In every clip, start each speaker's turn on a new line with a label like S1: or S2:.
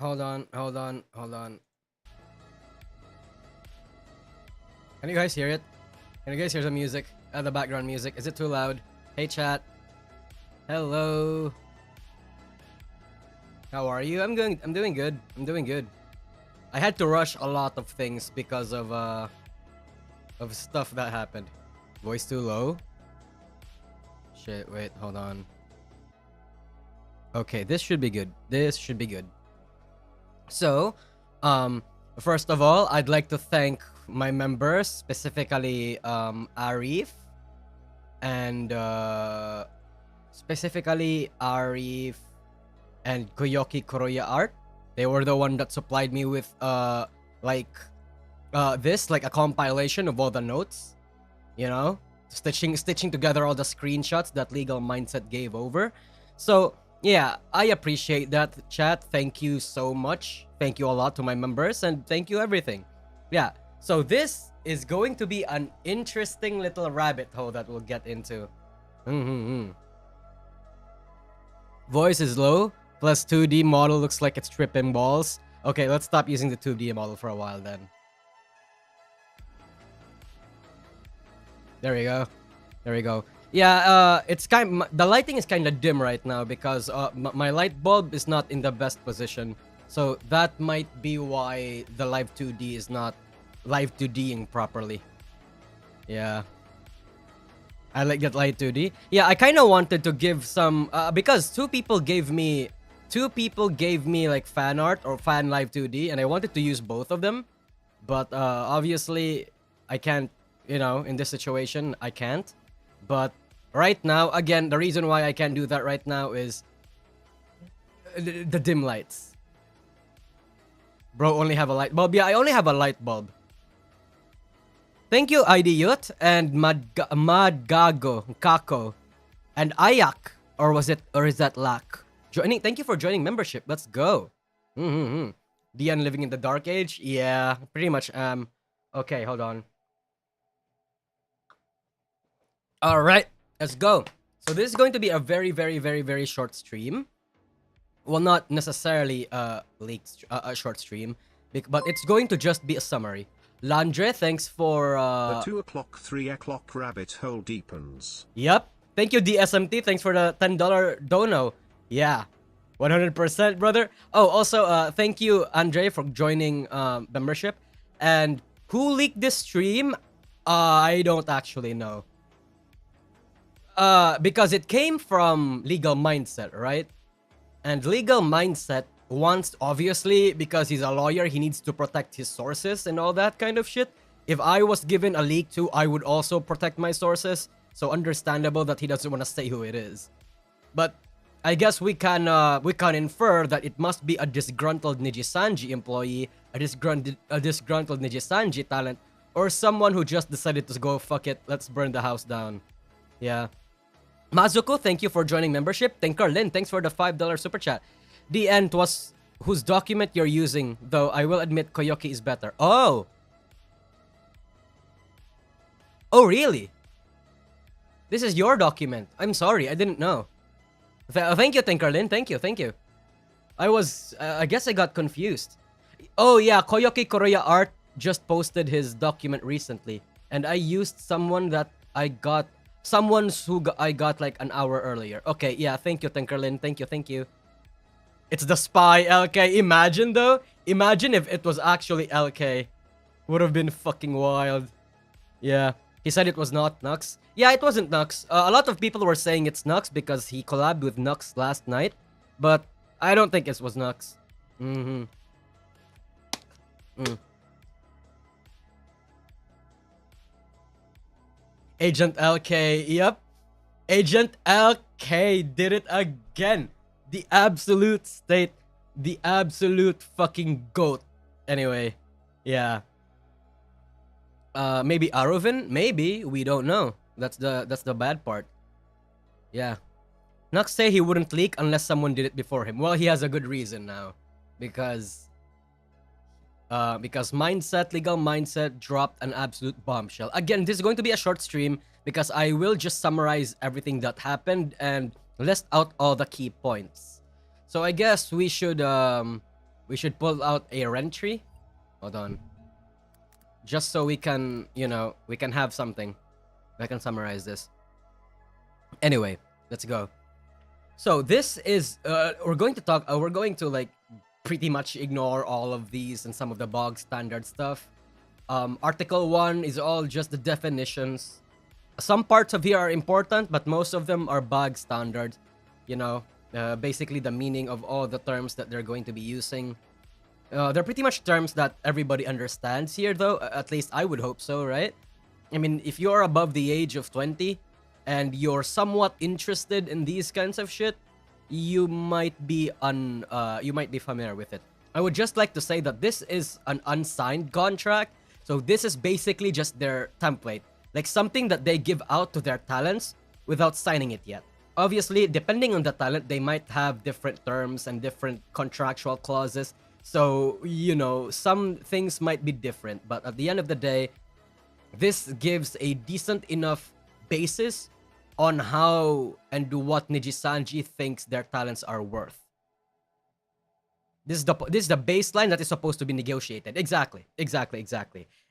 S1: Hold on. Can you guys hear it? Can you guys hear the music? The background music. Is it too loud? Hey chat. Hello. How are you? I'm doing good. I had to rush a lot of things because of stuff that happened. Voice too low? Shit, wait, hold on. Okay, this should be good. So, first of all, I'd like to thank my members, specifically Arif and Koyoki Kuroya Art. They were the one that supplied me with like a compilation of all the notes, you know, stitching together all the screenshots that Legal Mindset gave over. So yeah, I appreciate that, chat. Thank you so much. Thank you a lot to my members, and thank you everything. Yeah, so this is going to be an interesting little rabbit hole that we'll get into. Voice is low, plus 2D model looks like it's tripping balls. Okay, let's stop using the 2D model for a while then. There we go. Yeah, it's the lighting is kind of dim right now because my light bulb is not in the best position. So that might be why the live 2D is not live 2Ding properly. Yeah. I like that light 2D. Yeah, I kind of wanted to give some because two people gave me like fan art or fan live 2D, and I wanted to use both of them, but obviously I can't. You know, in this situation, I can't. But right now, again, the reason why I can't do that right now is the dim lights. Bro, only have a light bulb. Yeah, I only have a light bulb. Thank you, ID Youth and Madgago, Kako, and Ayak, or is that Lak? Thank you for joining membership. Let's go. Dian living in the dark age. Yeah, pretty much. Okay, hold on. All right, let's go. So this is going to be a very, very, very, very short stream. Well, not necessarily a short stream, but it's going to just be a summary. Landre, thanks for
S2: the 2 o'clock, 3 o'clock rabbit hole deepens.
S1: Yep. Thank you, DSMT. Thanks for the $10 dono. Yeah, 100%, brother. Oh, also, thank you, Andre, for joining membership. And who leaked this stream? I don't actually know. Because it came from Legal Mindset, right? And Legal Mindset wants, obviously, because he's a lawyer, he needs to protect his sources and all that kind of shit. If I was given a leak too, I would also protect my sources. So understandable that he doesn't want to say who it is. But I guess we can infer that it must be a disgruntled Nijisanji employee, a disgruntled Nijisanji talent, or someone who just decided to go, fuck it, let's burn the house down. Yeah. Mazuko, thank you for joining membership. Tinker Lin, thanks for the $5 super chat. The end was whose document you're using, though I will admit Koyoki is better. Oh! Oh, really? This is your document. I'm sorry, I didn't know. Thank you, Tinker Lin. Thank you. I guess I got confused. Oh yeah, Koyoki Korea Art just posted his document recently. And I used someone that I got like an hour earlier. Okay, yeah, thank you, Tinkerlin. Thank you. It's the spy, LK. Imagine, though. Imagine if it was actually LK. Would have been fucking wild. Yeah. He said it was not Nux. Yeah, it wasn't Nux. A lot of people were saying it's Nux because he collabed with Nux last night. But I don't think it was Nux. Agent LK, yep. Agent LK did it again. The absolute state. The absolute fucking goat. Anyway, yeah. Maybe Arovin? Maybe. We don't know. That's the bad part. Yeah. Nux say he wouldn't leak unless someone did it before him. Well, he has a good reason now. Because Legal Mindset dropped an absolute bombshell. Again, this is going to be a short stream because I will just summarize everything that happened and list out all the key points. So I guess we should we should pull out a rentry. Hold on. Just so we can, we can have something. I can summarize this. Anyway, let's go. So this is, we're going to like pretty much ignore all of these and some of the bog standard stuff. Article 1 is all just the definitions. Some parts of here are important, but most of them are bog standard. Basically the meaning of all the terms that they're going to be using. They're pretty much terms that everybody understands here, though. At least I would hope so, right? I mean, if you're above the age of 20 and you're somewhat interested in these kinds of shit, you might be familiar with it. I would just like to say that this is an unsigned contract, so this is basically just their template, like something that they give out to their talents without signing it yet. Obviously, depending on the talent, they might have different terms and different contractual clauses. So, some things might be different, but at the end of the day, this gives a decent enough basis on how and what Nijisanji thinks their talents are worth. This is the baseline that is supposed to be negotiated. Exactly.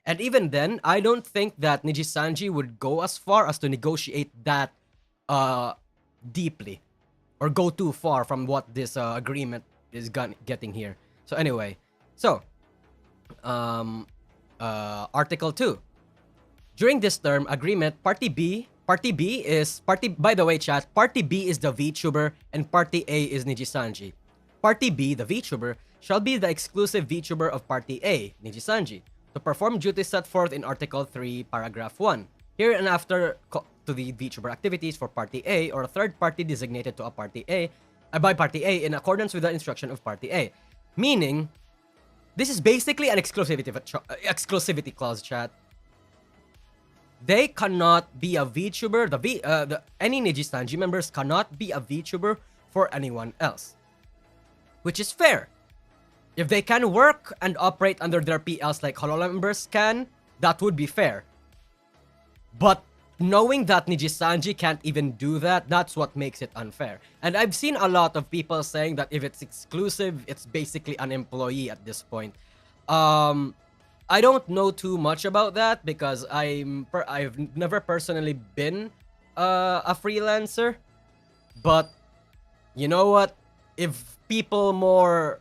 S1: And even then, I don't think that Nijisanji would go as far as to negotiate that deeply or go too far from what this agreement is getting here. So anyway, Article 2. During this term agreement, by the way, chat, Party B is the VTuber and Party A is Nijisanji. Party B, the VTuber, shall be the exclusive VTuber of Party A, Nijisanji, to perform duties set forth in Article 3, Paragraph 1. Here and after to the VTuber activities for Party A or a third party designated to a Party A, by Party A in accordance with the instruction of Party A. Meaning, this is basically an exclusivity clause, chat. They cannot be a VTuber. Any Nijisanji members cannot be a VTuber for anyone else, which is fair. If they can work and operate under their PLs like Holo members can, that would be fair. But knowing that Nijisanji can't even do that, that's what makes it unfair. And I've seen a lot of people saying that if it's exclusive, it's basically an employee at this point. I don't know too much about that because I've never personally been a freelancer. But you know what? If people more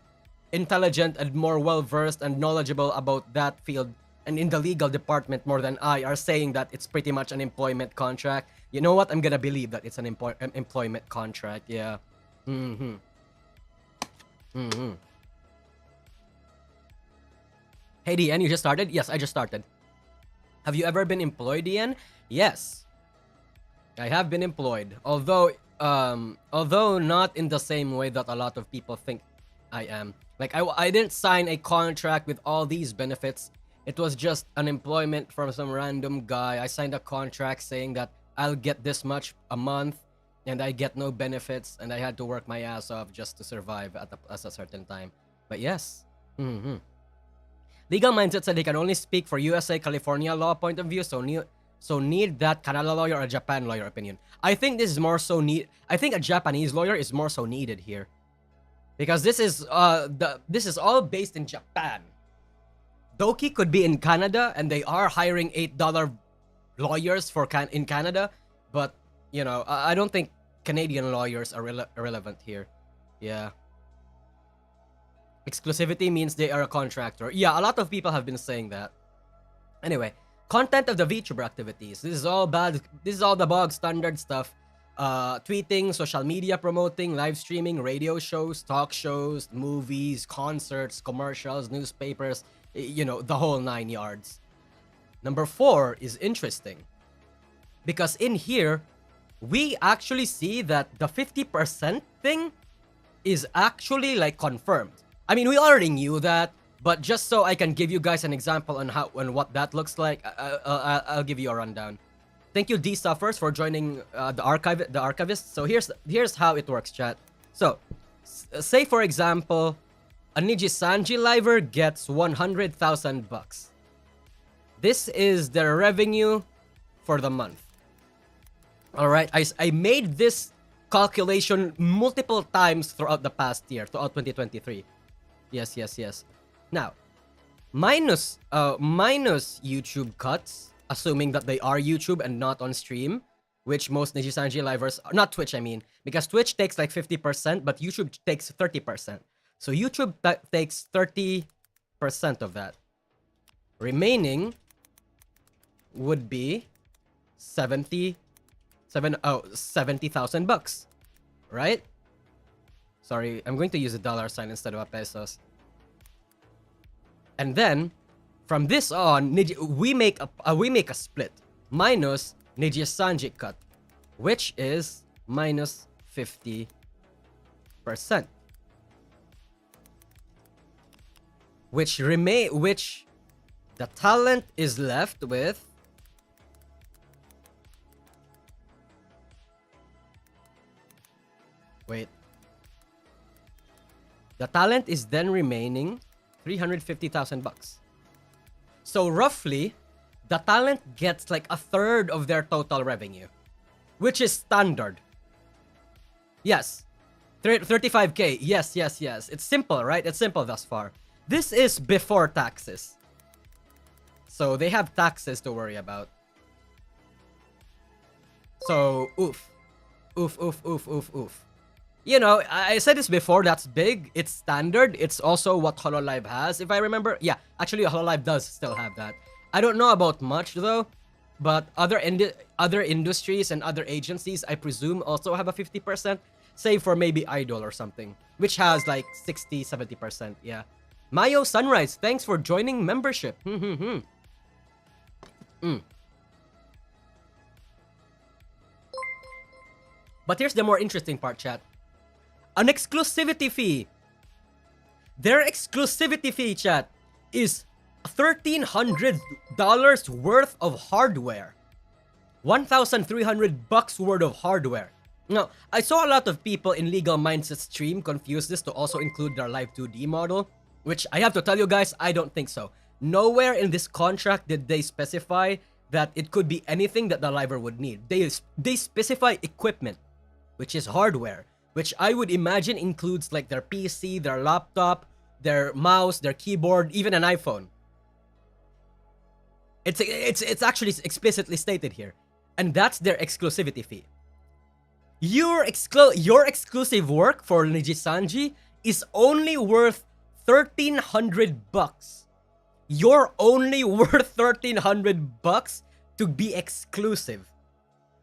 S1: intelligent and more well-versed and knowledgeable about that field and in the legal department more than I are saying that it's pretty much an employment contract, you know what? I'm gonna believe that it's an employment contract. Yeah. Hey, DN, you just started? Yes, I just started. Have you ever been employed, DN? Yes. I have been employed. Although not in the same way that a lot of people think I am. Like, I didn't sign a contract with all these benefits. It was just an employment from some random guy. I signed a contract saying that I'll get this much a month and I get no benefits and I had to work my ass off just to survive at a certain time. But yes. Legal Mindset said he can only speak for USA, California law point of view, so need that Canada lawyer or a Japan lawyer opinion. I think this is more so I think a Japanese lawyer is more so needed here. Because this is all based in Japan. Doki could be in Canada and they are hiring $8 lawyers in Canada, but I don't think Canadian lawyers are relevant here. Yeah. Exclusivity means they are a contractor. Yeah, a lot of people have been saying that. Anyway, content of the VTuber activities. This is all bad. This is all the bog standard stuff. Tweeting, social media promoting, live streaming, radio shows, talk shows, movies, concerts, commercials, newspapers, the whole 9 yards. Number 4 is interesting. Because in here, we actually see that the 50% thing is actually like confirmed. I mean, we already knew that, but just so I can give you guys an example on how and what that looks like, I'll give you a rundown. Thank you, D Suffers, for joining the archivist. So here's how it works, chat. So, say for example, a Nijisanji liver gets 100,000 bucks. This is their revenue for the month. All right, I made this calculation multiple times throughout the past year, throughout 2023. Yes, yes, yes. Now, minus YouTube cuts, assuming that they are YouTube and not on stream, which most Nijisanji livers, not Twitch, I mean, because Twitch takes like 50%, but YouTube takes 30%. So YouTube takes 30% of that. Remaining would be 70,000 bucks, right? Sorry, I'm going to use a dollar sign instead of a pesos. And then from this on, we make a split minus Nijisanji cut, which is minus 50%. Which the talent is left with the talent is then remaining 350,000 bucks. So roughly, the talent gets like a third of their total revenue, which is standard. Yes, 35k. Yes, yes, yes. It's simple, right? It's simple thus far. This is before taxes. So they have taxes to worry about. So, oof. Oof, oof, oof, oof, oof. You know, I said this before, that's big. It's standard. It's also what HoloLive has, if I remember. Yeah, actually, HoloLive does still have that. I don't know about much, though. But other industries and other agencies, I presume, also have a 50%. Save for maybe Idol or something, which has like 60, 70%. Yeah. Mayo Sunrise, thanks for joining membership. But here's the more interesting part, chat. An exclusivity fee. Their exclusivity fee, chat, is $1,300 worth of hardware. 1,300 bucks worth of hardware. Now, I saw a lot of people in Legal Mindset stream confuse this to also include their Live 2D model, which I have to tell you guys, I don't think so. Nowhere in this contract did they specify that it could be anything that the liver would need. They specify equipment, which is hardware, which I would imagine includes like their PC, their laptop, their mouse, their keyboard, even an iPhone. It's actually explicitly stated here, and that's their exclusivity fee. Your exclusive work for Nijisanji is only worth 1,300 bucks. You're only worth 1,300 bucks to be exclusive.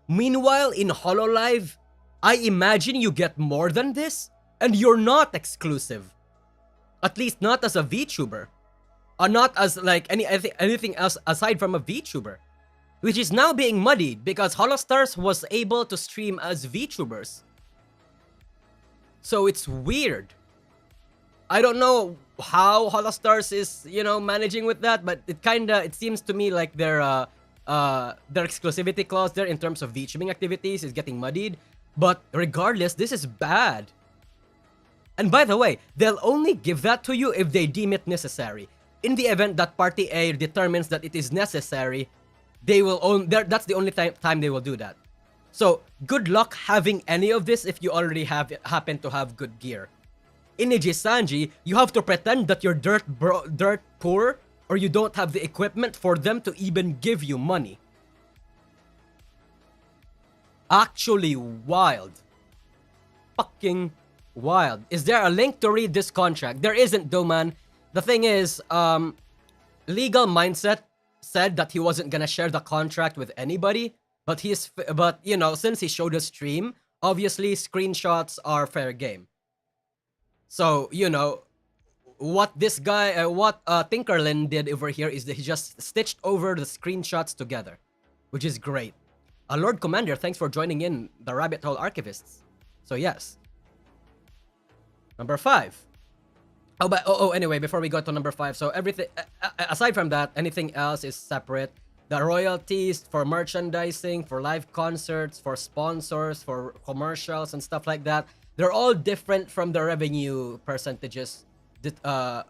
S1: Meanwhile, in HoloLive, I imagine you get more than this, and you're not exclusive. At least not as a VTuber. Or not as like anything else aside from a VTuber. Which is now being muddied because Holostars was able to stream as VTubers. So it's weird. I don't know how Holostars is, managing with that, but it seems to me like their exclusivity clause there in terms of VTubing activities is getting muddied. But regardless, this is bad. And by the way, they'll only give that to you if they deem it necessary. In the event that Party A determines that it is necessary, they will that's the only time they will do that. So, good luck having any of this if you already happen to have good gear. In Nijisanji, you have to pretend that you're dirt poor or you don't have the equipment for them to even give you money. Actually wild. Fucking wild. Is there a link to read this contract? There isn't, though, man. The thing is, Legal Mindset said that he wasn't gonna share the contract with anybody, but since he showed a stream, obviously screenshots are fair game. So, what this guy, what Tinkerlin did over here is that he just stitched over the screenshots together, which is great. Lord Commander, thanks for joining in the Rabbit Hole Archivists. So yes. Number 5. Anyway, before we go to number 5, so everything, aside from that, anything else is separate. The royalties for merchandising, for live concerts, for sponsors, for commercials and stuff like that, they're all different from the revenue percentages that the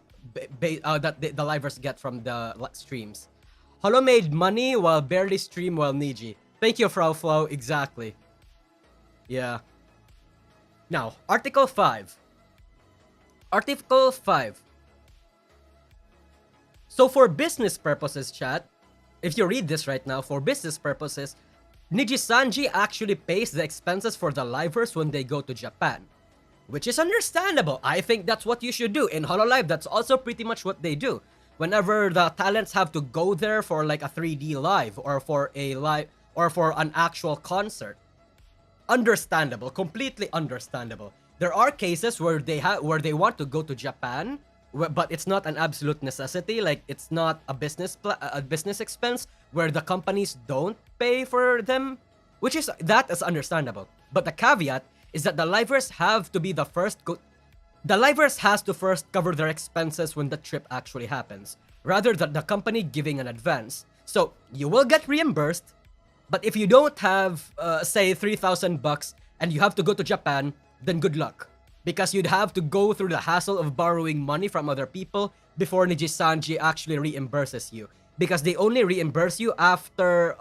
S1: livers get from the streams. Holo made money while barely stream while Niji. Thank you, Frau Flo. Exactly. Yeah. Now, Article 5. Article 5 So for business purposes, chat, if you read this right now, for business purposes, Nijisanji actually pays the expenses for the livers when they go to Japan. Which is understandable. I think that's what you should do. In Hololive, that's also pretty much what they do. Whenever the talents have to go there for like a 3D live or for a live or for an actual concert. Understandable, completely understandable. There are cases where they want to go to Japan, but it's not an absolute necessity. Like it's not a business expense where the companies don't pay for them, which is understandable. But the caveat is that the livers have to be the first the livers has to first cover their expenses when the trip actually happens, rather than the company giving an advance. So you will get reimbursed, but if you don't have, say, $3,000 and you have to go to Japan, then good luck. Because you'd have to go through the hassle of borrowing money from other people before Nijisanji actually reimburses you. Because they only reimburse you after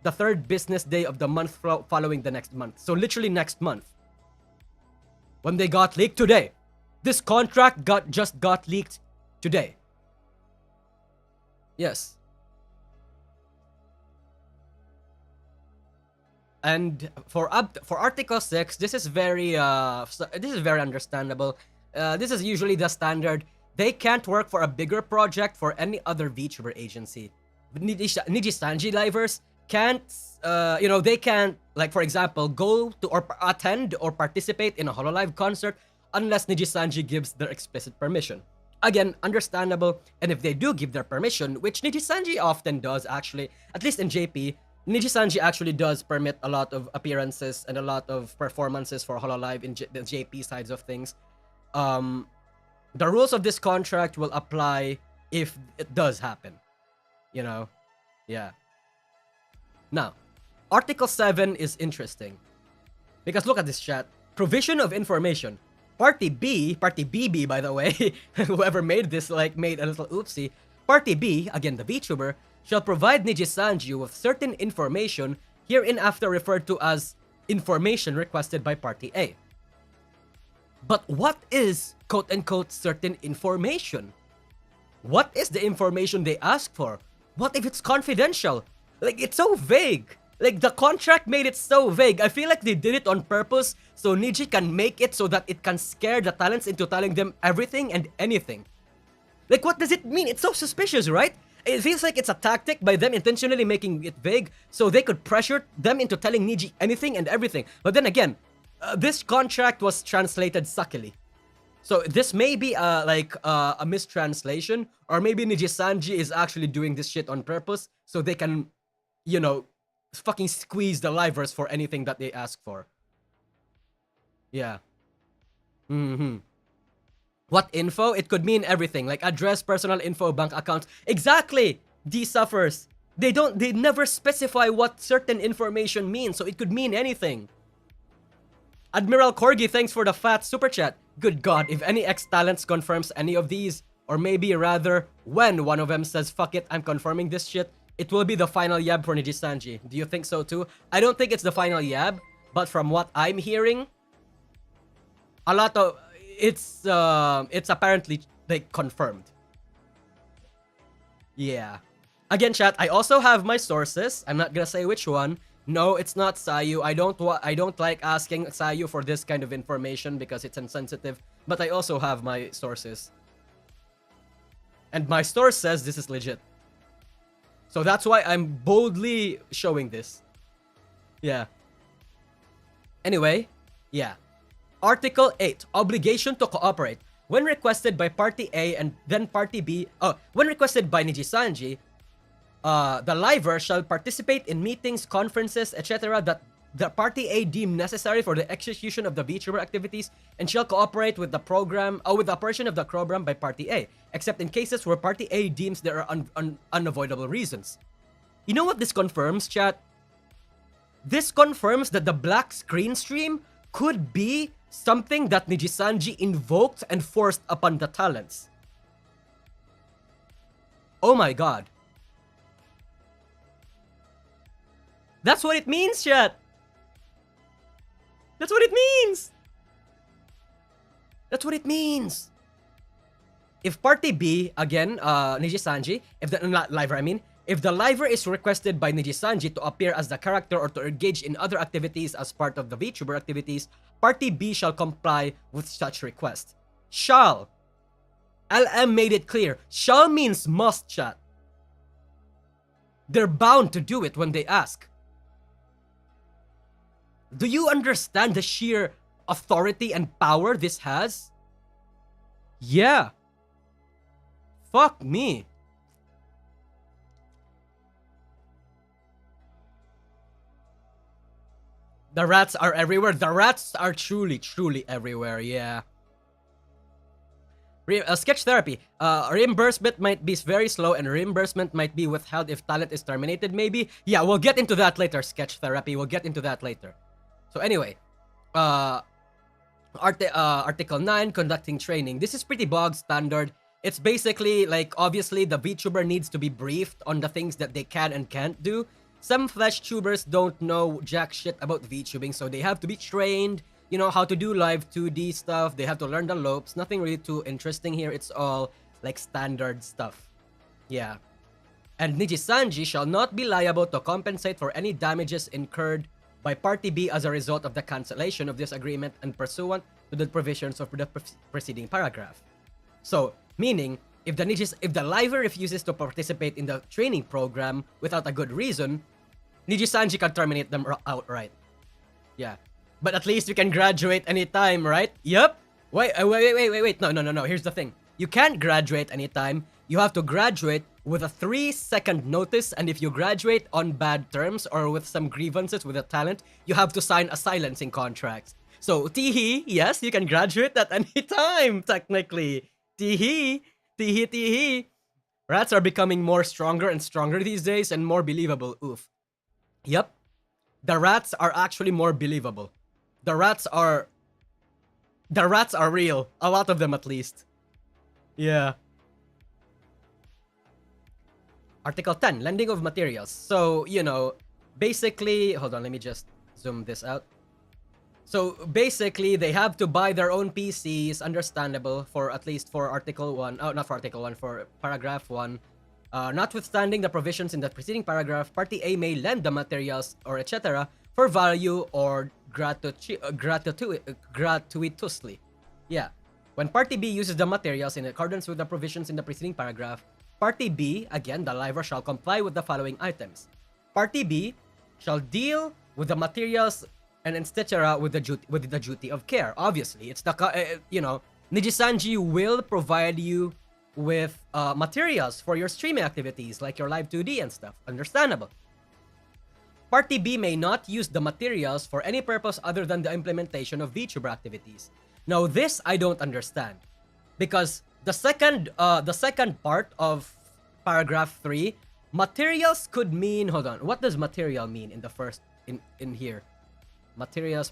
S1: the third business day of the month following the next month. So literally next month. When they got leaked today. This contract just got leaked today. Yes. And for Article 6, this is very understandable. This is usually the standard. They can't work for a bigger project for any other VTuber agency. Nijisanji livers can't, they can't, like, for example, go to or attend or participate in a Hololive concert unless Nijisanji gives their explicit permission. Again, understandable, and if they do give their permission, which Nijisanji often does actually, at least in JP, Nijisanji actually does permit a lot of appearances and a lot of performances for Hololive in the JP sides of things. The rules of this contract will apply if it does happen. Yeah. Now, Article 7 is interesting. Because look at this, chat. Provision of information. Party BB, by the way, whoever made this, made a little oopsie. Party B, again the VTuber, shall provide Nijisanji with certain information, hereinafter referred to as information requested by Party A. But what is, quote-unquote, certain information? What is the information they ask for? What if it's confidential? It's so vague. The contract made it so vague. I feel like they did it on purpose so Niji can make it so that it can scare the talents into telling them everything and anything. What does it mean? It's so suspicious, right? It feels like it's a tactic by them intentionally making it vague so they could pressure them into telling Niji anything and everything. But then again, this contract was translated suckily. So this may be a mistranslation, or maybe Nijisanji is actually doing this shit on purpose so they can, fucking squeeze the livers for anything that they ask for. Yeah. What info? It could mean everything, like address, personal info, bank accounts. Exactly! These suffers. They never specify what certain information means, so it could mean anything. Admiral Corgi, thanks for the fat super chat. Good God, if any ex-talents confirms any of these, or maybe rather, when one of them says, fuck it, I'm confirming this shit, it will be the final yab for Nijisanji. Do you think so too? I don't think it's the final yab, but from what I'm hearing, a lot of it's apparently confirmed. Yeah. Again, chat, I also have my sources. I'm not gonna say which one. No, it's not Sayu. I don't like asking Sayu for this kind of information because it's insensitive. But I also have my sources. And my source says this is legit. So that's why I'm boldly showing this. Yeah. Anyway, yeah. Article 8, obligation to cooperate. When requested by Party A and then Party B, when requested by Nijisanji, the liver shall participate in meetings, conferences, etc. that the Party A deem necessary for the execution of the VTuber activities and shall cooperate with the program or with the operation of the program by Party A, except in cases where Party A deems there are unavoidable reasons. You know what this confirms, chat? This confirms that the black screen stream could be something that Nijisanji invoked and forced upon the talents. Oh my god. That's what it means, chat. That's what it means. That's what it means. if Party B, again, Nijisanji, if the, not Liver, I mean, if the Liver is requested by Nijisanji to appear as the character or to engage in other activities as part of the VTuber activities, Party B shall comply with such request. Shall. LM made it clear. Shall means must, chat. They're bound to do it when they ask. Do you understand the sheer authority and power this has? Yeah. Fuck me. The rats are everywhere. The rats are truly, truly everywhere, yeah. Sketch therapy. Reimbursement might be very slow and reimbursement might be withheld if talent is terminated, maybe. Yeah, we'll get into that later, sketch therapy. We'll get into that later. So anyway, Article 9, conducting training. This is pretty bog standard. It's basically like, obviously, the VTuber needs to be briefed on the things that they can and can't do. Some flesh tubers don't know jack shit about VTubing, so they have to be trained, you know, how to do live 2D stuff. They have to learn the lopes. Nothing really too interesting here. It's all like standard stuff. Yeah. And Nijisanji shall not be liable to compensate for any damages incurred by Party B as a result of the cancellation of this agreement and pursuant to the provisions of the preceding paragraph. So, meaning, if the Liver refuses to participate in the training program without a good reason, Nijisanji can terminate them outright. Yeah. But at least you can graduate anytime, right? Yep. Wait. No. Here's the thing. You can't graduate anytime. You have to graduate with a 3-second notice, and if you graduate on bad terms or with some grievances with a talent, you have to sign a silencing contract. So, teehee, yes, you can graduate at any time, technically. Teehee. Rats are becoming more stronger and stronger these days and more believable. Oof. Yep. The rats are actually more believable. The rats are real. A lot of them, at least. Yeah. Article 10, lending of materials. So, you know, basically, hold on, let me just zoom this out. So, basically, they have to buy their own PCs, understandable, for at least for Article 1. Oh, not for Article 1, for Paragraph 1. Notwithstanding the provisions in the preceding paragraph, Party A may lend the materials or etc. for value or gratuitously. Yeah. When Party B uses the materials in accordance with the provisions in the preceding paragraph, Party B, again, the Liver, shall comply with the following items. Party B shall deal with the materials and etc. with the duty of care. Obviously, it's the you know, Nijisanji will provide you with materials for your streaming activities, like your live 2D and stuff. Understandable. Party B may not use the materials for any purpose other than the implementation of VTuber activities. Now, this I don't understand, because the second part of paragraph 3, materials could mean, hold on, what does material mean in the first in here? Materials.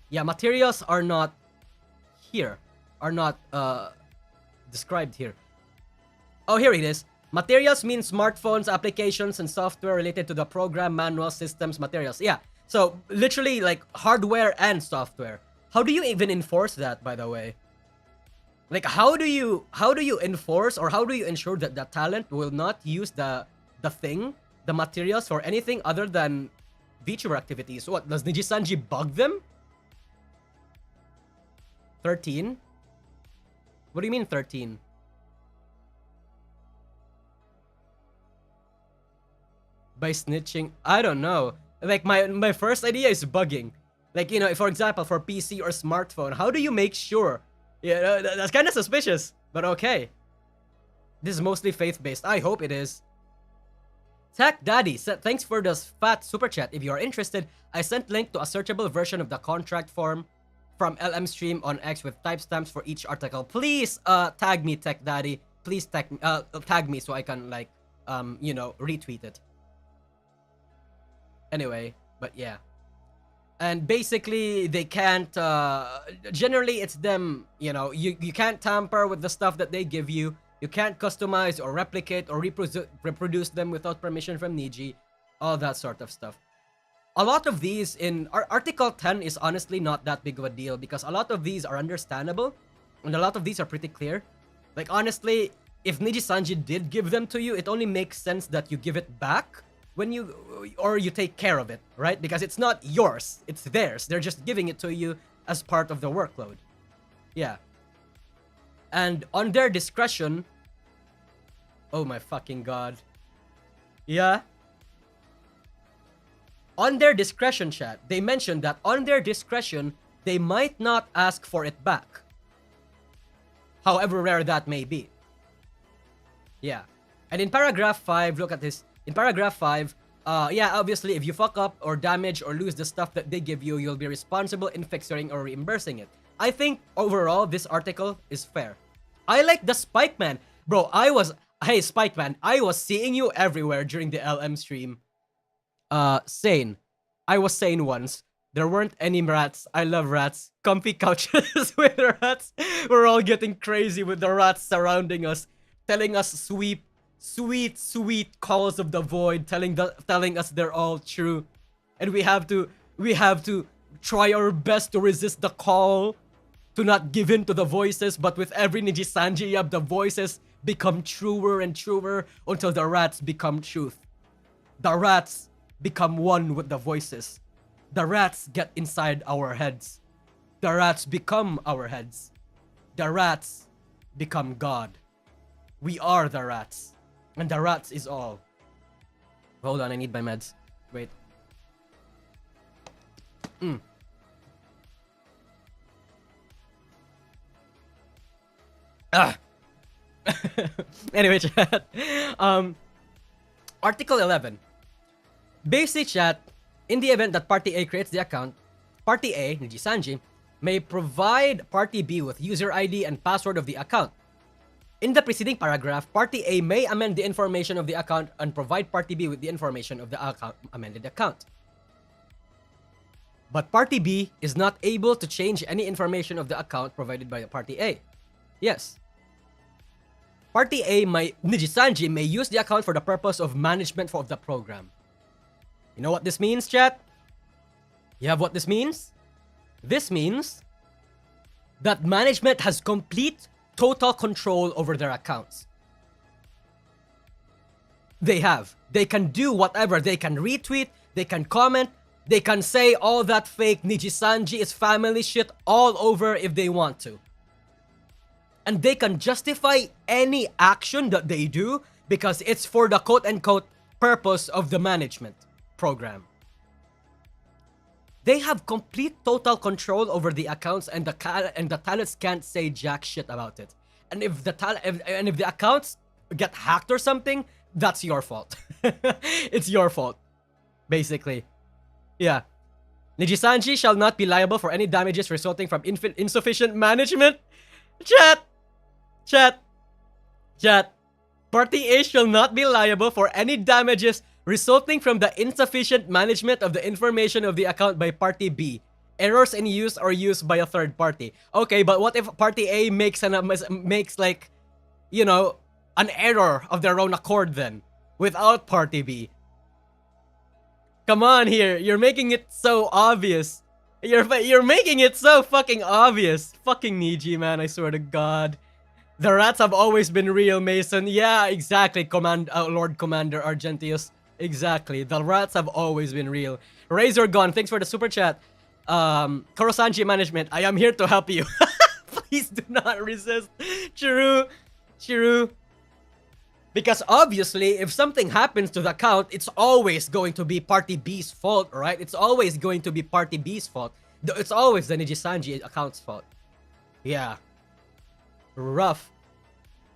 S1: Yeah, materials are not here, are not described here. Oh, here it is. Materials means smartphones, applications, and software related to the program, manual, systems, materials. Yeah, so literally like hardware and software. How do you even enforce that, by the way? Like, how do you enforce, or how do you ensure that the talent will not use the materials for anything other than VTuber activities? What, does Nijisanji bug them? 13? What do you mean 13? By snitching? I don't know. Like, my first idea is bugging. Like, you know, for example, for PC or smartphone, how do you make sure? Yeah, that's kind of suspicious, but okay. This is mostly faith-based. I hope it is. Tech Daddy said, thanks for the fat super chat. If you are interested, I sent link to a searchable version of the contract form from LM stream on X with timestamps for each article. Please tag me, Tech Daddy. Please tag me so I can, like, you know, retweet it. Anyway, but yeah. And basically, they can't, generally it's them, you know, you can't tamper with the stuff that they give you. You can't customize or replicate or reproduce them without permission from Niji. All that sort of stuff. a lot of these in Article 10 is honestly not that big of a deal because a lot of these are understandable and a lot of these are pretty clear. Like, honestly, if Nijisanji did give them to you, it only makes sense that you give it back when you take care of it, right? Because it's not yours, it's theirs. They're just giving it to you as part of the workload. Yeah. And on their discretion, oh my fucking god. Yeah. On their discretion, chat, they mentioned that on their discretion, they might not ask for it back. However rare that may be. Yeah. And in paragraph 5, look at this. In paragraph 5, yeah, obviously, if you fuck up or damage or lose the stuff that they give you, you'll be responsible in fixing or reimbursing it. I think overall, this article is fair. I like the Spike Man. Bro, hey, Spike Man, I was seeing you everywhere during the LM stream. Sane. I was sane once. There weren't any rats. I love rats. Comfy couches with rats. We're all getting crazy with the rats surrounding us, telling us sweet calls of the void, telling us they're all true, and we have to try our best to resist the call to not give in to the voices. But with every Nijisanji, the voices become truer and truer until the rats become truth. The rats become one with the voices. The rats get inside our heads. The rats become our heads. The rats become God. We are the rats. And the rats is all. Hold on, I need my meds. Wait. Anyway, chat. Article 11. Basically, chat, in the event that Party A creates the account, Party A, Nijisanji, may provide Party B with user ID and password of the account. In the preceding paragraph, Party A may amend the information of the account and provide Party B with the information of the amended account. But Party B is not able to change any information of the account provided by Party A. Yes. Party A, Nijisanji, may use the account for the purpose of management of the program. You know what this means, chat? You have what this means? This means that management has complete, total control over their accounts. They have. They can do whatever. They can retweet, they can comment, they can say all that fake Nijisanji is family shit all over if they want to. And they can justify any action that they do because it's for the quote-unquote purpose of the management program. They have complete total control over the accounts, and the talents can't say jack shit about it. And if the accounts get hacked or something, that's your fault. It's your fault, basically. Yeah. Nijisanji shall not be liable for any damages resulting from insufficient management. Chat. Party A shall not be liable for any damages resulting from the insufficient management of the information of the account by Party B. Errors in use or used by a third party. Okay, but what if Party A makes like, you know, an error of their own accord then, without Party B? Come on here, you're making it so obvious. You're making it so fucking obvious. Fucking Niji, man, I swear to God. The rats have always been real, Mason. Yeah, exactly, Lord Commander Argentius. Exactly, the rats have always been real. Razor Gun, thanks for the super chat. Korosanji Management, I am here to help you. Please do not resist. Chiru. Because obviously, if something happens to the account, it's always going to be Party B's fault, right? It's always going to be Party B's fault. It's always the Nijisanji account's fault. Yeah. Rough.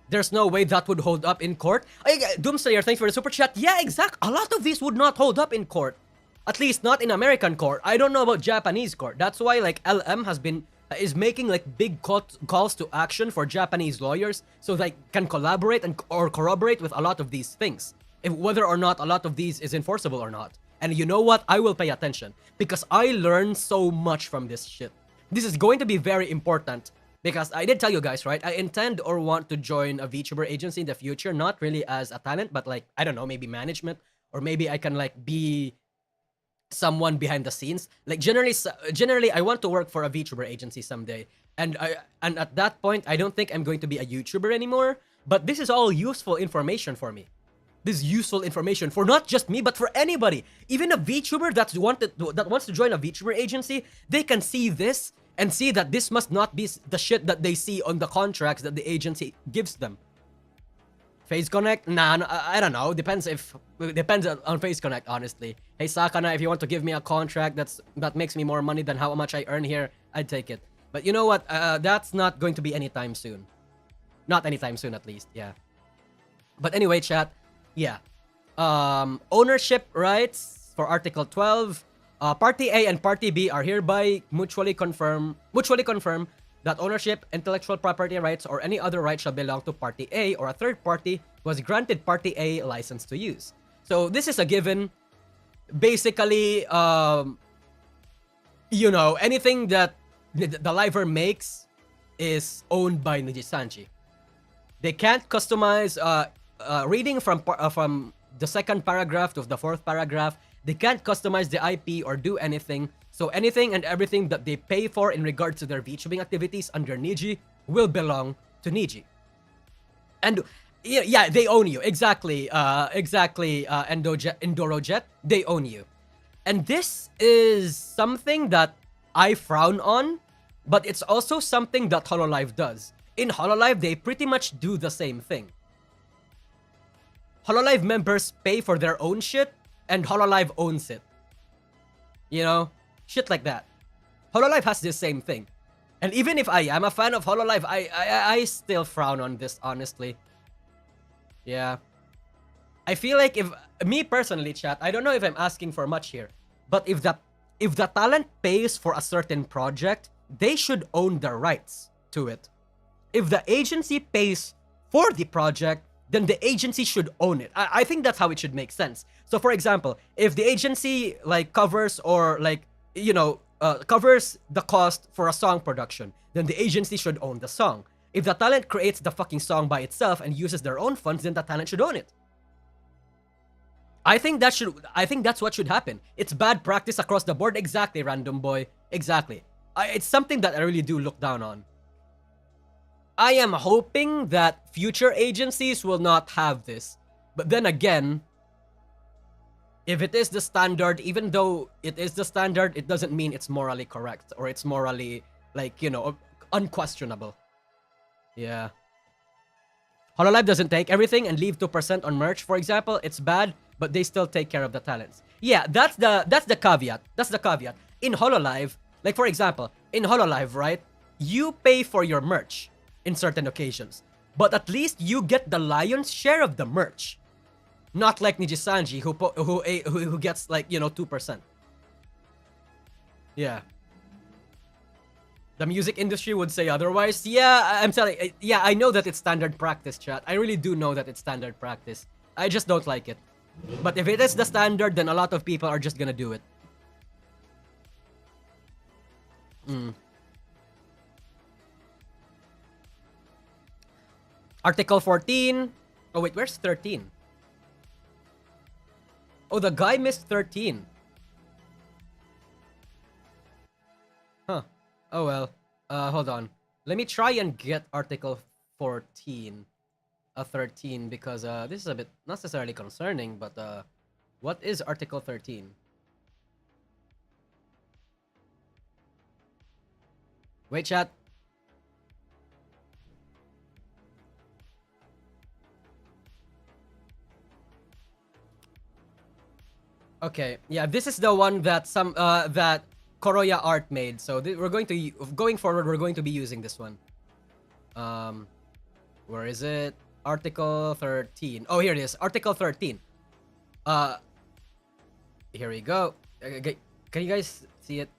S1: There's no way that would hold up in court. Doomslayer, thanks for the super chat. Yeah, exactly. A lot of these would not hold up in court. At least not in American court. I don't know about Japanese court. That's why like LM is making like big calls to action for Japanese lawyers so they can collaborate or corroborate with a lot of these things. Whether or not a lot of these is enforceable or not. And you know what? I will pay attention because I learned so much from this shit. This is going to be very important. Because I did tell you guys, right? I intend or want to join a VTuber agency in the future. Not really as a talent, but like, I don't know, maybe management. Or maybe I can like be someone behind the scenes. Like generally, I want to work for a VTuber agency someday, and at that point, I don't think I'm going to be a YouTuber anymore. But this is all useful information for me. This is useful information for not just me, but for anybody. Even a VTuber that wants to join a VTuber agency, they can see this and see that this must not be the shit that they see on the contracts that the agency gives them. Face Connect? Nah, no, I don't know. Depends on Face Connect, honestly. Hey Sakana, if you want to give me a contract that makes me more money than how much I earn here, I'd take it. But you know what? That's not going to be anytime soon. Not anytime soon, at least. Yeah. But anyway, chat. Yeah. Ownership rights for Article 12. Party A and Party B are hereby mutually confirm that ownership, intellectual property rights, or any other right shall belong to Party A or a third party who has granted Party A license to use. So this is a given. Basically, you know, anything that the liver makes is owned by Nijisanji. They can't customize. Reading from the second paragraph to the fourth paragraph, they can't customize the IP or do anything. So anything and everything that they pay for in regards to their VTubing activities under Niji will belong to Niji. And yeah, they own you. Exactly, Endorojet, they own you. And this is something that I frown on, but it's also something that Hololive does. In Hololive, they pretty much do the same thing. Hololive members pay for their own shit, and Hololive owns it. You know? Shit like that. Hololive has the same thing. And even if I am a fan of Hololive, I still frown on this, honestly. Yeah. I feel like if... Me personally, chat, I don't know if I'm asking for much here, but if the talent pays for a certain project, they should own the rights to it. If the agency pays for the project, then the agency should own it. I think that's how it should make sense. So for example, if the agency like covers or like, you know, covers the cost for a song production, then the agency should own the song. If the talent creates the fucking song by itself and uses their own funds, then the talent should own it. I think that's what should happen. It's bad practice across the board. Exactly, random boy. Exactly. It's something that I really do look down on. I am hoping that future agencies will not have this. But then again, if it is the standard, even though it is the standard, it doesn't mean it's morally correct or it's morally, like, you know, unquestionable. Yeah. Hololive doesn't take everything and leave 2% on merch, for example. It's bad, but they still take care of the talents. Yeah, that's the caveat. That's the caveat. In Hololive, like for example, in Hololive, right? You pay for your merch in certain occasions, but at least you get the lion's share of the merch. Not like Nijisanji, who gets like, you know, 2%. Yeah. The music industry would say otherwise. Yeah, I'm telling. Yeah, I know that it's standard practice, chat. I really do know that it's standard practice. I just don't like it. But if it is the standard, then a lot of people are just gonna do it. Article 14. Oh wait, where's 13? Oh, the guy missed 13. Huh. Oh well. Hold on. Let me try and get Article 14. 13, because this is a bit not necessarily concerning, but what is Article 13? Wait, chat. Okay, yeah, this is the one that that Koroya Art made. So we're going forward. We're going to be using this one. Where is it? Article 13. Oh, here it is. Article 13. Here we go. Okay, can you guys see it?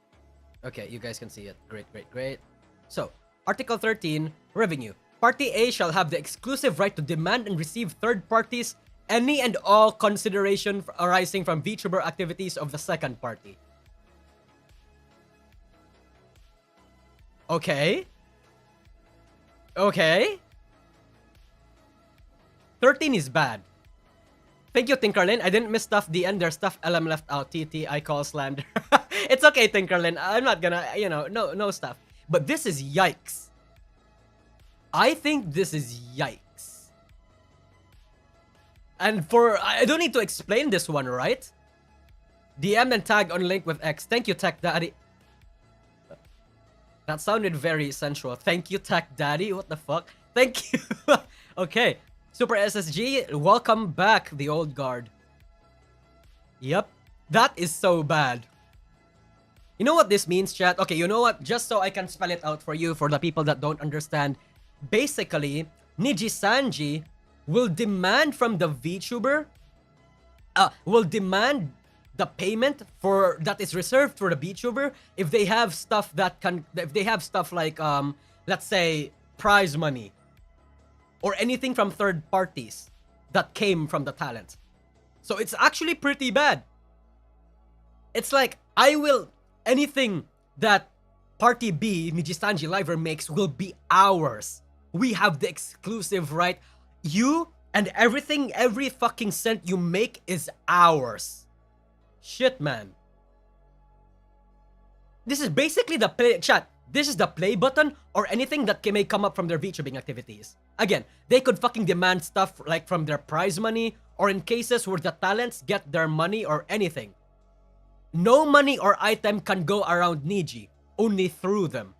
S1: Okay, you guys can see it. Great, great, great. So, Article 13, revenue. Party A shall have the exclusive right to demand and receive third parties any and all consideration arising from VTuber activities of the second party. Okay. Okay. 13 is bad. Thank you, Tinkerlin. I didn't miss stuff DN. There's stuff LM left out. TT, I call slander. It's okay, Tinkerlin. I'm not gonna, no stuff. But this is yikes. I think this is yikes. And I don't need to explain this one, right? DM and tag on link with X. Thank you, Tech Daddy. That sounded very sensual. Thank you, Tech Daddy. What the fuck? Thank you. Okay. Super SSG, welcome back, the old guard. Yep. That is so bad. You know what this means, chat? Okay, you know what? Just so I can spell it out for you, for the people that don't understand. Basically, Nijisanji will demand from the VTuber, will demand the payment for that is reserved for the VTuber if they have stuff like let's say prize money or anything from third parties that came from the talent. So it's actually pretty bad. It's like anything that Party B, Nijisanji Liver makes will be ours. We have the exclusive right. You and everything, every fucking cent you make is ours. Shit, man. This is basically the play, chat. This is the play button or anything that may come up from their VTubing activities. Again, they could fucking demand stuff like from their prize money or in cases where the talents get their money or anything. No money or item can go around Niji, only through them.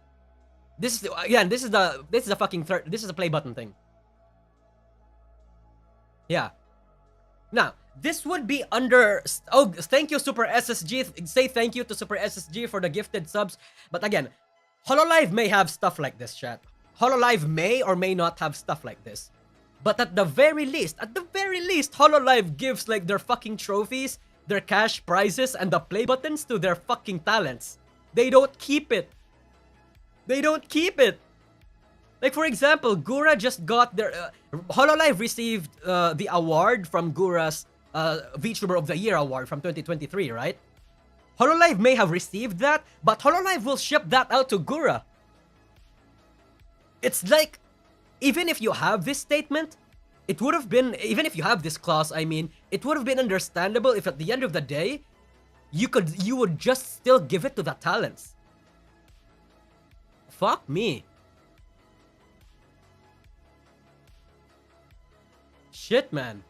S1: This is again, this is the fucking this is a play button thing. Yeah. Now, this would be under... Oh, thank you, Super SSG. Say thank you to Super SSG for the gifted subs. But again, Hololive may have stuff like this, chat. Hololive may or may not have stuff like this. But at the very least, Hololive gives like their fucking trophies, their cash prizes, and the play buttons to their fucking talents. They don't keep it. They don't keep it. Like, for example, Gura just got their... Hololive received the award from Gura's VTuber of the Year award from 2023, right? Hololive may have received that, but Hololive will ship that out to Gura. It's like, even if you have this statement, it would have been... Even if you have this clause, I mean, it would have been understandable if at the end of the day, you would just still give it to the talents. Fuck me. Shit, man.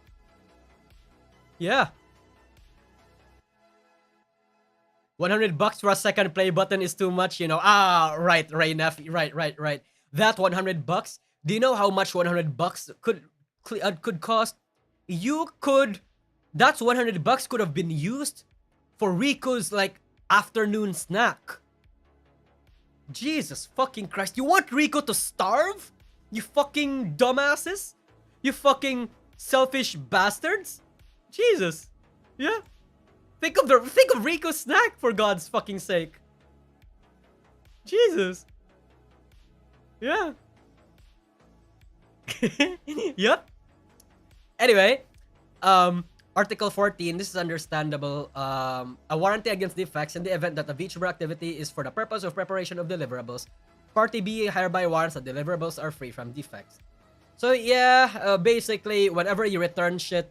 S1: Yeah. $100 for a second play button is too much, you know. Ah, right, Raynef. Right. That $100, do you know how much $100 could cost? That's $100 could have been used for Riku's, like, afternoon snack. Jesus fucking Christ. You want Riku to starve? You fucking dumbasses? You fucking selfish bastards? Jesus. Yeah. Think of Riku's snack, for God's fucking sake. Jesus. Yeah. Yep. Anyway, Article 14, this is understandable. A warranty against defects in the event that a VTuber activity is for the purpose of preparation of deliverables. Party B hereby warrants that deliverables are free from defects. So yeah, basically, whenever you return shit,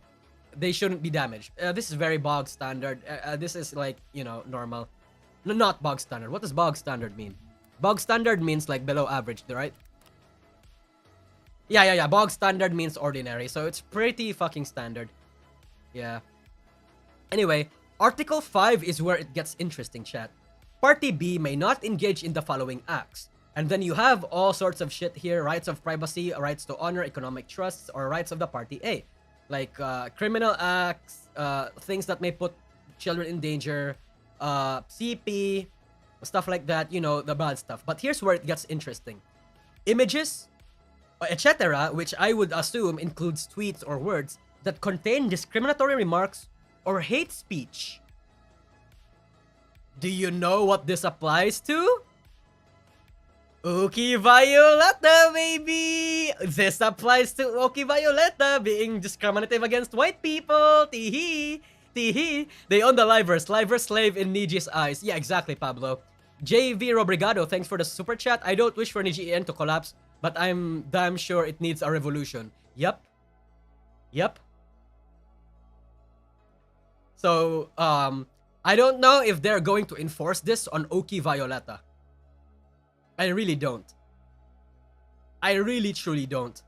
S1: they shouldn't be damaged. This is very bog standard. This is like, you know, normal. No, not bog standard. What does bog standard mean? Bog standard means like below average, right? Yeah. Bog standard means ordinary. So it's pretty fucking standard. Yeah. Anyway, Article 5 is where it gets interesting, chat. Party B may not engage in the following acts. And then you have all sorts of shit here. Rights of privacy, rights to honor, economic trusts, or rights of the Party A. Like criminal acts, things that may put children in danger, CP, stuff like that, you know, the bad stuff. But here's where it gets interesting. Images, etc., which I would assume includes tweets or words that contain discriminatory remarks or hate speech. Do you know what this applies to? Uki Violeta, baby! This applies to Uki Violeta being discriminative against white people. Teehee. Teehee. They own the Livers. Livers slave in Niji's eyes. Yeah, exactly, Pablo. JV Robrigado, thanks for the super chat. I don't wish for Niji EN to collapse, but I'm damn sure it needs a revolution. Yep. So, I don't know if they're going to enforce this on Oki Violeta. I really don't. I really truly don't.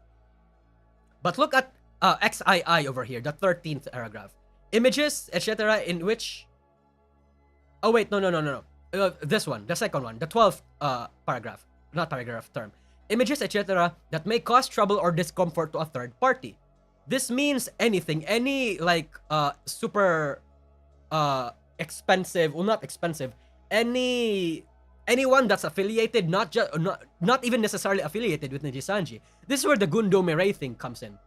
S1: But look at XII over here, the 13th paragraph. Images, etc., in which... Oh, wait, no. This one, the second one, the 12th paragraph. Not paragraph, term. Images, etc., that may cause trouble or discomfort to a third party. This means anything, any, like, super expensive, well, not expensive, anyone that's affiliated, not even necessarily affiliated with Nijisanji. This is where the Gundo Mirai thing comes in.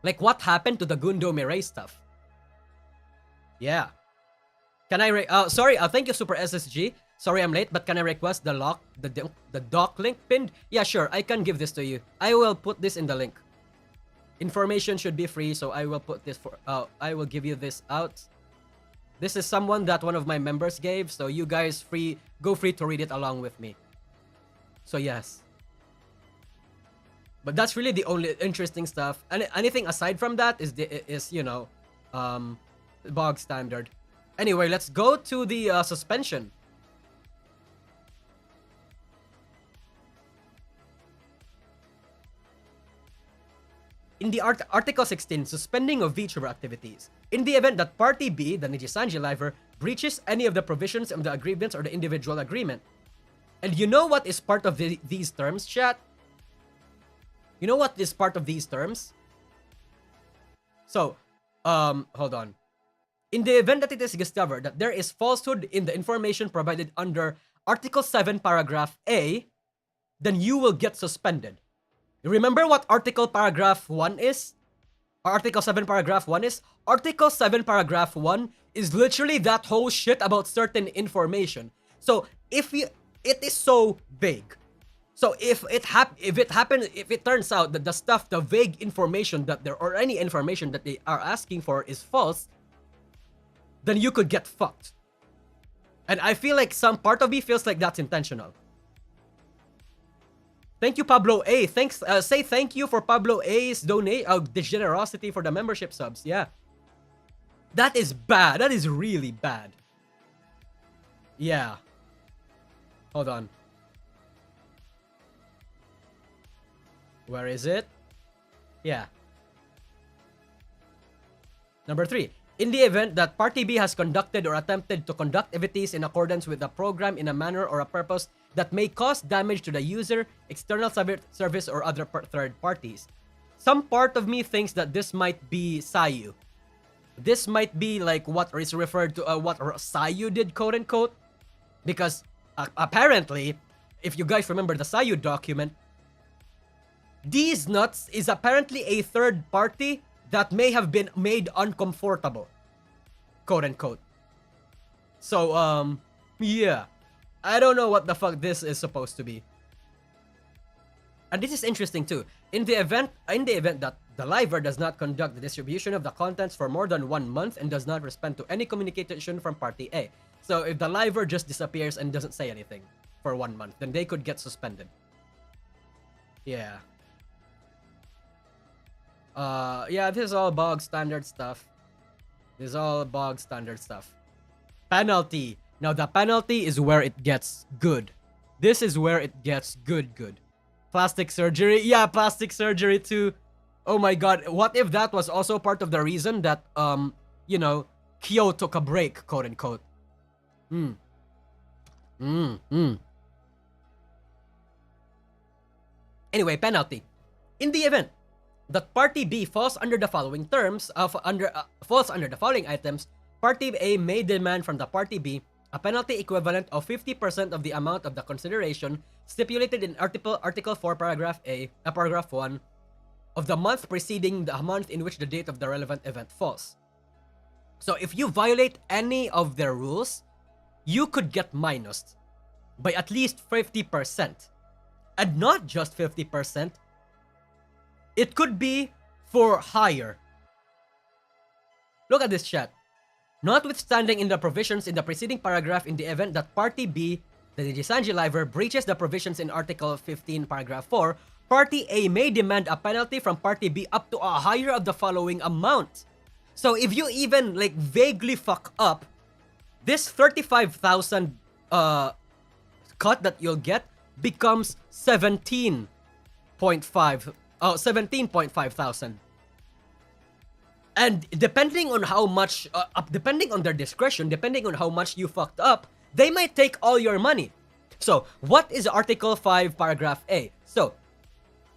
S1: Like, what happened to the Gundo Mirai stuff? Yeah. Can I sorry, thank you, Super SSG. Sorry I'm late, but can I request the doc link pinned? Yeah, sure, I can give this to you. I will put this in the link. Information should be free, so I will put this I will give you this out. This is someone that one of my members gave, so you guys go free to read it along with me. So yes. But that's really the only interesting stuff. And anything aside from that is you know, bog standard. Anyway, let's go to the suspension. In the Article 16, suspending of VTuber activities. In the event that Party B, the Nijisanji Liver, breaches any of the provisions of the agreements or the individual agreement. And you know what is part of these terms, chat? You know what is part of these terms? So, hold on. In the event that it is discovered that there is falsehood in the information provided under Article 7, Paragraph A, then you will get suspended. Remember what Article Paragraph 1 is? Article 7 Paragraph 1 is? Article 7 Paragraph 1 is literally that whole shit about certain information. So, it is so vague. So, if it turns out that the vague information that or any information that they are asking for is false, then you could get fucked. And I feel like some part of me feels like that's intentional. Thank you, Pablo A. Thanks. Say thank you for Pablo A's the generosity for the membership subs. Yeah. That is bad. That is really bad. Yeah. Hold on. Where is it? Yeah. Number 3. In the event that Party B has conducted or attempted to conduct activities in accordance with the program in a manner or a purpose that may cause damage to the user, external service, or other third parties. Some part of me thinks that this might be Sayu. This might be like what is referred to what Sayu did, quote unquote, because apparently, if you guys remember the Sayu document, these nuts is apparently a third party that may have been made uncomfortable, quote unquote. So yeah, I don't know what the fuck this is supposed to be. And this is interesting too. In the event that the liver does not conduct the distribution of the contents for more than 1 month and does not respond to any communication from Party A. So if the liver just disappears and doesn't say anything for 1 month, then they could get suspended. Yeah. Yeah, this is all bog standard stuff. This is all bog standard stuff. Penalty. Now the penalty is where it gets good. This is where it gets good. Plastic surgery. Yeah, plastic surgery too. Oh my god. What if that was also part of the reason that, you know, Kyo took a break, quote unquote. Anyway, penalty. In the event that Party B falls under the following terms, falls under the following items, Party A may demand from the Party B a penalty equivalent of 50% of the amount of the consideration stipulated in Article 4, Paragraph 1 of the month preceding the month in which the date of the relevant event falls. So if you violate any of their rules, you could get minused by at least 50%. And not just 50%, it could be for higher. Look at this chat. Notwithstanding in the provisions in the preceding paragraph, in the event that Party B, the Nijisanji Liver, breaches the provisions in Article 15, Paragraph 4, Party A may demand a penalty from Party B up to a higher of the following amount. So if you even like vaguely fuck up, this 35,000 cut that you'll get becomes 17.5 thousand. And depending on how much, depending on their discretion, depending on how much you fucked up, they might take all your money. So, what is Article 5, Paragraph A? So,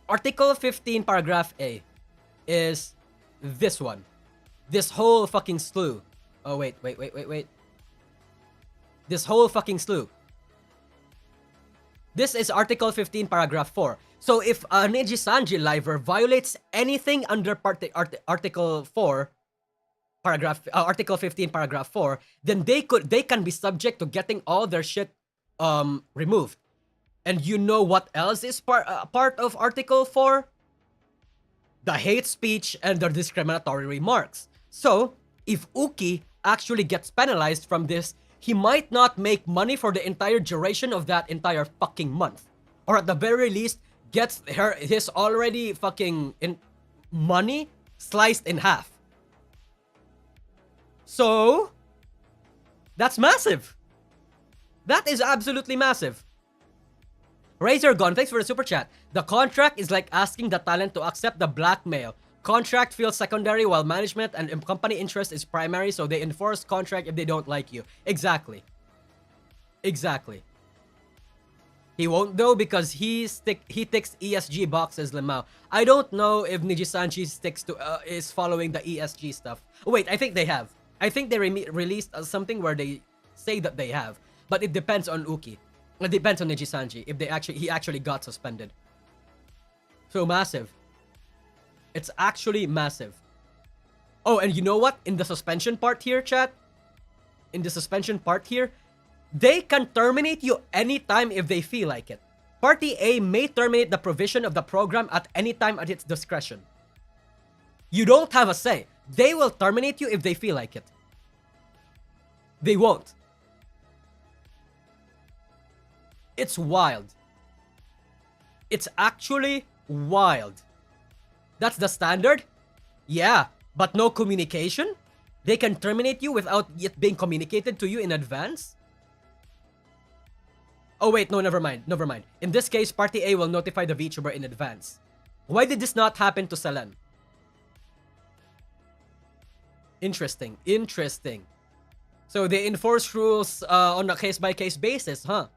S1: Article 15, Paragraph A is this one. This whole fucking slew. Oh, wait. This whole fucking slew. This is Article 15, Paragraph 4. So if a Nijisanji liver violates anything under Article 4, Article 15, Paragraph 4, then they can be subject to getting all their shit removed. And you know what else is part of Article 4? The hate speech and the discriminatory remarks. So if Uki actually gets penalized from this, he might not make money for the entire duration of that entire fucking month. Or at the very least, gets his already fucking money sliced in half. So, that's massive. That is absolutely massive. Razor Gun, thanks for the super chat. The contract is like asking the talent to accept the blackmail. Contract feels secondary while management and company interest is primary, so they enforce contract if they don't like you. Exactly. He won't though because he ticks ESG boxes, Limao. I don't know if Nijisanji is following the ESG stuff. Oh, wait, I think they have. I think they released something where they say that they have, but it depends on Uki. It depends on Nijisanji if he actually got suspended. So massive. It's actually massive. Oh, and you know what? In the suspension part here, chat, they can terminate you anytime if they feel like it. Party A may terminate the provision of the program at any time at its discretion. You don't have a say. They will terminate you if they feel like it. They won't. It's wild. It's actually wild. That's the standard? Yeah, but no communication? They can terminate you without it being communicated to you in advance? Oh wait, no, never mind. In this case, Party A will notify the VTuber in advance. Why did this not happen to Selen? Interesting. So they enforce rules on a case-by-case basis, huh?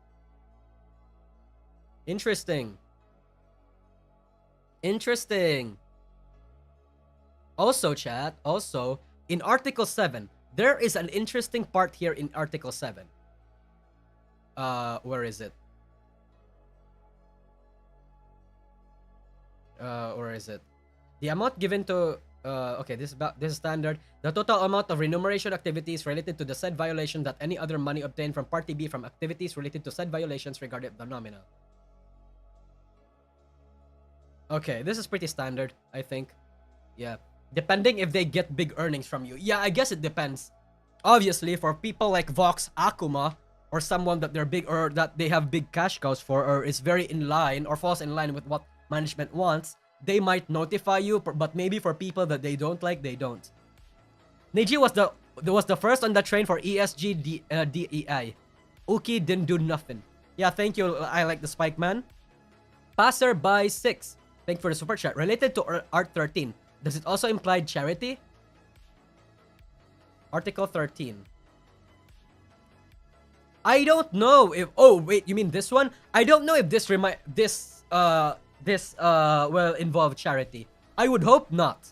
S1: Interesting. Also, chat, in Article 7, there is an interesting part here in Article 7. Where is it? The amount given to okay, this is standard. The total amount of remuneration activities related to the said violation that any other money obtained from Party B from activities related to said violations regarding the nominal. Okay, this is pretty standard, I think. Yeah. Depending if they get big earnings from you. Yeah, I guess it depends. Obviously, for people like Vox Akuma, or someone that they're big or that they have big cash cows for, or is very in line or falls in line with what management wants, they might notify you, but maybe for people that they don't like, they don't. Neji was the first on the train for ESG DEI. Uki didn't do nothing. Yeah, thank you. I like the Spike Man. Passer by 6. Thank you for the super chat. Related to Art 13, does it also imply charity? Article 13. I don't know if... Oh, wait, you mean this one? I don't know if this will involve charity. I would hope not.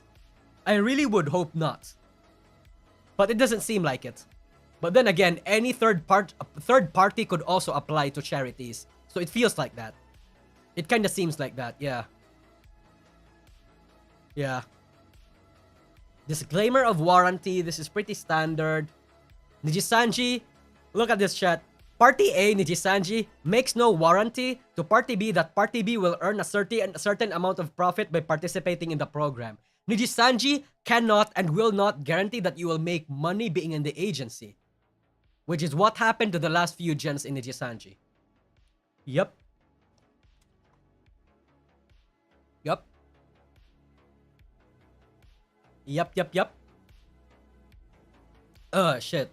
S1: I really would hope not. But it doesn't seem like it. But then again, any third party could also apply to charities. So it feels like that. It kind of seems like that, yeah. Yeah. Disclaimer of warranty. This is pretty standard. Nijisanji, look at this chat. Party A, Nijisanji, makes no warranty to Party B that Party B will earn a certain amount of profit by participating in the program. Nijisanji cannot and will not guarantee that you will make money being in the agency. Which is what happened to the last few gens in Nijisanji. Yup. Shit.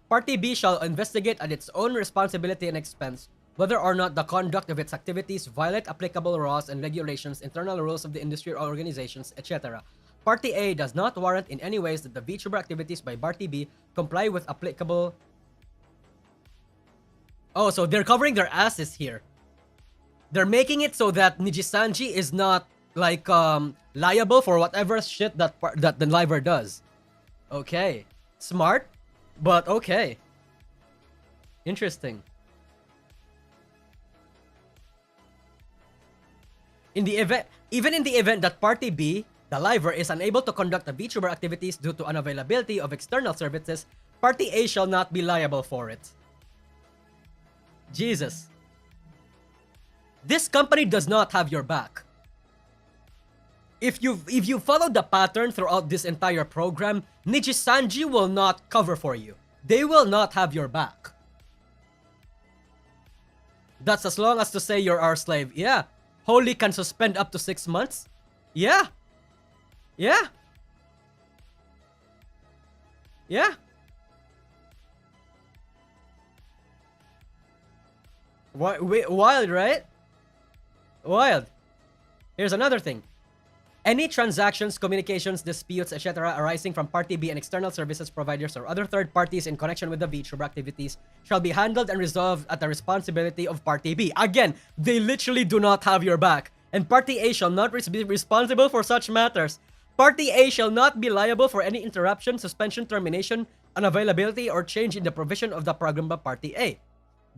S1: Party B shall investigate at its own responsibility and expense whether or not the conduct of its activities violate applicable laws and regulations, internal rules of the industry or organizations, etc. Party A does not warrant in any ways that the VTuber activities by Party B comply with applicable... Oh, so they're covering their asses here. They're making it so that Nijisanji is not, like, liable for whatever shit that the liver does. Okay. Smart, but okay. Interesting. In the event, even in the event that Party B, the liver, is unable to conduct the VTuber activities due to unavailability of external services, Party A shall not be liable for it. Jesus. This company does not have your back. If you follow the pattern throughout this entire program, Nijisanji will not cover for you. They will not have your back. That's as long as to say you're our slave. Yeah. Holy can suspend up to 6 months. Yeah. Yeah. Yeah. Wild, right? Wild. Here's another thing. Any transactions, communications, disputes, etc. arising from Party B and external services providers or other third parties in connection with the VTuber activities shall be handled and resolved at the responsibility of Party B. Again, they literally do not have your back. And Party A shall not be responsible for such matters. Party A shall not be liable for any interruption, suspension, termination, unavailability, or change in the provision of the program by Party A.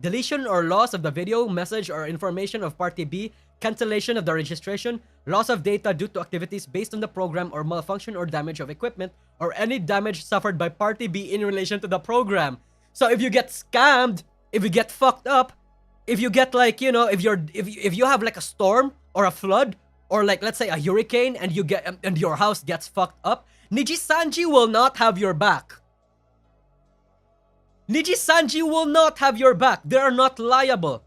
S1: Deletion or loss of the video, message, or information of Party B, cancellation of the registration, loss of data due to activities based on the program, or malfunction or damage of equipment, or any damage suffered by Party B in relation to the program. So if you get scammed, if you get fucked up, if you get, like, you know, if you have like a storm or a flood or, like, let's say a hurricane and you get and your house gets fucked up, Nijisanji will not have your back. Nijisanji will not have your back. They are not liable.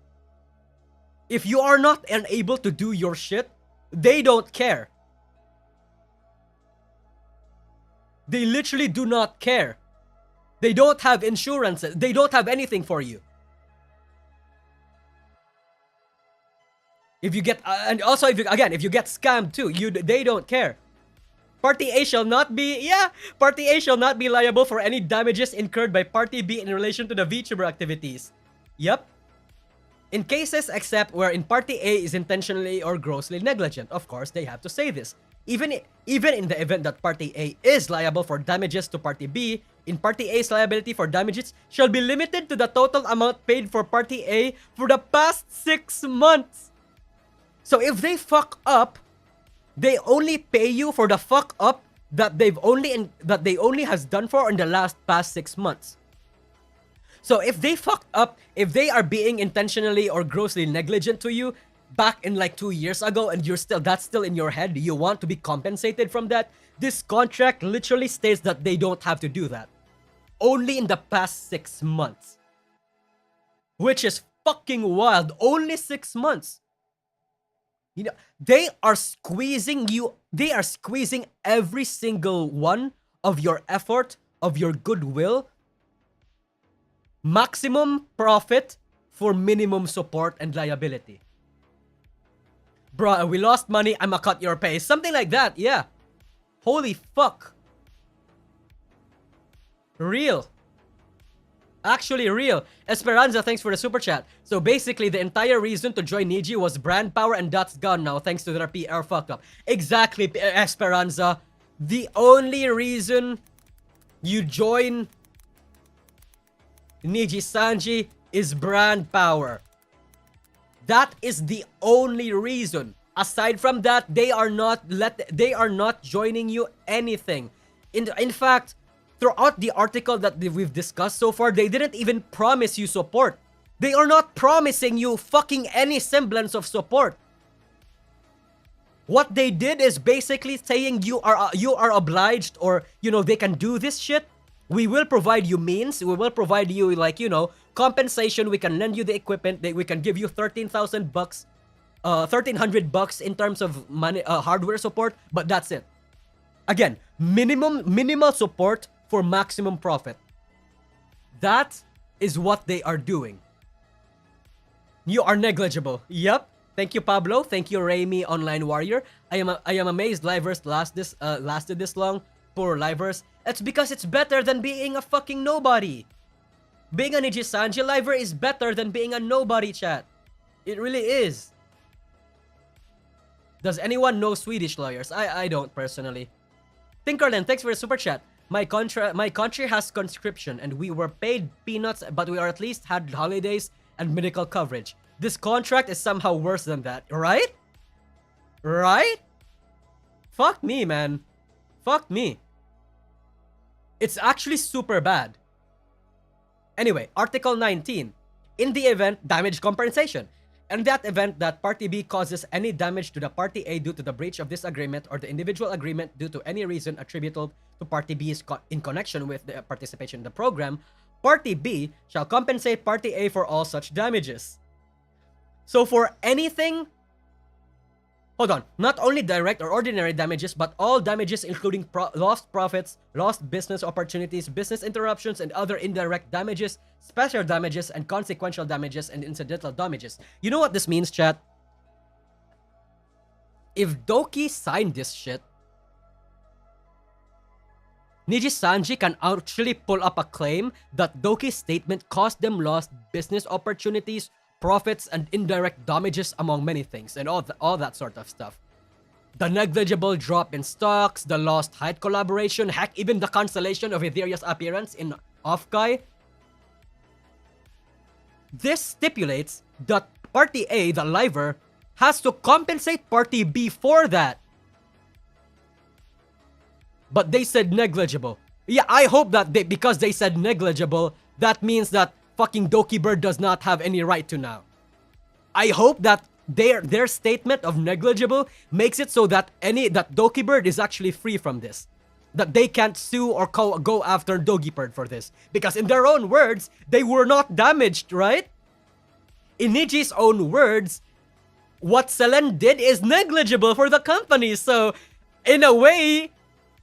S1: If you are not unable to do your shit, they don't care. They literally do not care. They don't have insurances. They don't have anything for you. If you get, and also if you get scammed too, they don't care. Party A shall not be, Party A shall not be liable for any damages incurred by Party B in relation to the VTuber activities. Yep. In cases except wherein Party A is intentionally or grossly negligent. Of course, they have to say this. Even in the event that Party A is liable for damages to Party B, in Party A's liability for damages shall be limited to the total amount paid for Party A for the past 6 months. So if they fuck up, they only pay you for the fuck up that they only has done for in the past 6 months. So if they fucked up, if they are being intentionally or grossly negligent to you back in like 2 years ago and that's still in your head, you want to be compensated from that, this contract literally states that they don't have to do that. Only in the past 6 months. Which is fucking wild. Only 6 months. You know, they are squeezing every single one of your effort, of your goodwill. Maximum profit for minimum support and liability. Bruh, we lost money, I'ma cut your pay. Something like that, yeah. Holy fuck. Real. Actually real. Esperanza, thanks for the super chat. So basically, the entire reason to join Niji was brand power, and that's gone now thanks to their PR fuck up. Exactly, Esperanza. The only reason you join Nijisanji is brand power. That is the only reason. Aside from that, they are not joining you anything. In fact, throughout the article that we've discussed so far, they didn't even promise you support. They are not promising you fucking any semblance of support. What they did is basically saying you are obliged, or, you know, they can do this shit. We will provide you means. We will provide you, like, you know, compensation. We can lend you the equipment. We can give you $13,000, $1,300 in terms of money, hardware support. But that's it. Again, minimal support for maximum profit. That is what they are doing. You are negligible. Yep. Thank you, Pablo. Thank you, Raimi, Online Warrior. I am amazed Livers lasted this long. Poor Livers. It's because it's better than being a fucking nobody. Being a Nijisanji Liver is better than being a nobody, chat. It really is. Does anyone know Swedish lawyers? I don't personally. Tinkerland, thanks for the super chat. My country has conscription and we were paid peanuts, but we are at least had holidays and medical coverage. This contract is somehow worse than that, right? Right? Fuck me, man. Fuck me. It's actually super bad. Anyway, Article 19. In the event, damage compensation. In that event that Party B causes any damage to the Party A due to the breach of this agreement or the individual agreement due to any reason attributable to Party B in connection with the participation in the program, Party B shall compensate Party A for all such damages. So for anything, hold on, not only direct or ordinary damages, but all damages including lost profits, lost business opportunities, business interruptions, and other indirect damages, special damages, and consequential damages, and incidental damages. You know what this means, chat? If Doki signed this shit, Nijisanji can actually pull up a claim that Doki's statement cost them lost business opportunities, profits, and indirect damages among many things, and all that sort of stuff. The negligible drop in stocks, the lost height collaboration, heck, even the cancellation of Etherea's appearance in Offkai. This stipulates that Party A, the Liver, has to compensate Party B for that. But they said negligible. Yeah, I hope that because they said negligible, that means that fucking Doki Bird does not have any right to now. I hope that their statement of negligible makes it so that Doki Bird is actually free from this. That they can't sue or go after Doki Bird for this. Because in their own words, they were not damaged, right? In Niji's own words, what Selen did is negligible for the company. So, in a way,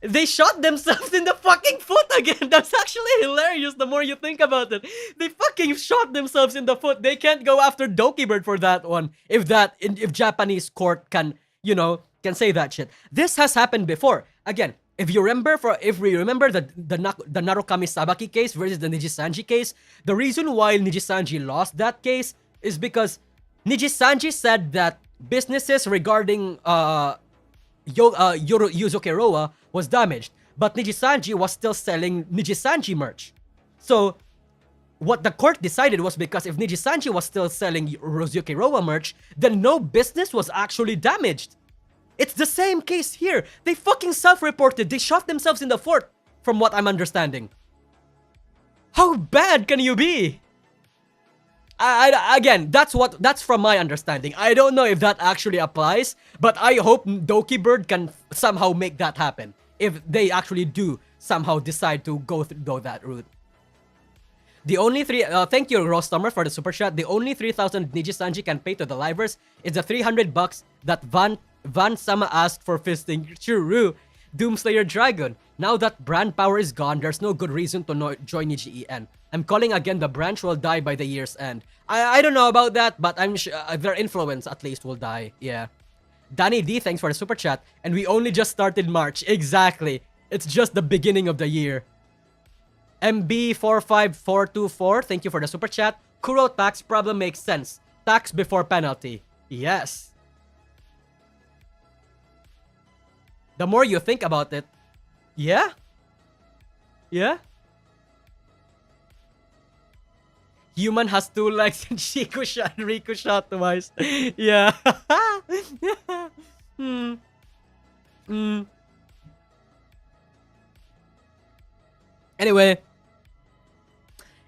S1: they shot themselves in the fucking foot again. That's actually hilarious the more you think about it. They fucking shot themselves in the foot. They can't go after Doki Bird for that one. If Japanese court can say that shit. This has happened before. Again, if we remember the Narukami Sabaki case versus the Nijisanji case, the reason why Nijisanji lost that case is because Nijisanji said that businesses regarding Yuzuki Roa was damaged, but Nijisanji was still selling Nijisanji merch. So, what the court decided was because if Nijisanji was still selling Yuzuki Roa merch, then no business was actually damaged. It's the same case here. They fucking self-reported. They shot themselves in the foot, from what I'm understanding. How bad can you be? Again, that's from my understanding. I don't know if that actually applies, but I hope Doki Bird can somehow make that happen. If they actually do somehow decide to go that route. The only thank you, Rostommer, for the super chat. The only 3,000 Nijisanji can pay to the Livers is the $300 that Van Sama asked for fisting Churu, Doomslayer Dragon. Now that brand power is gone, there's no good reason to join Niji EN. I'm calling again, the branch will die by the year's end. I don't know about that, but I'm sure their influence at least will die. Yeah. Danny D, thanks for the super chat. And we only just started March. Exactly. It's just the beginning of the year. MB45424, thank you for the super chat. Kuro tax problem makes sense. Tax before penalty. Yes. The more you think about it, yeah? Yeah? Human has 2 legs and Riku shot twice. Yeah. Anyway,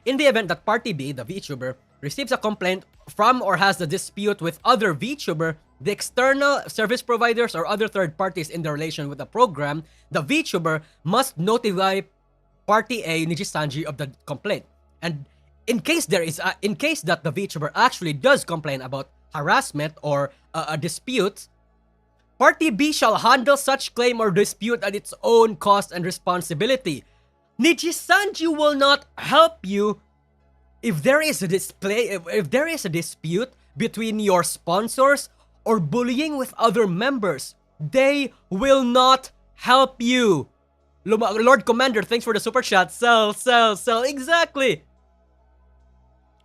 S1: in the event that Party B, the VTuber, receives a complaint from or has a dispute with other VTuber, the external service providers or other third parties in the relation with the program, the VTuber must notify Party A, Nijisanji, of the complaint. And in case that the VTuber actually does complain about harassment or a dispute, Party B shall handle such claim or dispute at its own cost and responsibility. Nijisanji will not help you if there is a dispute between your sponsors or bullying with other members. They will not help you. Lord Commander, thanks for the super chat. Sell. Exactly.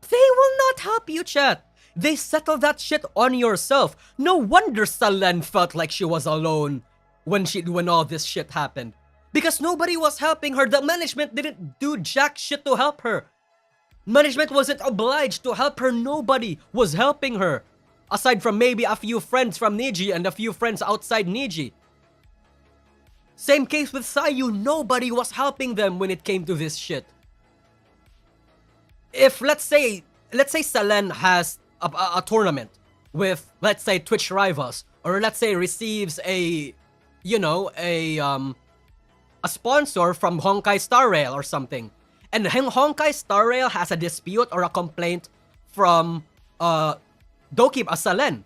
S1: They will not help you, chat. They settle that shit on yourself. No wonder Salen felt like she was alone when all this shit happened. Because nobody was helping her. The management didn't do jack shit to help her. Management wasn't obliged to help her. Nobody was helping her. Aside from maybe a few friends from Niji and a few friends outside Niji. Same case with Sayu. Nobody was helping them when it came to this shit. If let's say Selen has a tournament with, let's say, Twitch rivals, or let's say receives a sponsor from Honkai Star Rail or something, and Honkai Star Rail has a dispute or a complaint from Dokib Asalen,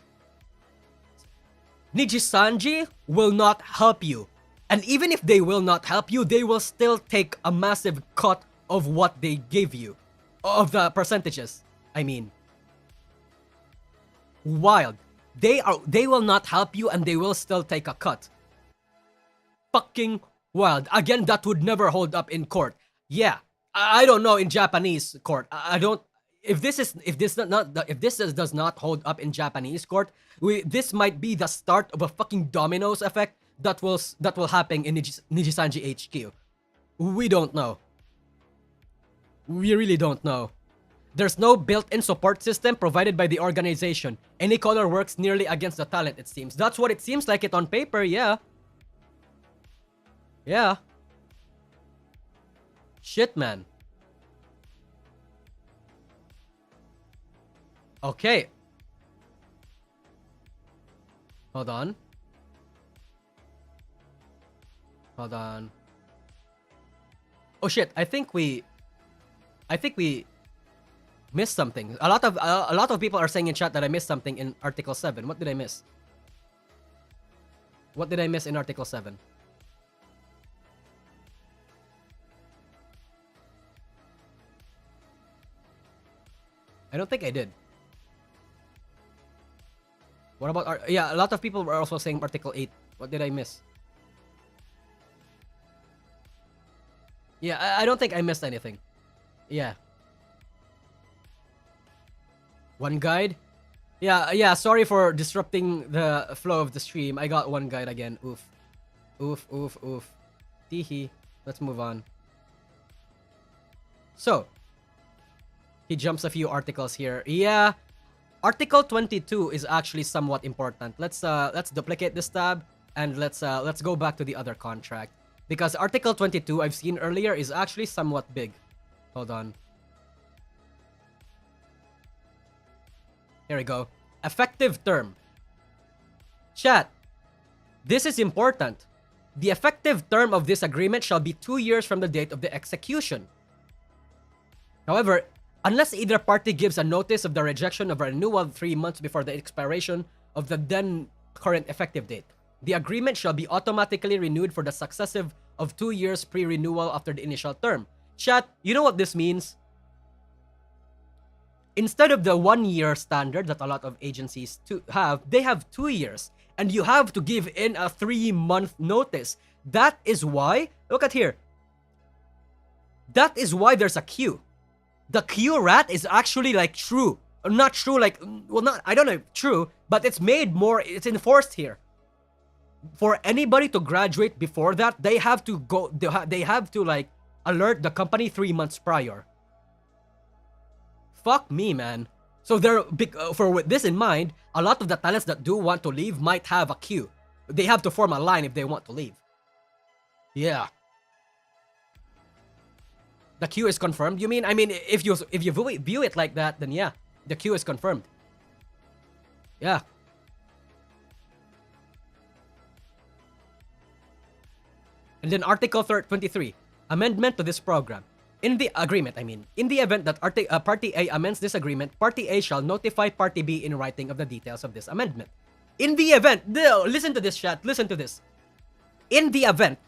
S1: Nijisanji will not help you. And even if they will not help you, they will still take a massive cut of what they give you. Of the percentages, I mean. Wild. They will not help you and they will still take a cut. Fucking wild. Again, that would never hold up in court. Yeah. I don't know in Japanese court. I don't. If this does not hold up in Japanese court, this might be the start of a fucking dominoes effect that will happen in Nijisanji HQ. We don't know. We really don't know. There's no built-in support system provided by the organization. Any color works nearly against the talent, it seems. That's what it seems like it on paper, yeah. Yeah. Shit, man. Okay. Hold on. Oh shit, I think we missed something. A lot of people are saying in chat that I missed something in Article 7. What did I miss? What did I miss in Article 7? I don't think I did. What about yeah, a lot of people were also saying Article 8. What did I miss? Yeah, I don't think I missed anything. Yeah. One guide? Yeah, sorry for disrupting the flow of the stream. I got one guide again. Oof. Teehee. Let's move on. So, he jumps a few articles here. Yeah, Article 22 is actually somewhat important. Let's duplicate this tab and let's go back to the other contract. Because Article 22 I've seen earlier is actually somewhat big. Hold on. Here we go. Effective term. Chat. This is important. The effective term of this agreement shall be 2 years from the date of the execution. However, unless either party gives a notice of the rejection of a renewal 3 months before the expiration of the then current effective date, the agreement shall be automatically renewed for the successive of 2 years pre-renewal after the initial term. Chat, you know what this means? Instead of the 1 year standard that a lot of agencies have, they have 2 years. And you have to give in a 3-month notice. That is why, look at here. That is why there's a queue. The queue rat is actually like true. Not true, like, well, not, I don't know, true, but it's made more, it's enforced here. For anybody to graduate before that, they have to go, they have to like alert the company 3 months prior. Fuck me, man. So with this in mind, a lot of the talents that do want to leave might have a queue. They have to form a line if they want to leave. Yeah. The queue is confirmed, you mean? I mean, if you view it like that, then yeah, the queue is confirmed. Yeah. And then Article 23, amendment to this program. In the agreement, in the event that Party A amends this agreement, Party A shall notify Party B in writing of the details of this amendment. In the event, listen to this, chat, listen to this. In the event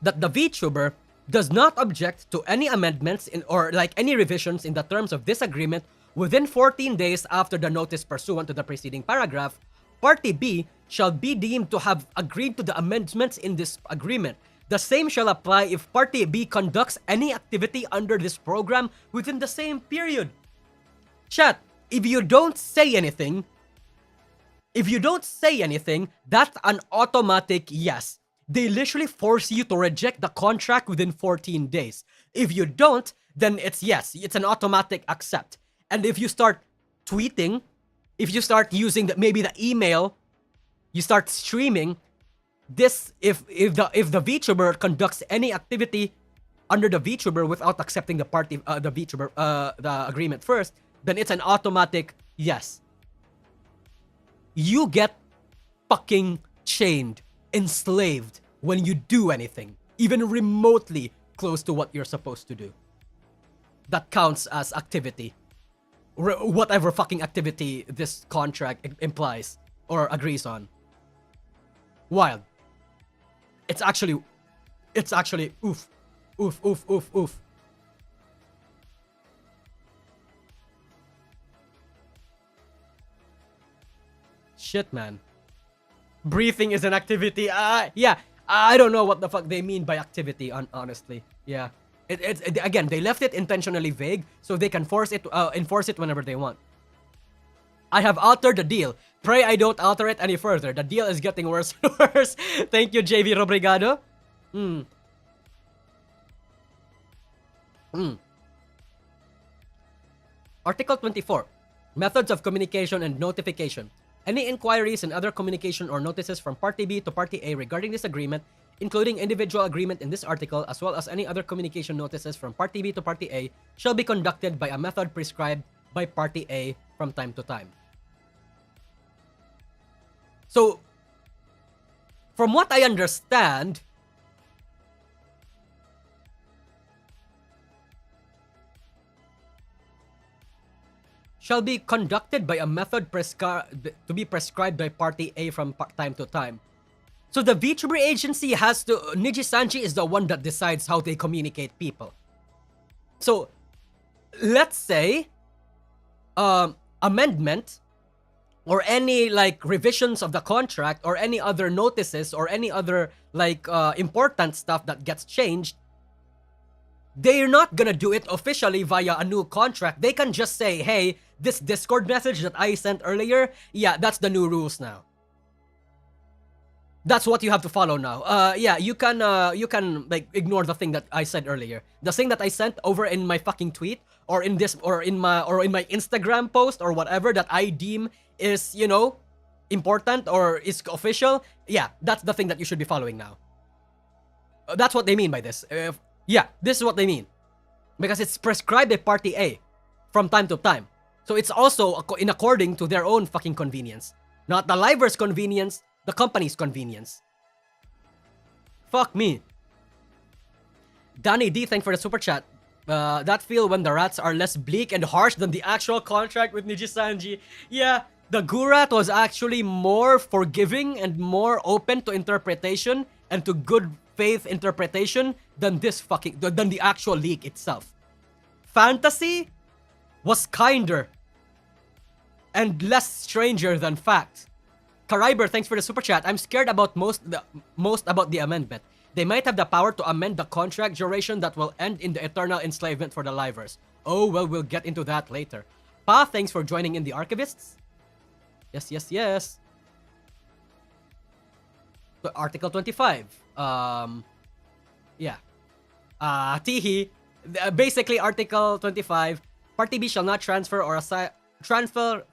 S1: that the VTuber does not object to any amendments or like any revisions in the terms of this agreement within 14 days after the notice pursuant to the preceding paragraph, Party B shall be deemed to have agreed to the amendments in this agreement. The same shall apply if Party B conducts any activity under this program within the same period. Chat, if you don't say anything, that's an automatic yes. They literally force you to reject the contract within 14 days. If you don't, then it's yes. It's an automatic accept. And if you start tweeting, if you start using maybe the email, you start streaming, this if the VTuber conducts any activity under the VTuber without accepting the VTuber the agreement first, then it's an automatic yes. You get fucking chained, enslaved when you do anything, even remotely close to what you're supposed to do. That counts as activity. Whatever fucking activity this contract implies or agrees on. Wild. It's actually oof. Shit, man. Breathing is an activity. Yeah. I don't know what the fuck they mean by activity, honestly. Yeah. Again, they left it intentionally vague so they can enforce it whenever they want. I have altered the deal. Pray I don't alter it any further. The deal is getting worse and worse. Thank you, JV Robrigado. Article 24. Methods of communication and notification. Any inquiries and other communication or notices from Party B to Party A regarding this agreement, including individual agreement in this article, as well as any other communication notices from Party B to Party A, shall be conducted by a method prescribed by Party A from time to time. So, from what I understand, shall be conducted by a method to be prescribed by Party A from time to time. So the VTuber agency has to... Nijisanji is the one that decides how they communicate people. So, let's say, amendment or any like revisions of the contract or any other notices or any other like important stuff that gets changed, they're not gonna do it officially via a new contract. They can just say, hey, this Discord message that I sent earlier, yeah, that's the new rules now. That's what you have to follow now. Yeah, you can like ignore the thing that I said earlier. The thing that I sent over in my fucking tweet or in my Instagram post or whatever that I deem is, you know, important or is official. Yeah, that's the thing that you should be following now. That's what they mean by this. Yeah, this is what they mean. Because it's prescribed by Party A from time to time. So it's also in according to their own fucking convenience. Not the liver's convenience, the company's convenience. Fuck me. Danny D, thank for the super chat. That feel when the rats are less bleak and harsh than the actual contract with Nijisanji. Yeah, the Gurat was actually more forgiving and more open to interpretation and to good faith interpretation than than the actual leak itself. Fantasy was kinder and less stranger than fact. Kariber, thanks for the super chat. I'm scared about most about the amendment. They might have the power to amend the contract duration that will end in the eternal enslavement for the livers. Oh, well, we'll get into that later. Pa, thanks for joining in the archivists. Yes. So, Article 25. Yeah. Tihi. Basically, Article 25. Party B shall not transfer or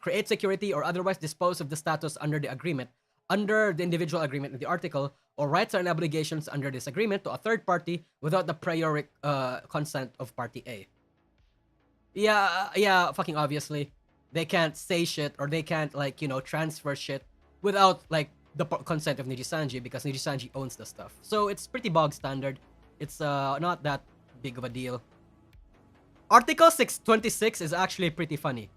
S1: create security or otherwise dispose of the status under the agreement, under the individual agreement in the article, or rights and obligations under this agreement to a third party without the prior consent of Party A. Yeah, fucking obviously. They can't say shit or they can't, like, you know, transfer shit without, like, the consent of Nijisanji because Nijisanji owns the stuff. So it's pretty bog standard. It's not that big of a deal. Article 626 is actually pretty funny.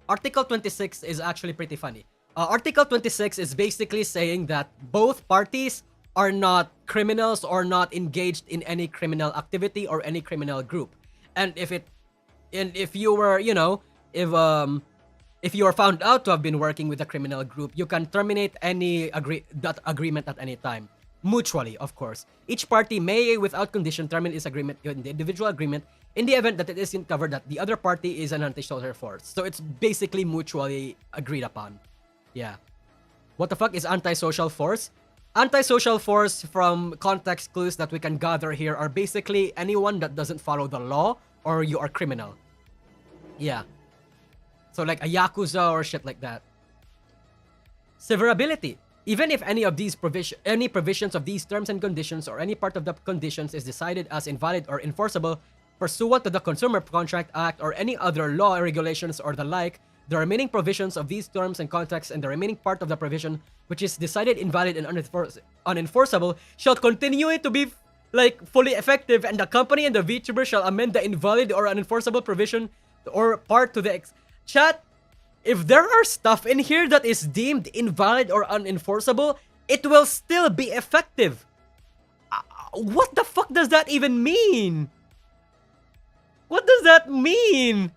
S1: Article 26 is actually pretty funny. Article 26 is basically saying that both parties are not criminals or not engaged in any criminal activity or any criminal group. And if you were, if you are found out to have been working with a criminal group, you can terminate that agreement at any time. Mutually, of course. Each party may, without condition, terminate its agreement in the individual agreement in the event that it isn't covered that the other party is an antisocial force. So it's basically mutually agreed upon. Yeah. What the fuck is antisocial force? Antisocial force, from context clues that we can gather here, are basically anyone that doesn't follow the law or you are criminal. Yeah. So like a yakuza or shit like that. Severability. Even if any provisions of these terms and conditions or any part of the conditions is decided as invalid or enforceable pursuant to the Consumer Contract Act or any other law, regulations, or the like, the remaining provisions of these terms and contracts and the remaining part of the provision which is decided invalid and unenforceable shall continue to be fully effective, and the company and the VTuber shall amend the invalid or unenforceable provision or part to the chat. If there are stuff in here that is deemed invalid or unenforceable, it will still be effective. What the fuck does that even mean? What does that mean?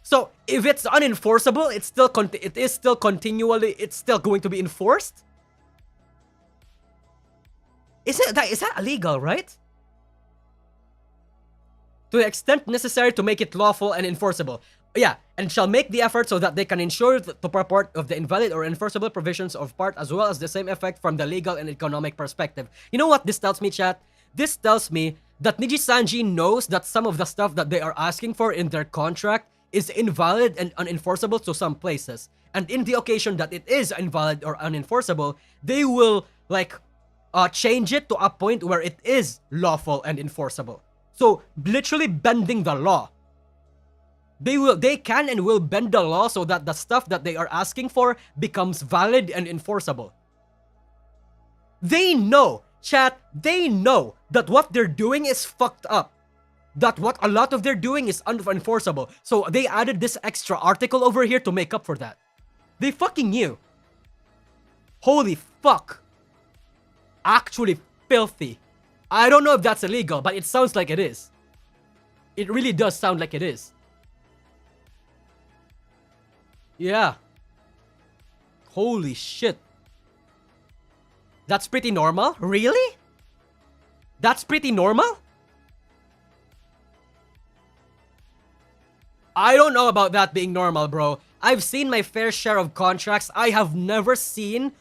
S1: So if it's unenforceable, it's still going to be enforced? Is that illegal, right? To the extent necessary to make it lawful and enforceable. Yeah, and shall make the effort so that they can ensure the purport of the invalid or enforceable provisions of part as well as the same effect from the legal and economic perspective. You know what this tells me, chat? This tells me that Nijisanji knows that some of the stuff that they are asking for in their contract is invalid and unenforceable to some places. And in the occasion that it is invalid or unenforceable, they will change it to a point where it is lawful and enforceable. So literally bending the law. They can and will bend the law so that the stuff that they are asking for becomes valid and enforceable. They know, chat, they know that what they're doing is fucked up. That what a lot of they're doing is unenforceable. So they added this extra article over here to make up for that. They fucking knew. Holy fuck. Actually filthy. I don't know if that's illegal, but it sounds like it is. It really does sound like it is. Yeah. Holy shit. That's pretty normal? Really? That's pretty normal? I don't know about that being normal, bro. I've seen my fair share of contracts. I have never seen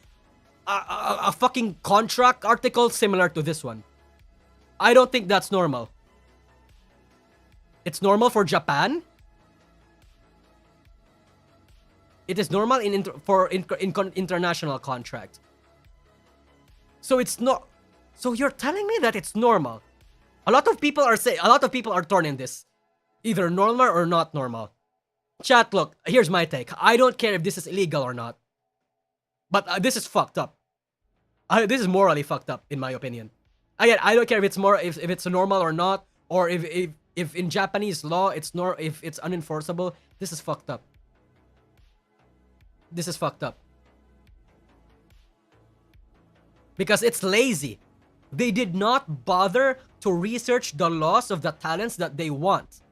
S1: a fucking contract article similar to this one. I don't think that's normal. It's normal for Japan. It is normal in international contract. So it's not. So you're telling me that it's normal. A lot of people are torn in this. Either normal or not normal. Chat, look, here's my take. I don't care if this is illegal or not. But this is fucked up. This is morally fucked up, in my opinion. Again, I don't care if it's normal or not, or if in Japanese law if it's unenforceable. This is fucked up. This is fucked up. Because it's lazy. They did not bother to research the laws of the talents that they want.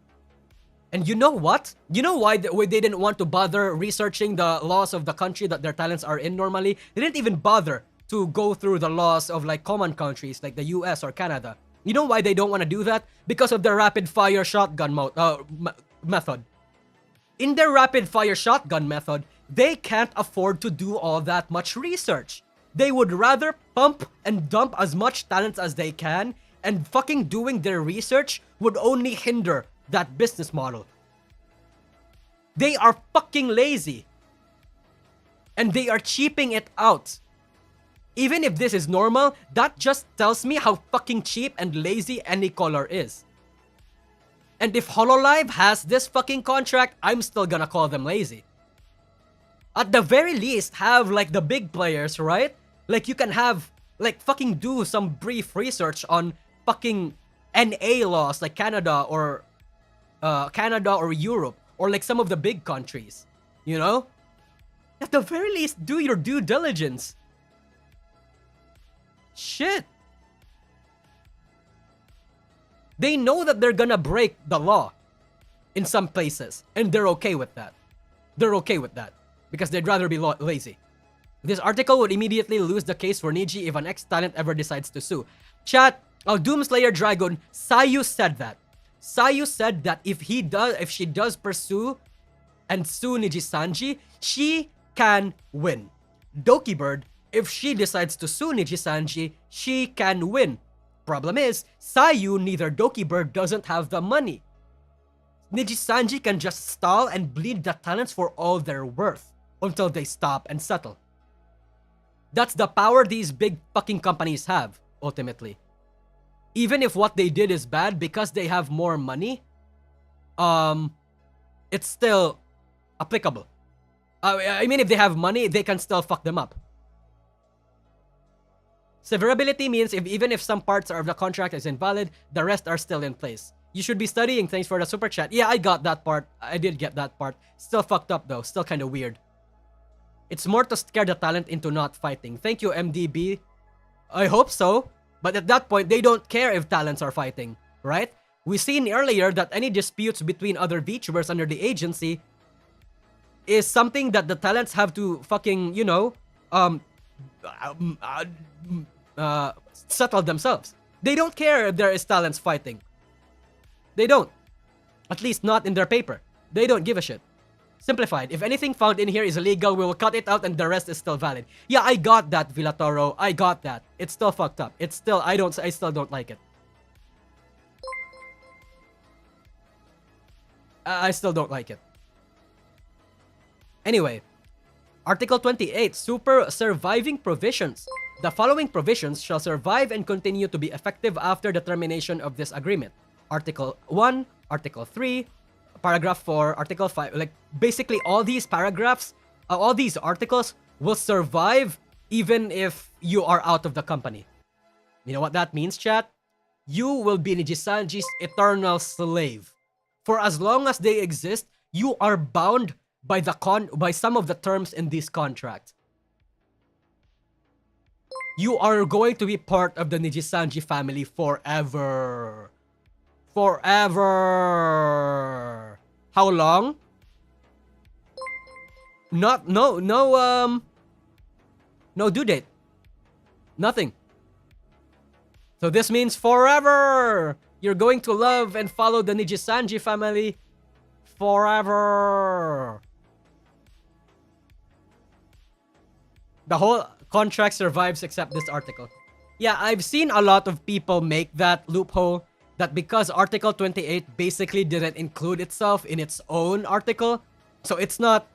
S1: And you know what? You know why they didn't want to bother researching the laws of the country that their talents are in normally? They didn't even bother to go through the laws of common countries like the US or Canada. You know why they don't want to do that? Because of their rapid fire shotgun method. In their rapid fire shotgun method, they can't afford to do all that much research. They would rather pump and dump as much talent as they can, and fucking doing their research would only hinder that business model. They are fucking lazy. And they are cheaping it out. Even if this is normal, that just tells me how fucking cheap and lazy any color is. And if HoloLive has this fucking contract, I'm still gonna call them lazy. At the very least, have the big players, right? You can have, fucking do some brief research on fucking NA laws like Canada or Europe, or some of the big countries, you know? At the very least, do your due diligence. Shit. They know that they're gonna break the law in some places, and they're okay with that. They're okay with that because they'd rather be lazy. This article would immediately lose the case for Niji if an ex-talent ever decides to sue. Chat, Doomslayer Dragon, Sayu said that. Sayu said that if she does pursue and sue Nijisanji, she can win. Doki Bird, if she decides to sue Nijisanji, she can win. Problem is, Sayu, neither Doki Bird, doesn't have the money. Nijisanji can just stall and bleed the talents for all they're worth until they stop and settle. That's the power these big fucking companies have, ultimately. Even if what they did is bad, because they have more money, it's still applicable. I mean, if they have money, they can still fuck them up. Severability means even if some parts of the contract is invalid, the rest are still in place. You should be studying. Thanks for the super chat. Yeah, I got that part. I did get that part. Still fucked up though. Still kind of weird. It's more to scare the talent into not fighting. Thank you, MDB. I hope so. But at that point, they don't care if talents are fighting, right? We seen earlier that any disputes between other VTubers under the agency is something that the talents have to fucking, settle themselves. They don't care if there is talents fighting. They don't. At least not in their paper. They don't give a shit. Simplified. If anything found in here is illegal, we will cut it out and the rest is still valid. Yeah, I got that, Villatoro. I got that. It's still fucked up. It's still, I still don't like it. I still don't like it. Anyway, Article 28, Super Surviving Provisions. The following provisions shall survive and continue to be effective after the termination of this agreement. Article 1, Article 3, Paragraph 4, Article 5. Like, basically all these paragraphs, all these articles will survive even if you are out of the company. You know what that means, chat? You will be Nijisanji's eternal slave. For as long as they exist, you are bound by some of the terms in this contract. You are going to be part of the Nijisanji family forever. Forever. How long? No due date. Nothing. So this means forever. You're going to love and follow the Nijisanji family forever. The whole contract survives except this article. Yeah, I've seen a lot of people make that loophole that because Article 28 basically didn't include itself in its own article, so it's not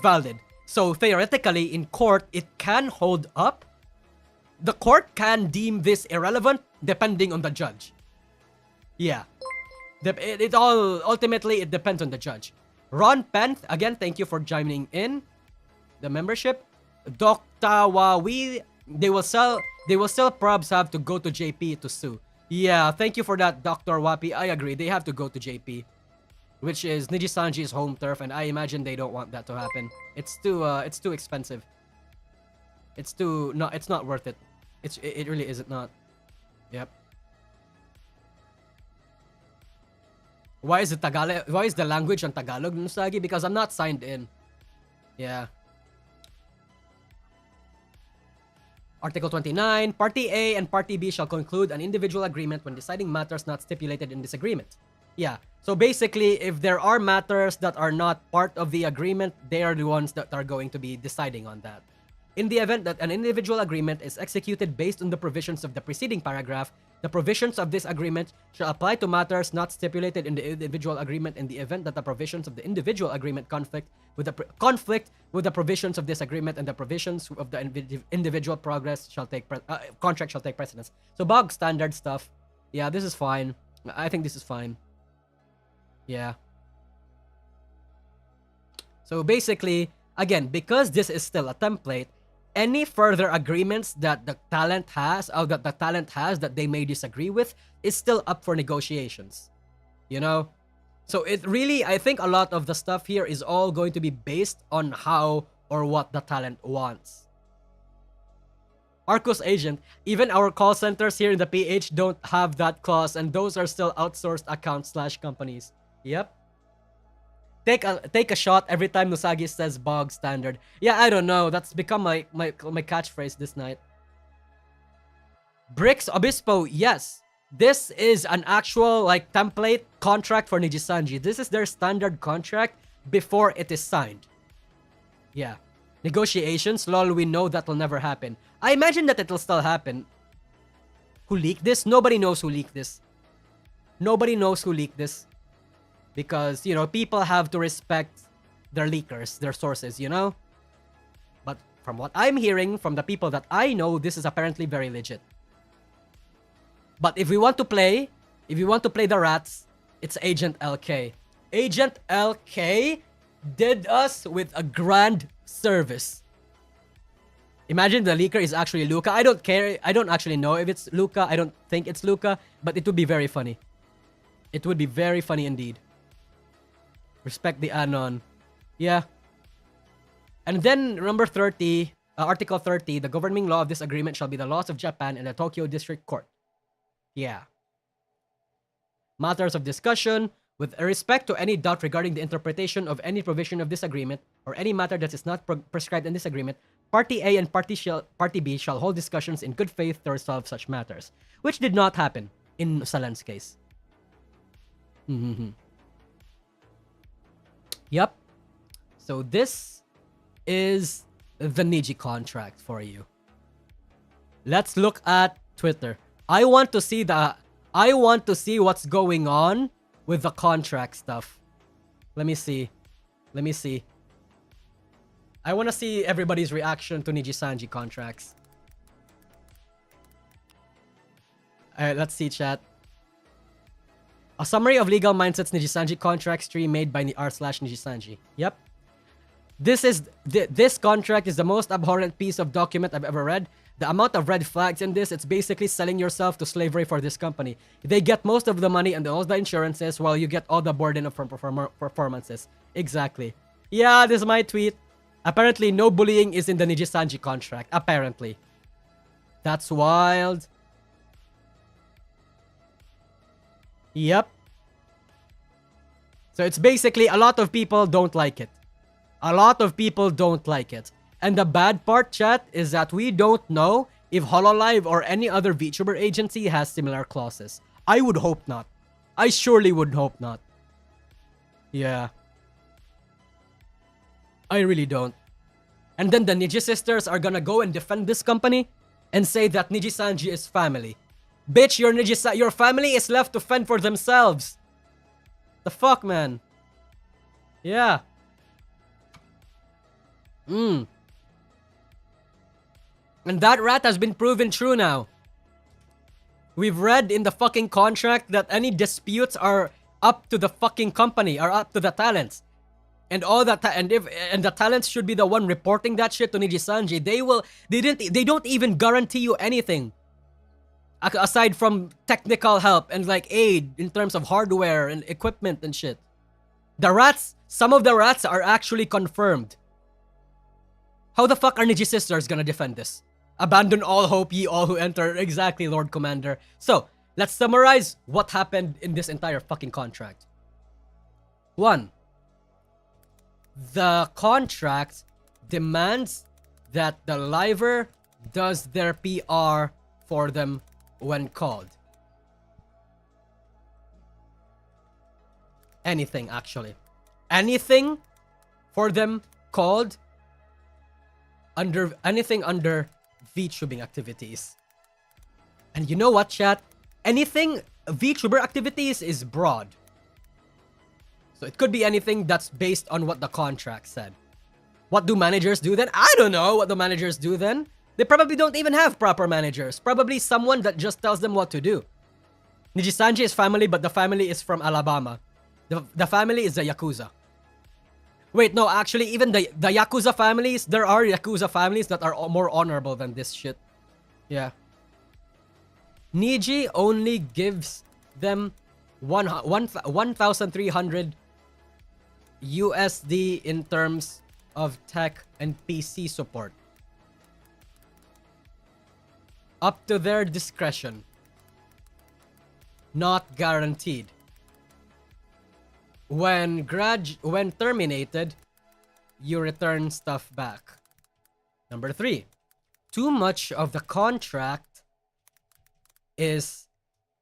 S1: valid. So theoretically, in court, it can hold up. The court can deem this irrelevant depending on the judge. Yeah. It all ultimately it depends on the judge. Ron Penth, again, thank you for joining in the membership. Dr. Wawi, they will still probs have to go to JP to sue. Yeah, thank you for that, Dr. Wapi. I agree. They have to go to JP, which is Nijisanji's home turf, and I imagine they don't want that to happen. It's too expensive. It's not worth it. It really isn't not. Yep. Why is the language on Tagalog, Nusagi? Because I'm not signed in. Yeah. Article 29, Party A and Party B shall conclude an individual agreement when deciding matters not stipulated in this agreement. Yeah, so basically, if there are matters that are not part of the agreement, they are the ones that are going to be deciding on that. In the event that an individual agreement is executed based on the provisions of the preceding paragraph, the provisions of this agreement shall apply to matters not stipulated in the individual agreement in the event that the provisions of the individual agreement conflict with the provisions of this agreement, and the provisions of the individual contract shall take precedence. So bog standard stuff. Yeah, this is fine. I think this is fine. Yeah. So basically, again, because this is still a template, any further agreements that the talent has, that they may disagree with, is still up for negotiations. You know? So it really, I think a lot of the stuff here is all going to be based on how or what the talent wants. Arcos agent. Even our call centers here in the PH don't have that clause, and those are still outsourced accounts / companies. Yep. Take a shot every time Nusagi says bog standard. Yeah, I don't know. That's become my catchphrase this night. Bricks Obispo, yes. This is an actual like template contract for Nijisanji. This is their standard contract before it is signed. Yeah. Negotiations, lol, we know that will never happen. I imagine that it will still happen. Who leaked this? Nobody knows who leaked this. Nobody knows who leaked this. Because, you know, people have to respect their leakers, their sources, you know? But from what I'm hearing from the people that I know, this is apparently very legit. But if we want to play the rats, it's Agent LK. Agent LK did us with a grand service. Imagine the leaker is actually Luca. I don't care. I don't actually know if it's Luca. I don't think it's Luca, but it would be very funny. It would be very funny indeed. Respect the Anon. Yeah. And then number 30, Article 30, the governing law of this agreement shall be the laws of Japan and the Tokyo District Court. Yeah. Matters of discussion. With respect to any doubt regarding the interpretation of any provision of this agreement or any matter that is not prescribed in this agreement, Party A and Party B shall hold discussions in good faith to resolve such matters, which did not happen in Salan's case. Yep. So this is the Niji contract for you. Let's look at Twitter. I want to see what's going on with the contract stuff. Let me see. I want to see everybody's reaction to Nijisanji contracts. Alright, let's see, chat. A summary of legal mindsets Nijisanji contracts tree made by r/Nijisanji. Yep. This contract is the most abhorrent piece of document I've ever read. The amount of red flags in this, it's basically selling yourself to slavery for this company. They get most of the money and all the insurances while you get all the burden of performances. Exactly. Yeah, this is my tweet. Apparently, no bullying is in the Nijisanji contract. Apparently. That's wild. Yep. So it's basically a lot of people don't like it. A lot of people don't like it. And the bad part, chat, is that we don't know if Hololive or any other VTuber agency has similar clauses. I would hope not. I surely would hope not. Yeah. I really don't. And then the Niji sisters are gonna go and defend this company and say that Nijisanji is family. Bitch, your family is left to fend for themselves. The fuck, man? Yeah. And that rat has been proven true now. We've read in the fucking contract that any disputes are up to the fucking company, are up to the talents. And all that, and the talents should be the one reporting that shit to Nijisanji. They don't even guarantee you anything. Aside from technical help and like aid in terms of hardware and equipment and shit. Some of the rats are actually confirmed. How the fuck are Niji sisters gonna defend this? Abandon all hope, ye all who enter. Exactly, Lord Commander. So, let's summarize what happened in this entire fucking contract. 1. The contract demands that the liver does their PR for them when called. Anything, actually. Anything for them called anything under VTubing activities. And you know what, chat? Anything VTuber activities is broad. So it could be anything that's based on what the contract said. What do managers do then? I don't know what the managers do then. They probably don't even have proper managers. Probably someone that just tells them what to do. Nijisanji is family, but the family is from Alabama. The family is the Yakuza. Wait, no, actually, even the Yakuza families, there are Yakuza families that are more honorable than this shit. Yeah. Niji only gives them 1,300 USD in terms of tech and PC support. up to their discretion. Not guaranteed. When terminated, you return stuff back. Number 3, too much of the contract is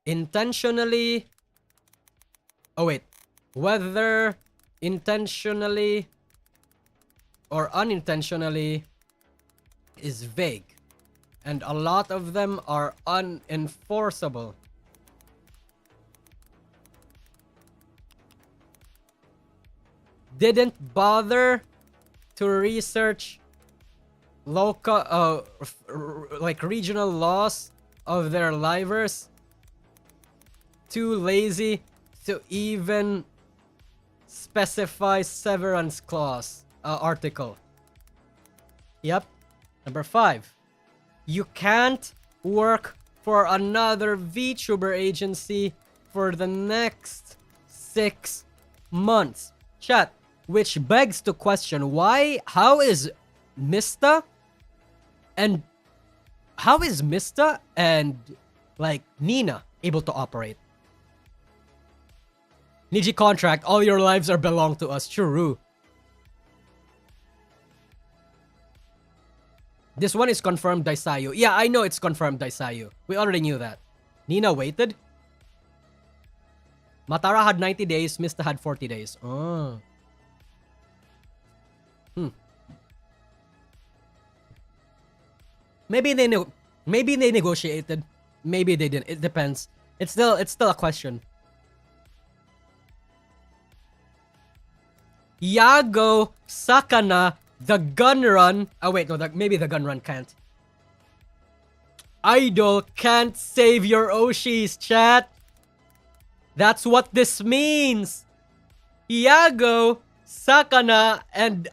S1: intentionally... Oh wait, whether intentionally or unintentionally is vague, and a lot of them are unenforceable. Didn't bother to research local, like regional laws of their livers. Too lazy to even specify severance clause article. Yep. Number 5. You can't work for another VTuber agency for the next 6 months. Chat, which begs to question how is Mista and like Nina able to operate? Niji contract, all your lives are belong to us. True. This one is confirmed Daisayu. Yeah, I know it's confirmed Daisayu. We already knew that. Nina waited. Matara had 90 days, Mista had 40 days. Oh. Maybe they negotiated. Maybe they didn't. It depends. It's still a question. Yago Sakana, the gun run. Oh wait, no, maybe the gun run can't. Idol can't save your Oshis, chat. That's what this means. Yago, Sakana, and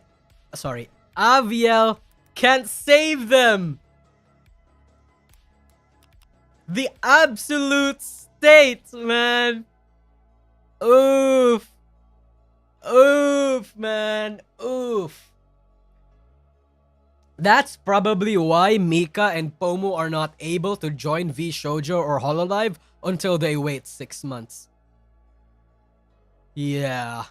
S1: Aviel can't save them. The absolute state, man. Oof, man. Oof. That's probably why Mika and Pomu are not able to join V Shoujo or Hololive until they wait 6 months. Yeah.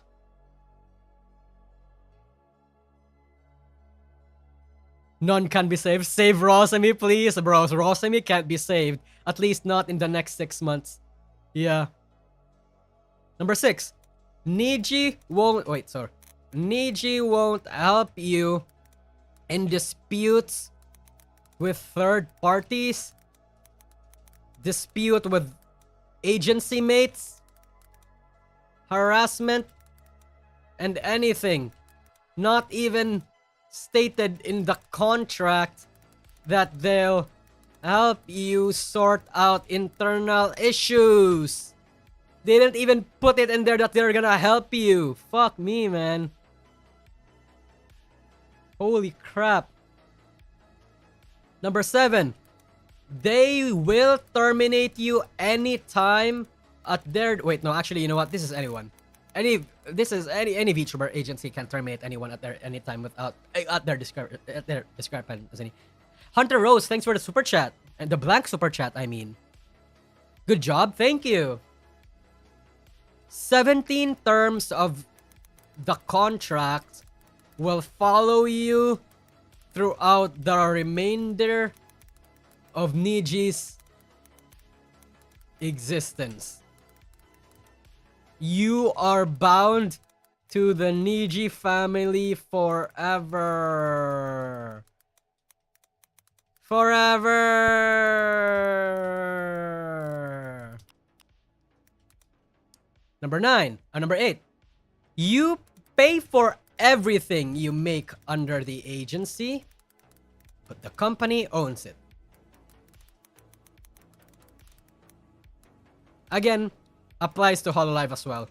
S1: None can be saved. Save Rosemi, please, bros. Rosemi can't be saved. At least not in the next 6 months. Yeah. Number 6. Niji won't help you in disputes with third parties, dispute with agency mates, harassment, and anything not even stated in the contract that they'll help you sort out internal issues. They didn't even put it in there that they're gonna help you. Fuck me, man. Holy crap. Number 7. They will terminate you anytime at their... Wait, no, actually, you know what? This is anyone. Any VTuber agency can terminate anyone at any time without at their discrepancy. Hunter Rose, thanks for the super chat. And the blank super chat, I mean. Good job, thank you. 17 terms of the contract will follow you throughout the remainder of Niji's existence. You are bound to the Niji family forever. Forever. Number 8. You pay for everything you make under the agency, but the company owns it. Again, applies to Hololive as well.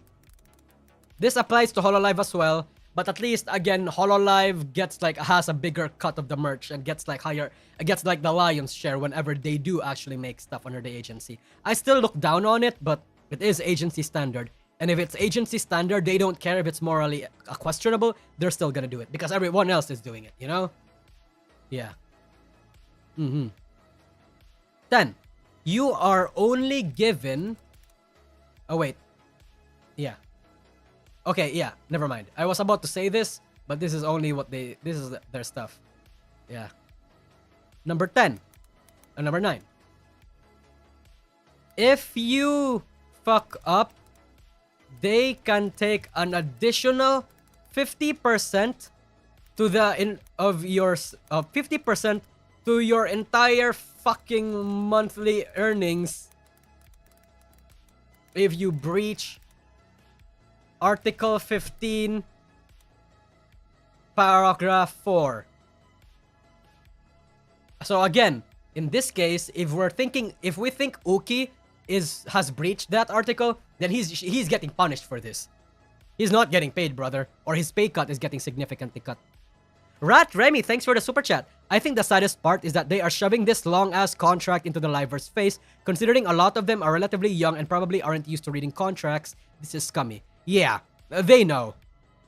S1: This applies to Hololive as well, but at least again Hololive has a bigger cut of the merch and gets the lion's share whenever they do actually make stuff under the agency. I still look down on it, but it is agency standard. And if it's agency standard, they don't care if it's morally questionable, they're still gonna do it because everyone else is doing it, you know? Yeah. 10. You are only given... Oh, wait. Yeah. Okay, yeah. Never mind. I was about to say this, but this is only what they... This is their stuff. Yeah. Number 10. Number 9. If you fuck up, they can take an additional 50% to the of your 50% to your entire fucking monthly earnings if you breach Article 15 paragraph 4. So again, in this case, if we think Uki has breached that article, then he's getting punished for this. He's not getting paid, brother, or his pay cut is getting significantly cut. Rat Remy, thanks for the super chat. I think the saddest part is that they are shoving this long-ass contract into the liver's face, considering a lot of them are relatively young and probably aren't used to reading contracts. This is scummy. Yeah, they know.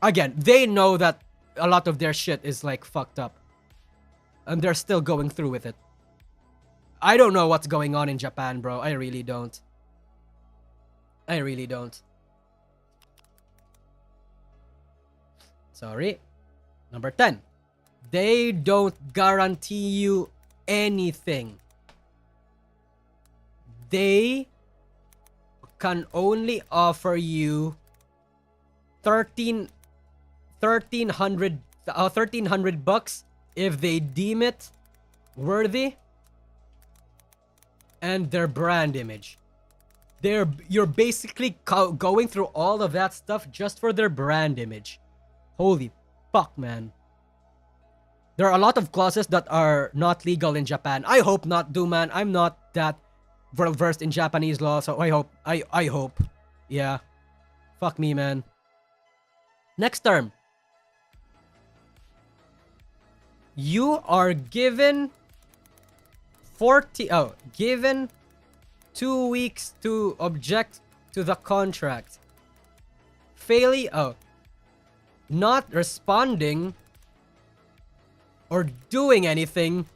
S1: Again, they know that a lot of their shit is like fucked up. And they're still going through with it. I don't know what's going on in Japan, bro. I really don't. I really don't. Sorry. Number 10. They don't guarantee you anything. They can only offer you 1300 bucks if they deem it worthy, and their brand image. You're basically going through all of that stuff just for their brand image. Holy fuck, man. There are a lot of clauses that are not legal in Japan. I hope not, man. I'm not that well versed in Japanese law, so I hope. Yeah. Fuck me, man. Next term. You are given given 2 weeks to object to the contract. Not responding or doing anything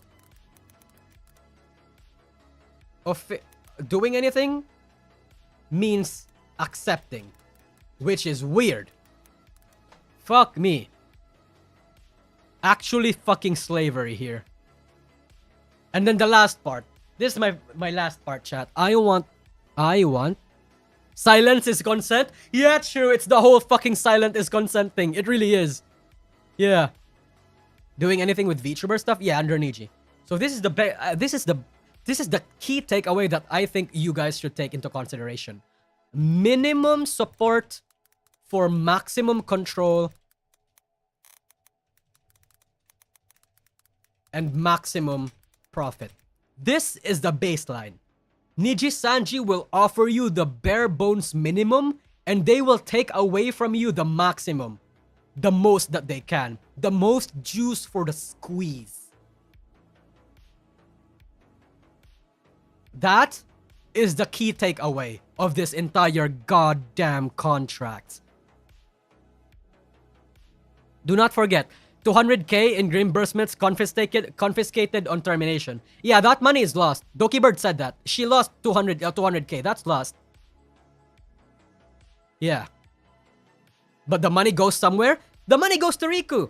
S1: means accepting, which is weird. Fuck me. Actually fucking slavery here. And then the last part. This is my last part, chat. I want silence is consent. Yeah, true. It's the whole fucking silent is consent thing. It really is. Yeah. Doing anything with VTuber stuff? Yeah, under Niji. So this is the key takeaway that I think you guys should take into consideration. Minimum support for maximum control and maximum profit. This is the baseline. Nijisanji will offer you the bare bones minimum, and they will take away from you the maximum. The most that they can. The most juice for the squeeze. That is the key takeaway of this entire goddamn contract. Do not forget, 200k in reimbursements confiscated on termination. Yeah, that money is lost. Doki Bird said that. She lost 200k. That's lost. Yeah. But the money goes somewhere. The money goes to Riku.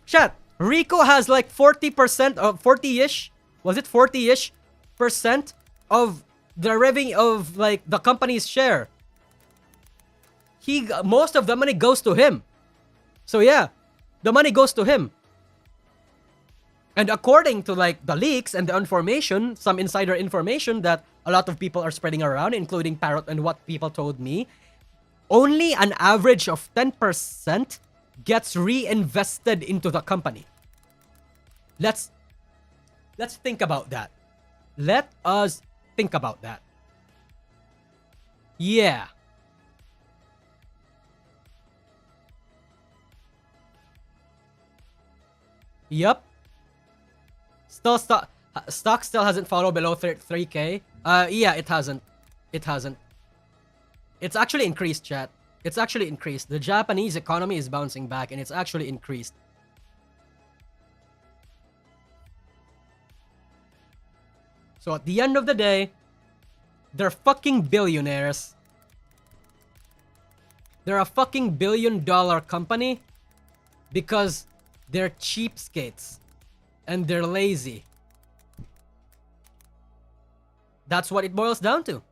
S1: Chat, Riku has like 40% of 40-ish. Was it 40-ish percent of the revenue of like the company's share? Most of the money goes to him. So yeah, the money goes to him. And according to like the leaks and the information, some insider information that a lot of people are spreading around, including Parrot and what people told me, only an average of 10% gets reinvested into the company. Let's think about that. Let us think about that. Yeah. Yup. Stock still hasn't fallen below 3k. Yeah, it hasn't. It hasn't. It's actually increased, chat. It's actually increased. The Japanese economy is bouncing back, and it's actually increased. So at the end of the day, they're fucking billionaires. They're a fucking billion-dollar company because they're cheapskates and they're lazy. That's what it boils down to.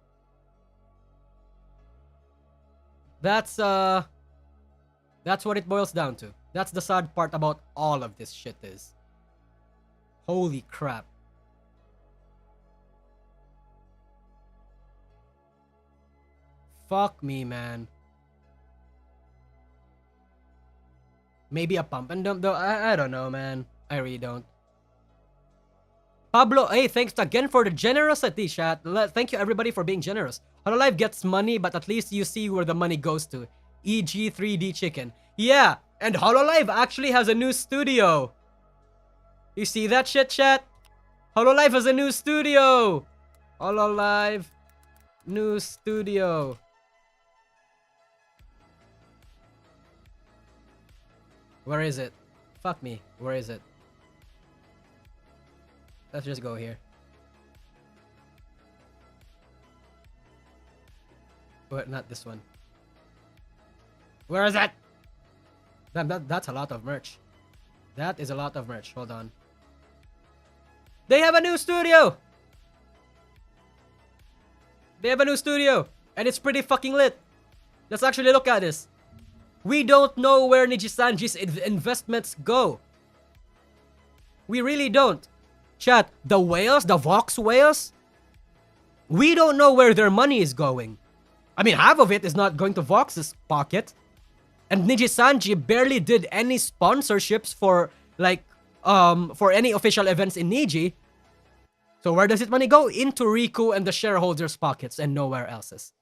S1: That's what it boils down to. That's the sad part about all of this shit is. Holy crap. Fuck me, man. Maybe a pump and dump though? I don't know, man. I really don't. Pablo, hey, thanks again for the generosity, chat. Thank you everybody for being generous. Hololive gets money, but at least you see where the money goes to. E.g. 3D Chicken. Yeah, and Hololive actually has a new studio. You see that shit, chat? Hololive has a new studio. Hololive, new studio. Where is it? Fuck me. Where is it? Let's just go here. But not this one. Where is it? Damn, that's a lot of merch. That is a lot of merch. Hold on. They have a new studio! They have a new studio! And it's pretty fucking lit. Let's actually look at this. We don't know where Nijisanji's investments go. We really don't. Chat, the whales, the Vox whales, we don't know where their money is going. I mean, half of it is not going to Vox's pocket. And Nijisanji barely did any sponsorships for, like, for any official events in Niji. So where does its money go? Into Riku and the shareholders' pockets and nowhere else's.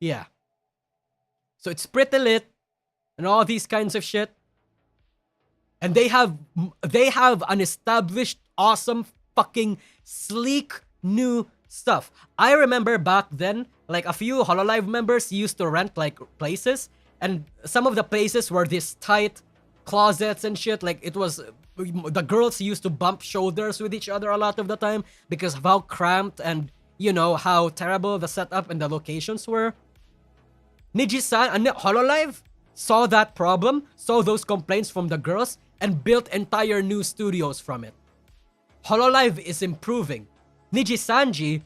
S1: Yeah. So it's pretty lit and all these kinds of shit. And they have an established, awesome, fucking sleek new stuff. I remember back then, like a few Hololive members used to rent like places, and some of the places were these tight closets and shit. Like it was, the girls used to bump shoulders with each other a lot of the time because of how cramped and, you know, how terrible the setup and the locations were. Nijisan and Hololive saw that problem, saw those complaints from the girls, and built entire new studios from it. Hololive is improving. Nijisanji,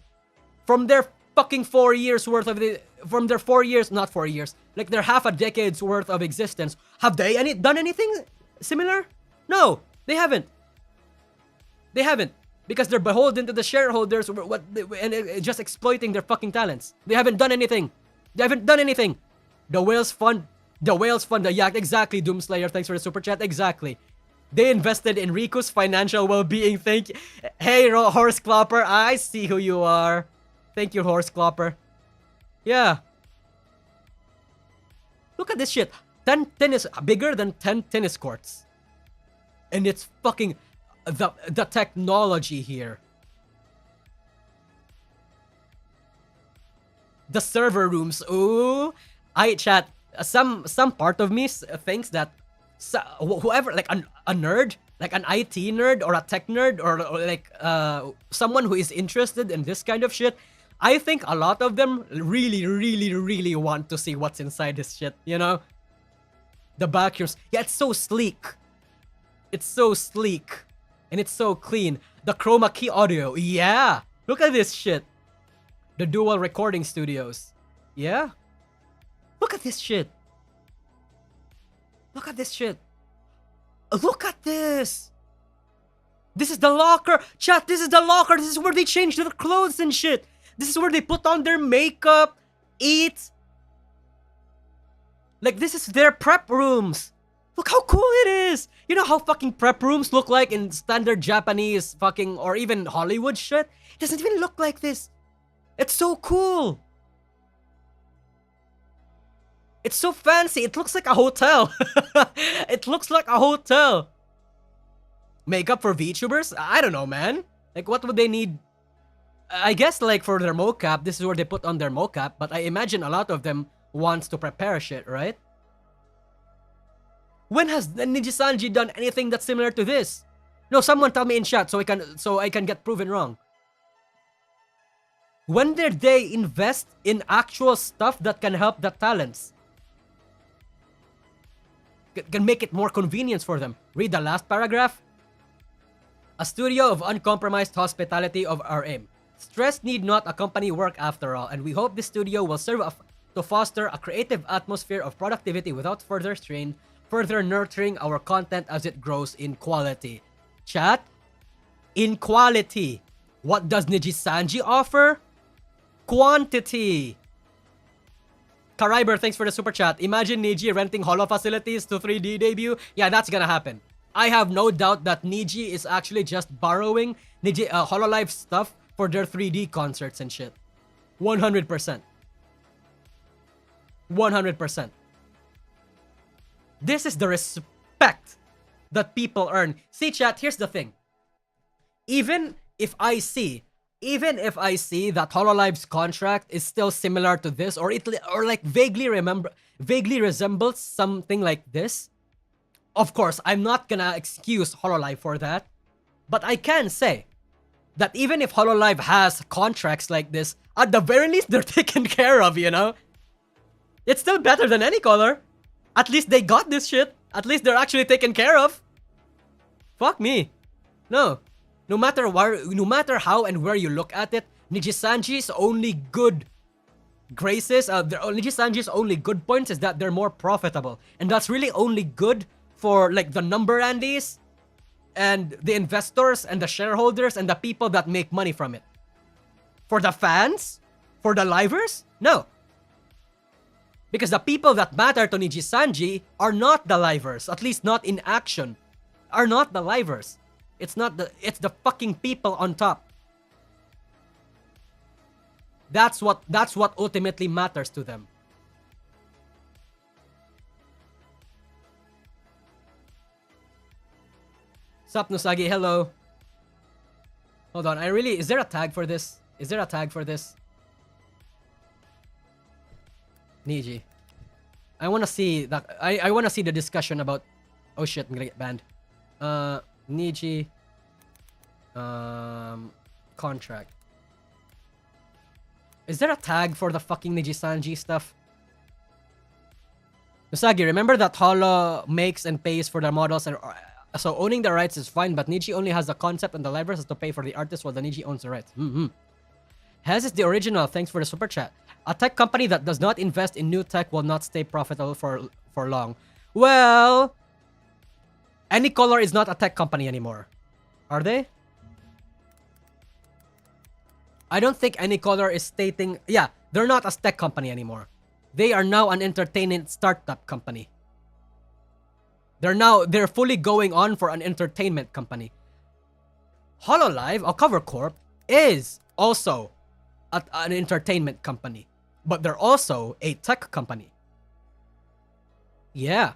S1: from their fucking 4 years worth of from their 4 years, not 4 years, like their half a decade's worth of existence, have they done anything similar? No, they haven't. They haven't, because they're beholden to the shareholders and just exploiting their fucking talents. They haven't done anything. They haven't done anything. The whales fund the yacht. Exactly, Doomslayer. Thanks for the super chat. Exactly. They invested in Riku's financial well-being. Thank you. Hey, Horse Clopper. I see who you are. Thank you, Horse Clopper. Yeah. Look at this shit. 10 tennis, bigger than 10 tennis courts. And it's fucking the technology here. The server rooms. Ooh. Chat. Some part of me thinks that whoever, like a nerd, like an IT nerd or a tech nerd or like someone who is interested in this kind of shit, I think a lot of them really want to see what's inside this shit, you know? The vacuums. Yeah, it's so sleek. It's so sleek. And it's so clean. The chroma key audio. Yeah. Look at this shit. The dual recording studios. Yeah. Look at this shit. Look at this shit. Look at this. This is the locker. Chat, this is the locker. This is where they change their clothes and shit. This is where they put on their makeup, eat. Like, this is their prep rooms. Look how cool it is. You know how fucking prep rooms look like in standard Japanese fucking or even Hollywood shit? It doesn't even look like this. It's so cool. It's so fancy. It looks like a hotel. It looks like a hotel. Makeup for VTubers? I don't know, man. Like, what would they need? I guess, like, for their mocap, this is where they put on their mocap. But I imagine a lot of them wants to prepare shit, right? When has Nijisanji done anything that's similar to this? No, someone tell me in chat so I can get proven wrong. When did they invest in actual stuff that can help the talents? Can make it more convenient for them. Read the last paragraph. A studio of uncompromised hospitality of our aim. Stress need not accompany work after all, and we hope this studio will serve to foster a creative atmosphere of productivity without further strain, further nurturing our content as it grows in quality. Chat, in quality. What does Nijisanji offer? Quantity. Kariber, thanks for the super chat. Imagine Niji renting holo facilities to 3D debut. Yeah, that's gonna happen. I have no doubt that Niji is actually just borrowing HoloLive stuff for their 3D concerts and shit. 100%. 100%. This is the respect that people earn. See, chat, here's the thing. Even if I see that HoloLive's contract is still similar to this, or like vaguely resembles something like this, of course, I'm not gonna excuse HoloLive for that. But I can say that even if HoloLive has contracts like this, at the very least, they're taken care of, you know? It's still better than any color. At least they got this shit. At least they're actually taken care of. Fuck me. No. No matter how and where you look at it, Nijisanji's only good graces, Nijisanji's only good points is that they're more profitable. And that's really only good for like the number Andes and the investors and the shareholders and the people that make money from it. For the fans? For the livers? No. Because the people that matter to Nijisanji are not the livers, at least not in action, are not the livers. It's the fucking people on top. That's what ultimately matters to them. Sup, Nusagi, hello. Hold on, is there a tag for this? Is there a tag for this? Niji. I wanna see that. I wanna see the discussion about. Oh shit, I'm gonna get banned. Niji. Contract. Is there a tag for the fucking Nijisanji stuff? Usagi, remember that Holo makes and pays for the models, and so owning the rights is fine, but Niji only has the concept and the livers has to pay for the artist while the Niji owns the rights. Hez is the original, thanks for the super chat. A tech company that does not invest in new tech will not stay profitable for long. Well, Any Color is not a tech company anymore. Are they? I don't think Any Color is stating... Yeah, they're not a tech company anymore. They are now an entertainment startup company. They're fully going on for an entertainment company. HoloLive, or Cover Corp, is also an entertainment company. But they're also a tech company. Yeah.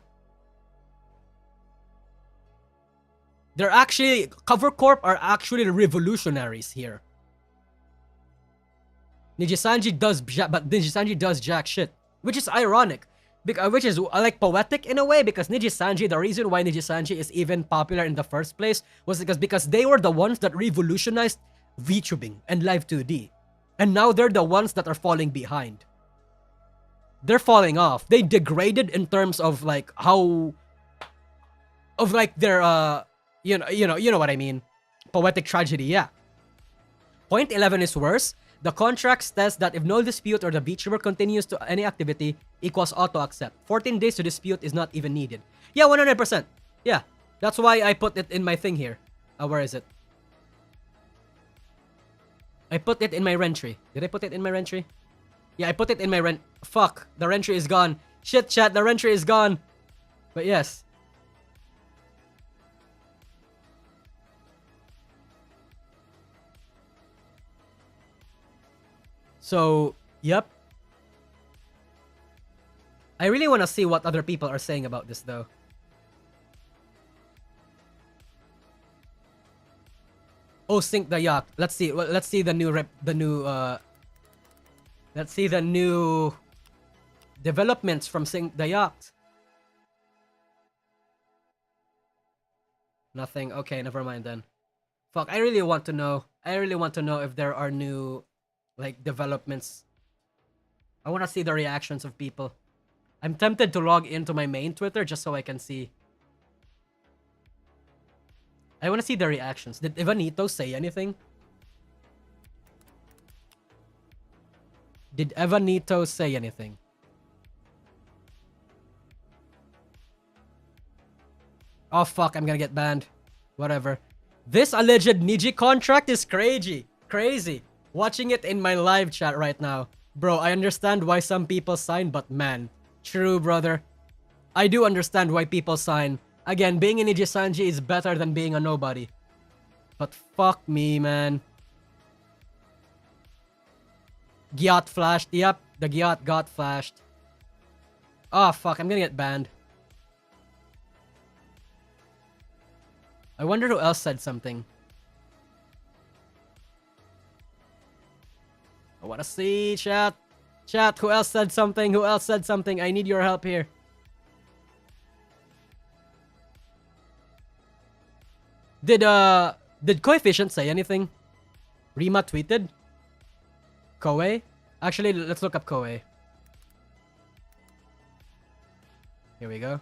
S1: They're actually... Cover Corp are actually revolutionaries here. Nijisanji does jack shit. Which is ironic. Which is like poetic in a way, because Nijisanji, the reason why Nijisanji is even popular in the first place was because they were the ones that revolutionized VTubing and Live 2D. And now they're the ones that are falling behind. They're falling off. They degraded in terms of like how... Of like their, you know what I mean. Poetic tragedy, yeah. Point 11 is worse. The contract says that if no dispute or the VTuber continues to any activity equals auto-accept. 14 days to dispute is not even needed. Yeah, 100%. Yeah, that's why I put it in my thing here. Where is it? I put it in my rentry. Did I put it in my rentry? Yeah, I put it in my rent. Fuck, the rentry is gone. Shit, chat, the rentry is gone. But yes. So, yep. I really want to see what other people are saying about this, though. Oh, Sink the Yacht. Let's see. Let's see the new let's see the new developments from Sink the Yacht. Nothing. Okay, never mind then. Fuck, I really want to know. I really want to know if there are new, like, developments. I want to see the reactions of people. I'm tempted to log into my main Twitter just so I can see. I want to see the reactions. Did Evanito say anything? Did Evanito say anything? Oh fuck, I'm gonna get banned. Whatever. This alleged Niji contract is crazy. Crazy. Watching it in my live chat right now. Bro, I understand why some people sign, but man. True, brother. I do understand why people sign. Again, being a Nijisanji is better than being a nobody. But fuck me, man. Gyat flashed. Yep, the Gyat got flashed. Oh fuck, I'm gonna get banned. I wonder who else said something. I wanna see, chat. Chat, who else said something? Who else said something? I need your help here. Did Coefficient say anything? Rima tweeted? Koei? Actually, let's look up Koei. Here we go.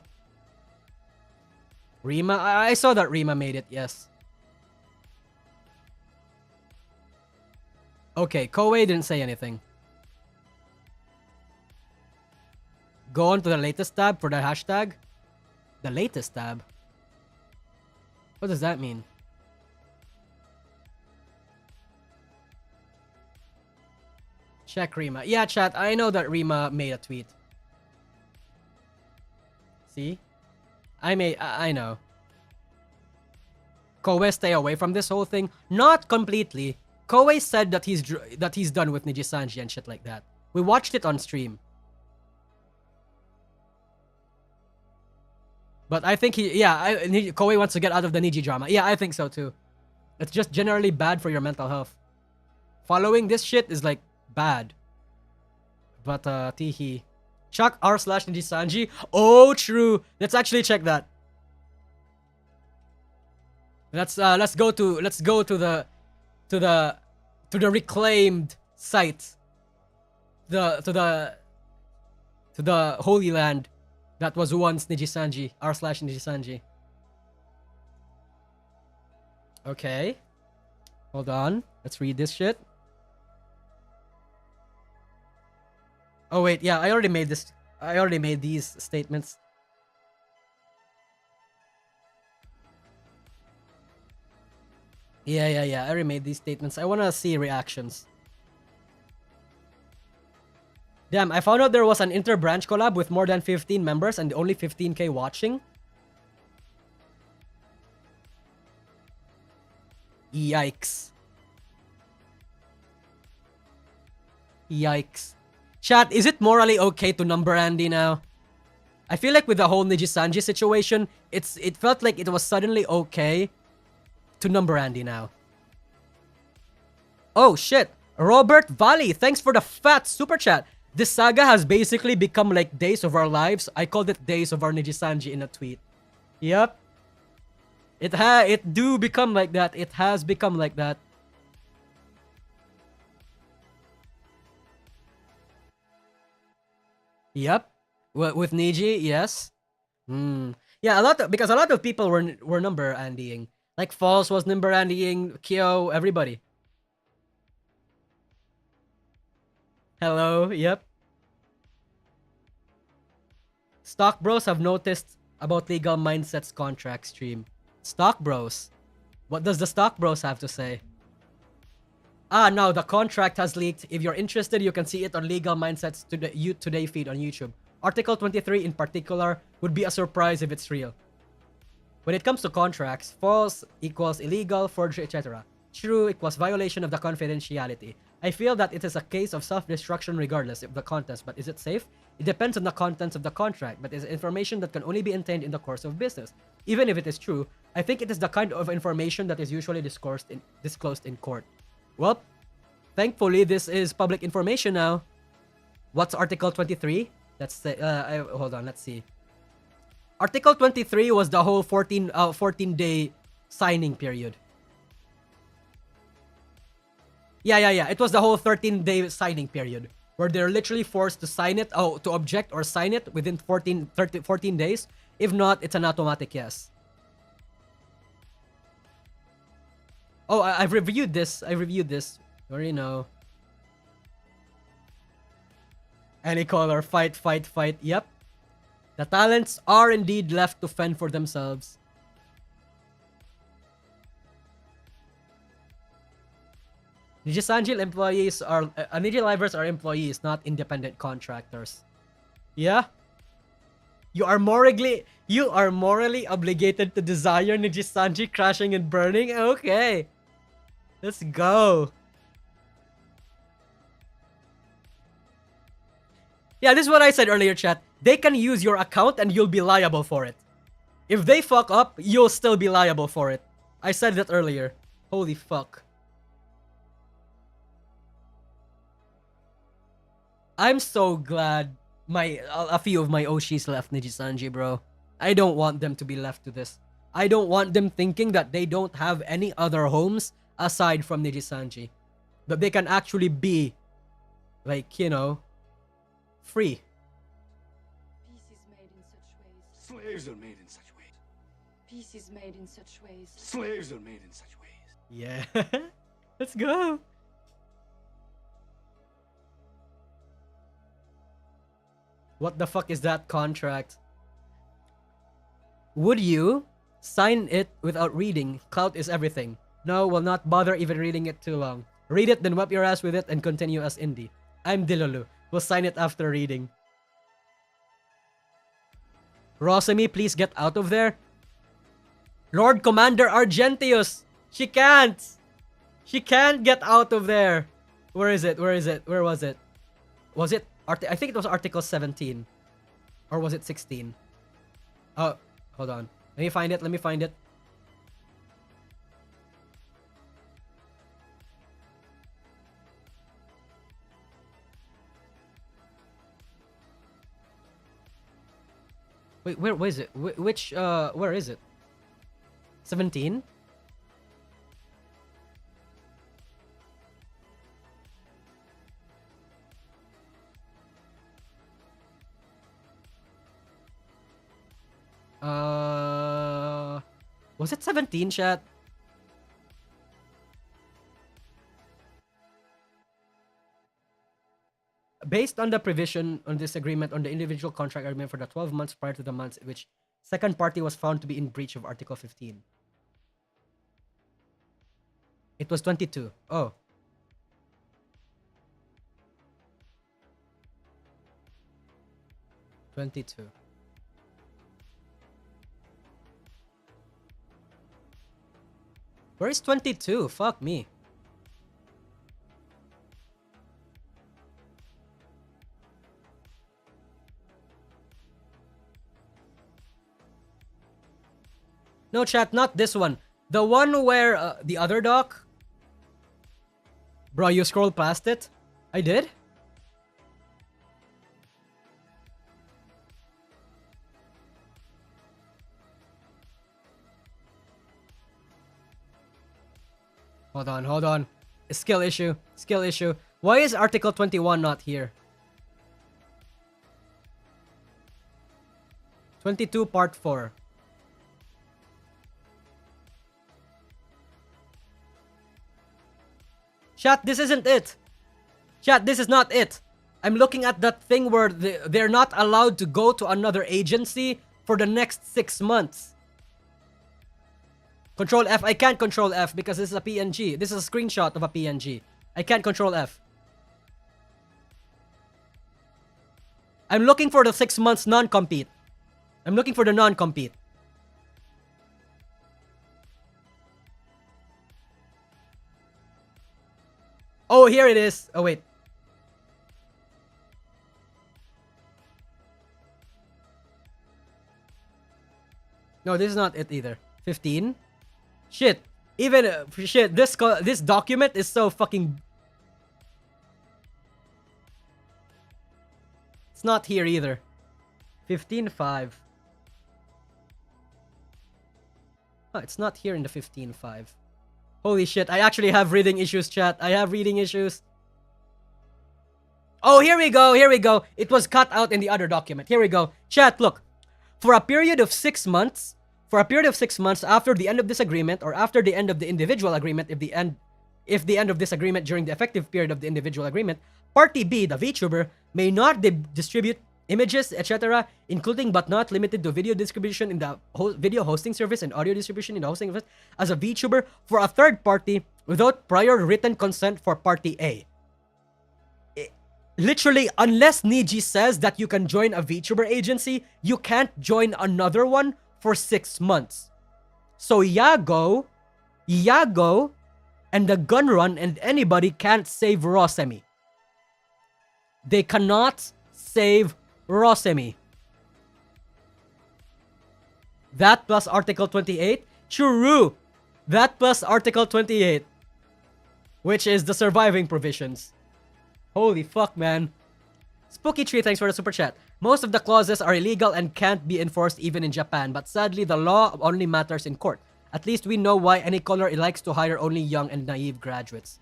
S1: Rima? I saw that Rima made it, yes. Okay, Koei didn't say anything. Go on to the latest tab for the hashtag. The latest tab? What does that mean? Check Rima. Yeah, chat, I know that Rima made a tweet. See? I know. Koei, stay away from this whole thing. Not completely. Koei said that he's done with Nijisanji and shit like that. We watched it on stream. But I think Koei wants to get out of the Niji drama. Yeah, I think so too. It's just generally bad for your mental health. Following this shit is like bad. But teehee. Chuck r/Nijisanji. Oh, true. Let's actually check that. Let's go to the reclaimed site. To the Holy Land that was once Nijisanji, r/Nijisanji. Okay. Hold on. Let's read this shit. Oh wait, yeah, I already made this. I already made these statements. Yeah. I already made these statements. I want to see reactions. Damn, I found out there was an inter-branch collab with more than 15 members and only 15k watching. Yikes. Yikes. Chat, is it morally okay to number Andy now? I feel like with the whole Nijisanji situation, it felt like it was suddenly okay to number Andy now. Oh shit. Robert Valley, thanks for the fat super chat. This saga has basically become like Days of Our Lives. I called it Days of Our Nijisanji in a tweet. Yep. It do become like that. It has become like that. Yep. With Niji, yes. Yeah, because a lot of people were number Andying. Like Falls was number Andying, Kyo, everybody. Hello, yep. Stock Bros have noticed about Legal Mindset's contract stream. Stock Bros? What does the Stock Bros have to say? Ah, no, the contract has leaked. If you're interested, you can see it on Legal Mindset's Today feed on YouTube. Article 23 in particular would be a surprise if it's real. When it comes to contracts, false equals illegal, forgery, etc. True equals violation of the confidentiality. I feel that it is a case of self-destruction regardless of the contents, but is it safe? It depends on the contents of the contract, but is information that can only be obtained in the course of business. Even if it is true, I think it is the kind of information that is usually disclosed in court. Well, thankfully this is public information now. What's Article 23? Let's say, hold on, let's see. Article 23 was the whole 14-day signing period. Yeah. It was the whole 13-day signing period where they're literally forced to sign it, to object or sign it within 14 days. If not, it's an automatic yes. Oh, I've reviewed this. Or, you know. Any color, fight. Yep. The talents are indeed left to fend for themselves. Nijisanji employees are Nijilivers are employees, not independent contractors. Yeah. You are morally obligated to desire Nijisanji crashing and burning. Okay. Let's go. Yeah, this is what I said earlier, chat. They can use your account and you'll be liable for it. If they fuck up, you'll still be liable for it. I said that earlier. Holy fuck. I'm so glad a few of my Oshis left Nijisanji, bro. I don't want them to be left to this. I don't want them thinking that they don't have any other homes aside from Nijisanji. That they can actually be, like, you know, free.
S3: Peace is made in such ways.
S4: Slaves are made in such ways.
S3: Peace is made in such ways.
S4: Slaves are made in such ways.
S1: Yeah. Let's go. What the fuck is that contract? Would you sign it without reading? Clout is everything. No, will not bother even reading it too long. Read it, then wipe your ass with it and continue as indie. I'm Dilolu. We'll sign it after reading. Rosemi, please get out of there. Lord Commander Argentius! She can't! She can't get out of there! Where is it? Where was it? Was it... I think it was Article 17. Or was it 16? Oh, hold on. Let me find it. Wait, where is it? Where is it? 17? Was it 17, chat? Based on the provision on this agreement on the individual contract agreement for the 12 months prior to the months in which second party was found to be in breach of Article 15. It was 22. Oh. $22. Where is 22? Fuck me. No, chat, not this one. The one where the other doc. Bro, you scrolled past it? I did? Hold on. A skill issue. Why is Article 21 not here? 22 Part 4. Chat, this isn't it. Chat, this is not it. I'm looking at that thing where they're not allowed to go to another agency for the next 6 months. Control F. I can't control F because this is a PNG. This is a screenshot of a PNG. I can't control F. I'm looking for the 6 months non-compete. I'm looking for the non-compete. Oh, here it is. Oh, wait. No, this is not it either. 15? Shit. Even, shit, this document is so fucking... It's not here either. 15.5. It's not here in the 15.5. Holy shit, I actually have reading issues, chat. I have reading issues. Oh, here we go, here we go. It was cut out in the other document. Here we go. Chat, look. For a period of 6 months, after the end of this agreement, or after the end of the individual agreement, if the end of this agreement during the effective period of the individual agreement, Party B, the VTuber, may not distribute images, etc., including but not limited to video distribution in the video hosting service and audio distribution in the hosting service as a VTuber for a third party without prior written consent for Party A. Literally, unless Niji says that you can join a VTuber agency, you can't join another one for 6 months. So Yago, and the Gun Run and anybody can't save Rosemi. They cannot save Rosemi. That plus Article 28? True. That plus Article 28. Which is the surviving provisions. Holy fuck, man. Spooky Tree, thanks for the super chat. Most of the clauses are illegal and can't be enforced even in Japan, but sadly the law only matters in court. At least we know why any color likes to hire only young and naive graduates.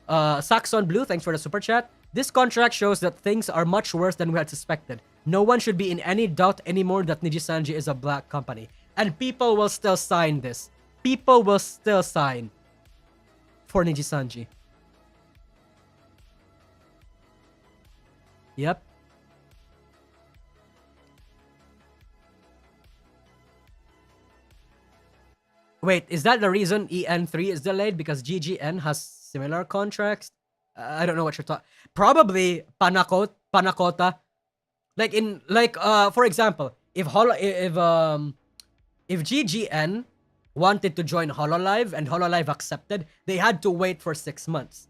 S1: Saxon Blue, thanks for the super chat. This contract shows that things are much worse than we had suspected. No one should be in any doubt anymore that Nijisanji is a black company. And people will still sign this. People will still sign for Nijisanji. Yep. Wait, is that the reason EN3 is delayed? Because GGN has similar contracts? I don't know what you're talking. Probably Panakota. For example, if GGN wanted to join HoloLive and HoloLive accepted, they had to wait for 6 months.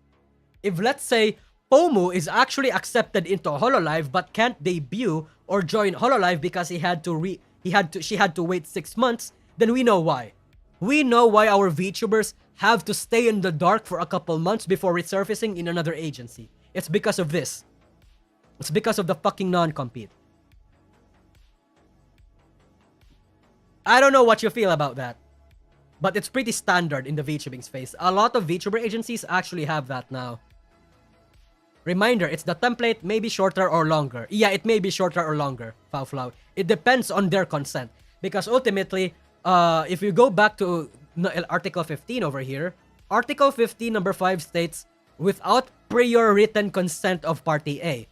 S1: If let's say Pomu is actually accepted into HoloLive but can't debut or join HoloLive because she had to wait 6 months, then we know why. We know why our VTubers have to stay in the dark for a couple months before resurfacing in another agency. It's because of this. It's because of the fucking non-compete. I don't know what you feel about that, but it's pretty standard in the VTubing space. A lot of VTuber agencies actually have that now. Reminder, it's the template, may be shorter or longer. Yeah, it may be shorter or longer, Fauflau. It depends on their consent. Because ultimately, if you go back to Article 15 over here, Article 15 number 5 states, without prior written consent of Party A.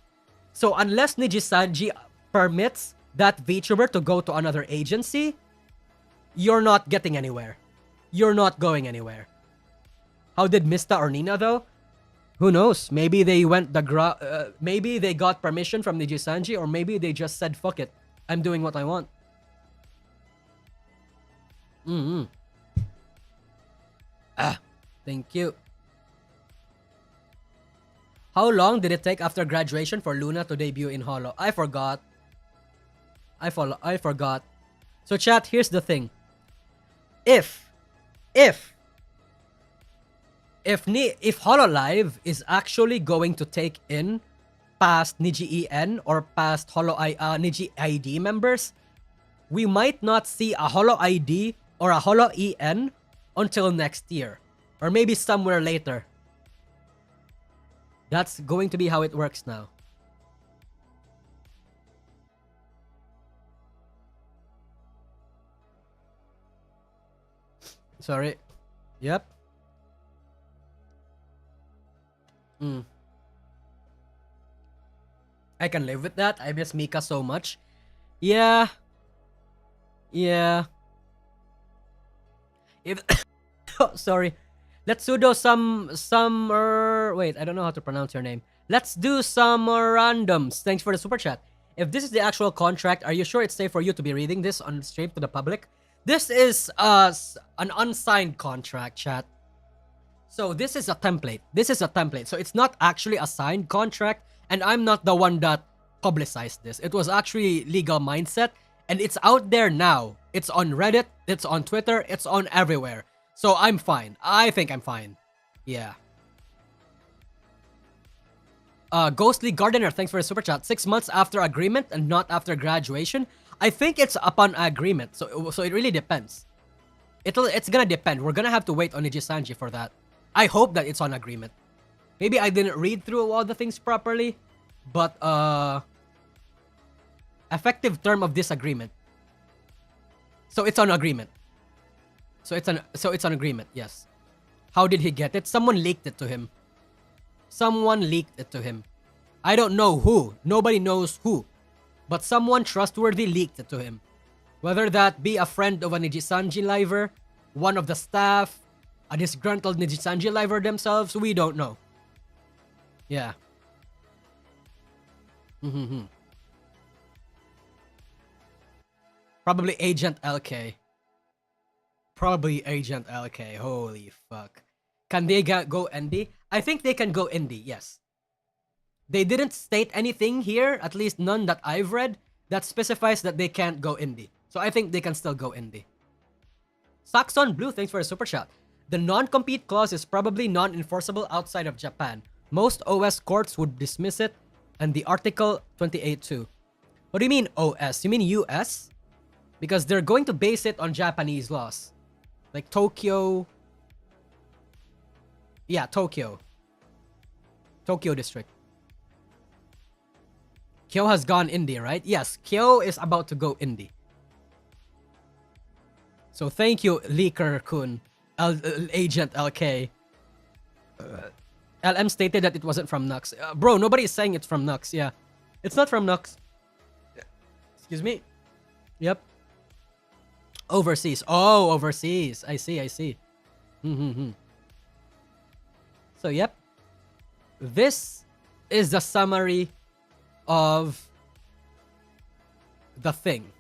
S1: So unless Nijisanji permits that VTuber to go to another agency, you're not getting anywhere. You're not going anywhere. How did Mista or Nina though? Who knows? Maybe they went maybe they got permission from Nijisanji, or maybe they just said, fuck it, I'm doing what I want. Thank you. How long did it take after graduation for Luna to debut in Holo? I forgot. I forgot. So chat, here's the thing. If HoloLive is actually going to take in past Niji EN or past Niji ID members, we might not see a Holo ID or a Holo EN until next year, or maybe somewhere later. That's going to be how it works now. Sorry. Yep. I can live with that. I miss Mika so much. Yeah. If sorry. Let's do some wait, I don't know how to pronounce your name. Let's do some randoms. Thanks for the super chat. If this is the actual contract, are you sure it's safe for you to be reading this on stream to the public? This is an unsigned contract, chat. So this is a template. So it's not actually a signed contract, and I'm not the one that publicized this. It was actually Legal Mindset, and it's out there now. It's on Reddit, it's on Twitter, it's on everywhere. So I'm fine. I think I'm fine. Yeah. Ghostly Gardener, thanks for the super chat. 6 months after agreement and not after graduation. I think it's upon agreement. So it really depends. It's gonna depend. We're gonna have to wait on Nijisanji for that. I hope that it's on agreement. Maybe I didn't read through all the things properly, but effective term of disagreement. So it's on agreement. So it's on agreement. Yes. How did he get it? Someone leaked it to him. Someone leaked it to him. I don't know who. Nobody knows who. But someone trustworthy leaked it to him. Whether that be a friend of a Nijisanji liver, one of the staff, a disgruntled Nijisanji liver themselves, we don't know. Yeah. Probably Agent LK. Probably Agent LK. Holy fuck. Can they go indie? I think they can go indie, yes. They didn't state anything here, at least none that I've read, that specifies that they can't go indie. So I think they can still go indie. Saxon Blue, thanks for a super chat. The non-compete clause is probably non-enforceable outside of Japan. Most OS courts would dismiss it, and the Article 28 too. What do you mean OS? You mean US? Because they're going to base it on Japanese laws. Like Tokyo. Yeah, Tokyo. Tokyo District. Kyo has gone indie, right? Yes, Kyo is about to go indie. So thank you, Leaker-kun, Agent LK. LM stated that it wasn't from Nux. Bro, nobody is saying it's from Nux, yeah. It's not from Nux. Excuse me. Yep. Overseas. Oh, overseas. I see. So, yep. This is the summary of the thing.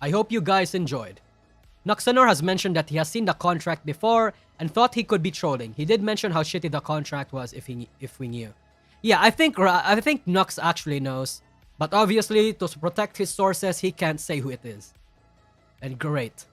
S1: I hope you guys enjoyed. Noxanor has mentioned that he has seen the contract before and thought he could be trolling. He did mention how shitty the contract was if we knew. Yeah, I think Nox actually knows, but obviously to protect his sources, he can't say who it is. And great.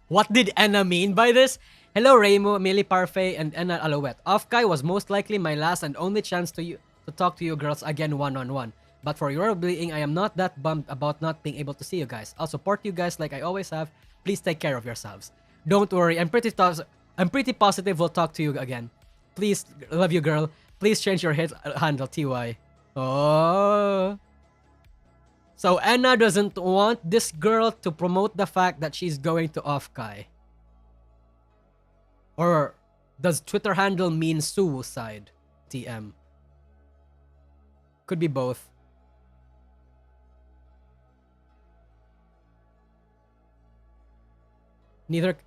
S1: What did Enna mean by this? Hello, Raymo, Millie Parfait, and Enna Alouette. Off-Kai was most likely my last and only chance to talk to you girls again one-on-one. But for your being, I am not that bummed about not being able to see you guys. I'll support you guys like I always have. Please take care of yourselves. Don't worry, I'm pretty positive we'll talk to you again. Please, love you, girl. Please change your handle, TY. Oh. So Enna doesn't want this girl to promote the fact that she's going to Off-Kai. Or does Twitter handle mean suicide? TM. Could be both. Neither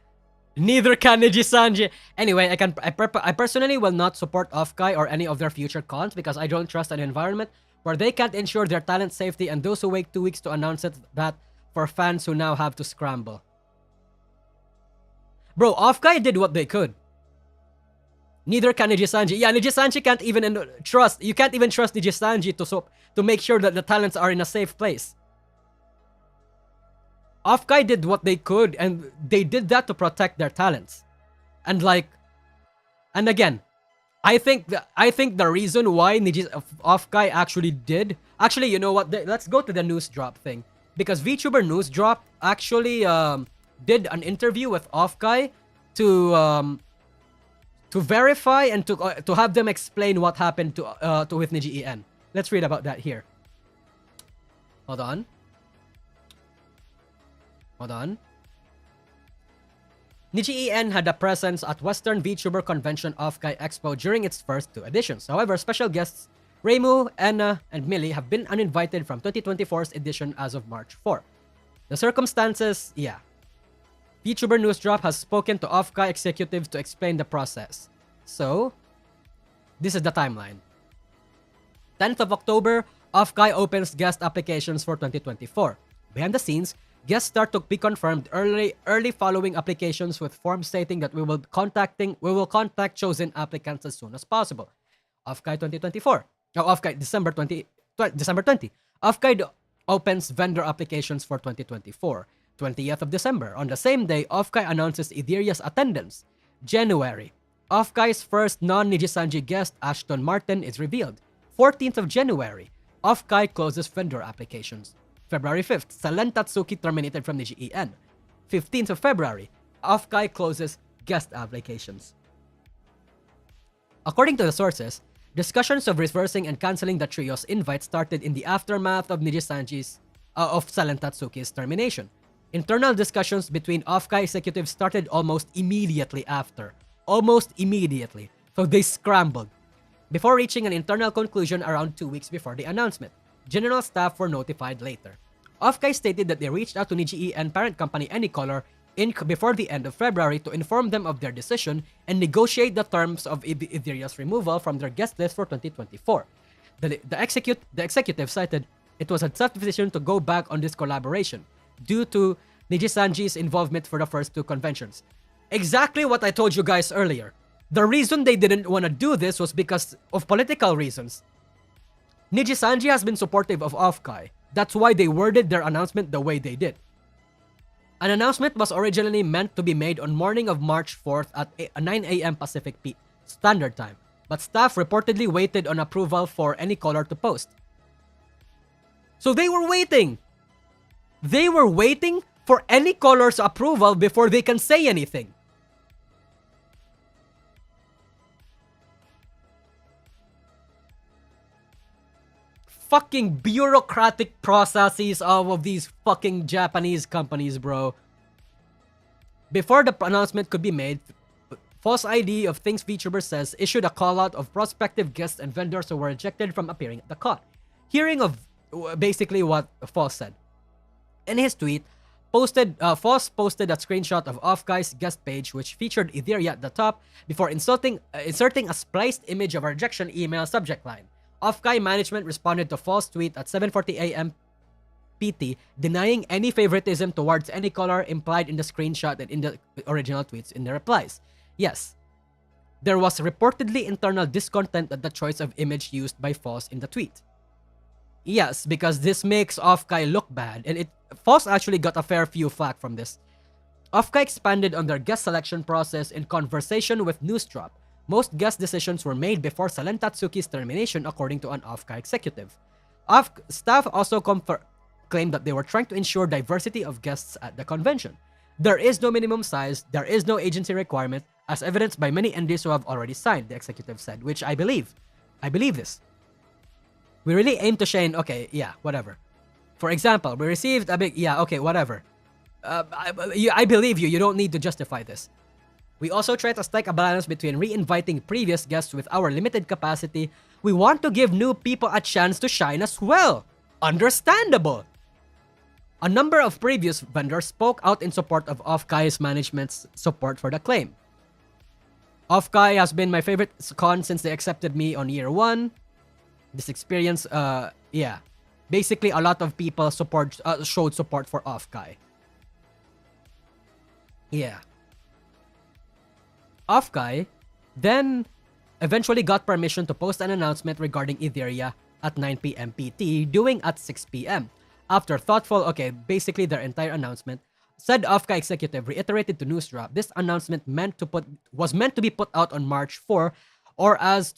S1: can Nijisanji. Anyway, I personally will not support Off-Kai or any of their future cons because I don't trust an environment where they can't ensure their talent safety and those who wait 2 weeks to announce it, that for fans who now have to scramble. Bro, Off-Kai did what they could. Neither can Nijisanji. Yeah, Nijisanji can't even trust. You can't even trust Nijisanji to make sure that the talents are in a safe place. Off-Kai did what they could, and they did that to protect their talents. And again, I think the reason why Off-Kai actually did... Actually, you know what? Let's go to the news drop thing. Because VTuber News Drop actually did an interview with Off-Kai to verify and to have them explain what happened to with Niji En. Let's read about that here. Hold on. Niji En had a presence at Western VTuber Convention Off-Kai Expo during its first 2 editions. However, special guests Reimu, Enna, and Millie have been uninvited from 2024's edition as of March 4. The circumstances, yeah. VTuber News Drop has spoken to Off-Kai executives to explain the process. So, this is the timeline. 10th of October, Off-Kai opens guest applications for 2024. Behind the scenes, guests start to be confirmed early following applications with forms stating that we will contact chosen applicants as soon as possible. Off-Kai 2024. Off-Kai December 20. Off-Kai opens vendor applications for 2024. 20th of December. On the same day, Off-Kai announces Idiria's attendance. January. Off-Kai's first non-Nijisanji guest, Ashton Martin, is revealed. 14th of January. Off-Kai closes vendor applications. February 5th. Salen Tatsuki terminated from Niji-En. 15th of February. Off-Kai closes guest applications. According to the sources, discussions of reversing and canceling the trio's invite started in the aftermath of Nijisanji's of Salen Tatsuki's termination. Internal discussions between Off-Kai executives started almost immediately after. So they scrambled. Before reaching an internal conclusion around 2 weeks before the announcement. General staff were notified later. Off-Kai stated that they reached out to Niji-En parent company Anycolor Inc. before the end of February to inform them of their decision and negotiate the terms of Etheria's removal from their guest list for 2024. The executive cited it was a tough decision to go back on this collaboration due to Nijisanji's involvement for the first two conventions. Exactly what I told you guys earlier. The reason they didn't want to do this was because of political reasons. Nijisanji has been supportive of Off-Kai. That's why they worded their announcement the way they did. An announcement was originally meant to be made on morning of March 4th at 9 a.m. Pacific Standard Time, but staff reportedly waited on approval for Anycolor to post. So they were waiting! They were waiting for Anycolor's approval before they can say anything. Fucking bureaucratic processes of these fucking Japanese companies, bro. Before the announcement could be made, False ID of Things VTuber says issued a call out of prospective guests and vendors who were rejected from appearing at the con. Hearing of basically what False said. In his tweet, False posted a screenshot of Off-Kai's guest page which featured Etheria at the top before inserting a spliced image of a rejection email subject line. Off-Kai management responded to False tweet at 7:40 a.m. PT, denying any favoritism towards Anycolor implied in the screenshot and in the original tweets in the replies. Yes, there was reportedly internal discontent at the choice of image used by False in the tweet. Yes, because this makes Off-Kai look bad, and False actually got a fair few flack from this. Off-Kai expanded on their guest selection process in conversation with Newsdrop. Most guest decisions were made before Salen Tatsuki's termination, according to an Off-Kai executive. Staff also claimed that they were trying to ensure diversity of guests at the convention. There is no minimum size, there is no agency requirement, as evidenced by many NDs who have already signed, the executive said, which I believe. I believe this. We really aim to shine, okay, yeah, whatever. For example, we received a big, yeah, okay, whatever. I believe you don't need to justify this. We also try to strike a balance between re-inviting previous guests with our limited capacity. We want to give new people a chance to shine as well. Understandable. A number of previous vendors spoke out in support of Off-Kai's management's support for the claim. Off-Kai has been my favorite con since they accepted me on year 1. This experience, yeah. Basically, a lot of people showed support for Off-Kai. Yeah. Off-Kai then eventually got permission to post an announcement regarding Etheria at 9 p.m. PT, doing at 6 p.m. After thoughtful, okay, basically their entire announcement, said Off-Kai executive reiterated to Newsdrop this announcement was meant to be put out on March 4 or as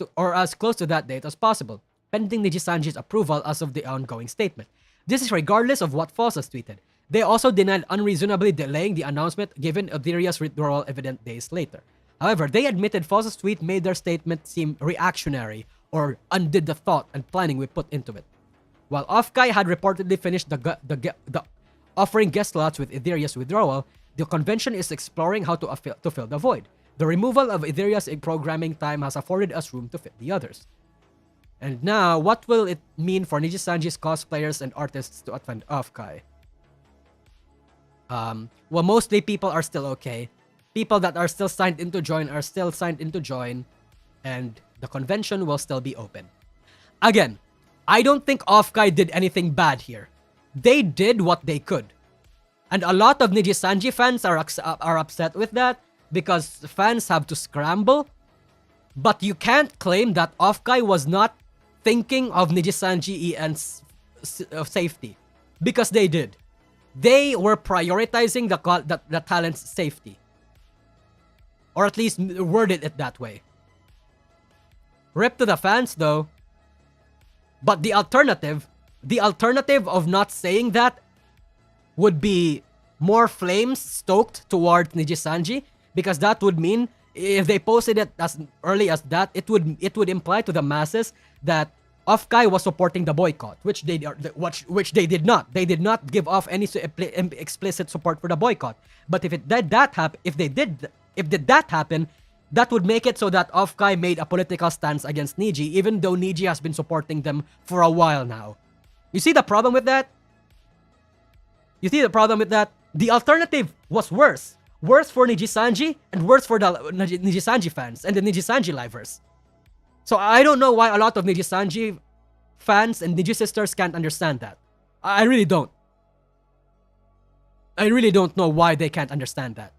S1: close to that date as possible, pending Nijisanji's approval as of the ongoing statement. This is regardless of what False has tweeted. They also denied unreasonably delaying the announcement given Etheria's withdrawal evident days later. However, they admitted False's tweet made their statement seem reactionary or undid the thought and planning we put into it. While Off-Kai had reportedly finished the offering guest slots with Etheria's withdrawal, the convention is exploring how to fill the void. The removal of Etheria's programming time has afforded us room to fit the others. And now, what will it mean for Nijisanji's cosplayers and artists to attend Off-Kai? Well, mostly people are still okay. People that are still signed in to join are still signed in to join, and the convention will still be open. Again, I don't think Off-Kai did anything bad here. They did what they could. And a lot of Nijisanji fans are upset with that because fans have to scramble. But you can't claim that Off-Kai was not thinking of Nijisanji EN's safety, because they did. They were prioritizing the talent's safety. Or at least worded it that way. Rip to the fans though. But the alternative of not saying that would be more flames stoked towards Nijisanji, because that would mean if they posted it as early as that, it would imply to the masses that Off-Kai was supporting the boycott, which they did not. They did not give off any explicit support for the boycott. But if that happen, that would make it so that Off-Kai made a political stance against Niji, even though Niji has been supporting them for a while now. You see the problem with that? The alternative was worse. Worse for Nijisanji and worse for the Nijisanji fans and the Nijisanji livers. So I don't know why a lot of Nijisanji fans and Niji sisters can't understand that. I really don't. I really don't know why they can't understand that.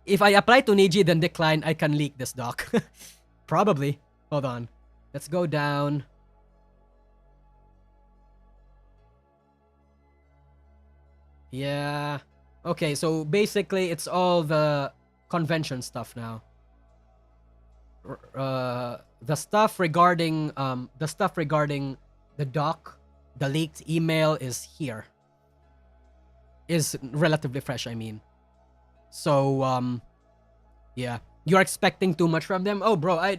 S1: If I apply to Niji then decline, I can leak this doc. Probably. Hold on. Let's go down. Yeah. Okay, so basically it's all the convention stuff now. The stuff regarding the doc, the leaked email is here. Is relatively fresh, I mean. So yeah, you're expecting too much from them? Oh bro,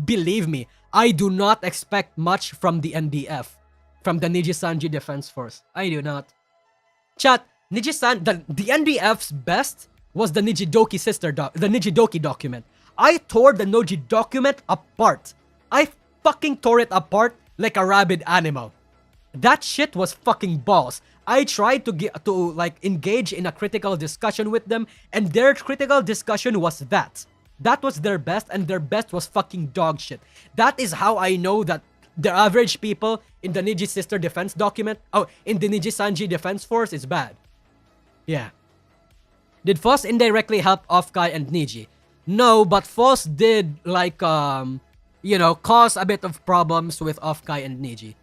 S1: believe me, I do not expect much from the NDF, from the Nijisanji Defense Force. I do not. Chat, the NDF's best was the Nijidoki document. I tore the Noji document apart. I fucking tore it apart like a rabid animal. That shit was fucking balls. I tried to engage in a critical discussion with them, and their critical discussion was that. That was their best, and their best was fucking dog shit. That is how I know that the average people in the Niji Sister Defense document, in the Nijisanji Defense Force is bad. Yeah. Did Foss indirectly help Off-Kai and Niji? No, but Foss did cause a bit of problems with Off-Kai and Niji.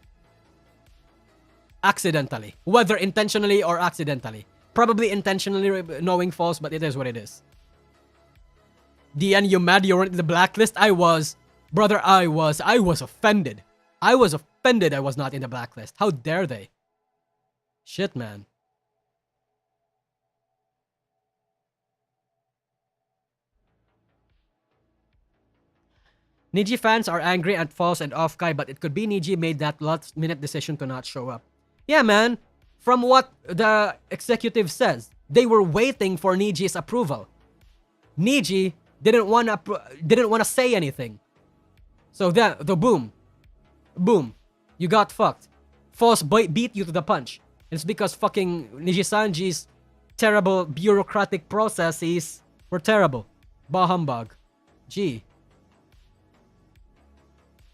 S1: Accidentally. Whether intentionally or accidentally. Probably intentionally knowing Foss, but it is what it is. DN, you mad you weren't in the blacklist? I was. Brother, I was offended. I was offended I was not in the blacklist. How dare they? Shit, man. Niji fans are angry at False and Off-Kai, but it could be Niji made that last-minute decision to not show up. Yeah, man. From what the executive says, they were waiting for Niji's approval. Niji didn't want to say anything. So the boom, you got fucked. False beat you to the punch. It's because fucking Nijisanji's terrible bureaucratic processes were terrible. Bah humbug. Gee.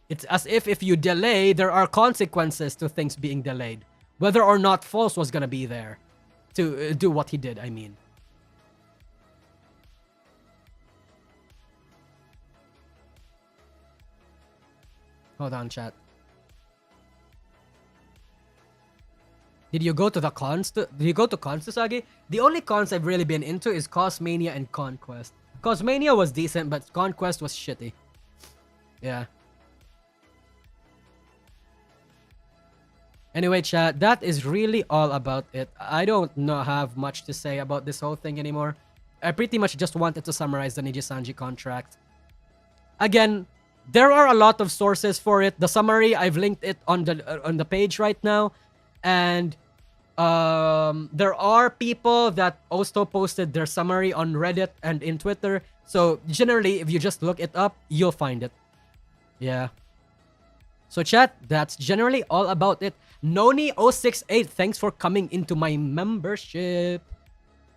S1: It's as if you delay, there are consequences to things being delayed. Whether or not False was gonna be there to do what he did, I mean. Hold on, chat. Did you go to the cons? Did you go to cons, Sagi? The only cons I've really been into is Cosmania and Conquest. Cosmania was decent, but Conquest was shitty. Yeah. Anyway, chat, that is really all about it. I don't have much to say about this whole thing anymore. I pretty much just wanted to summarize the Nijisanji contract. Again, there are a lot of sources for it. The summary, I've linked it on the page right now. And there are people that also posted their summary on Reddit and in Twitter. So generally, if you just look it up, you'll find it. Yeah. So chat, that's generally all about it. Noni068, thanks for coming into my membership.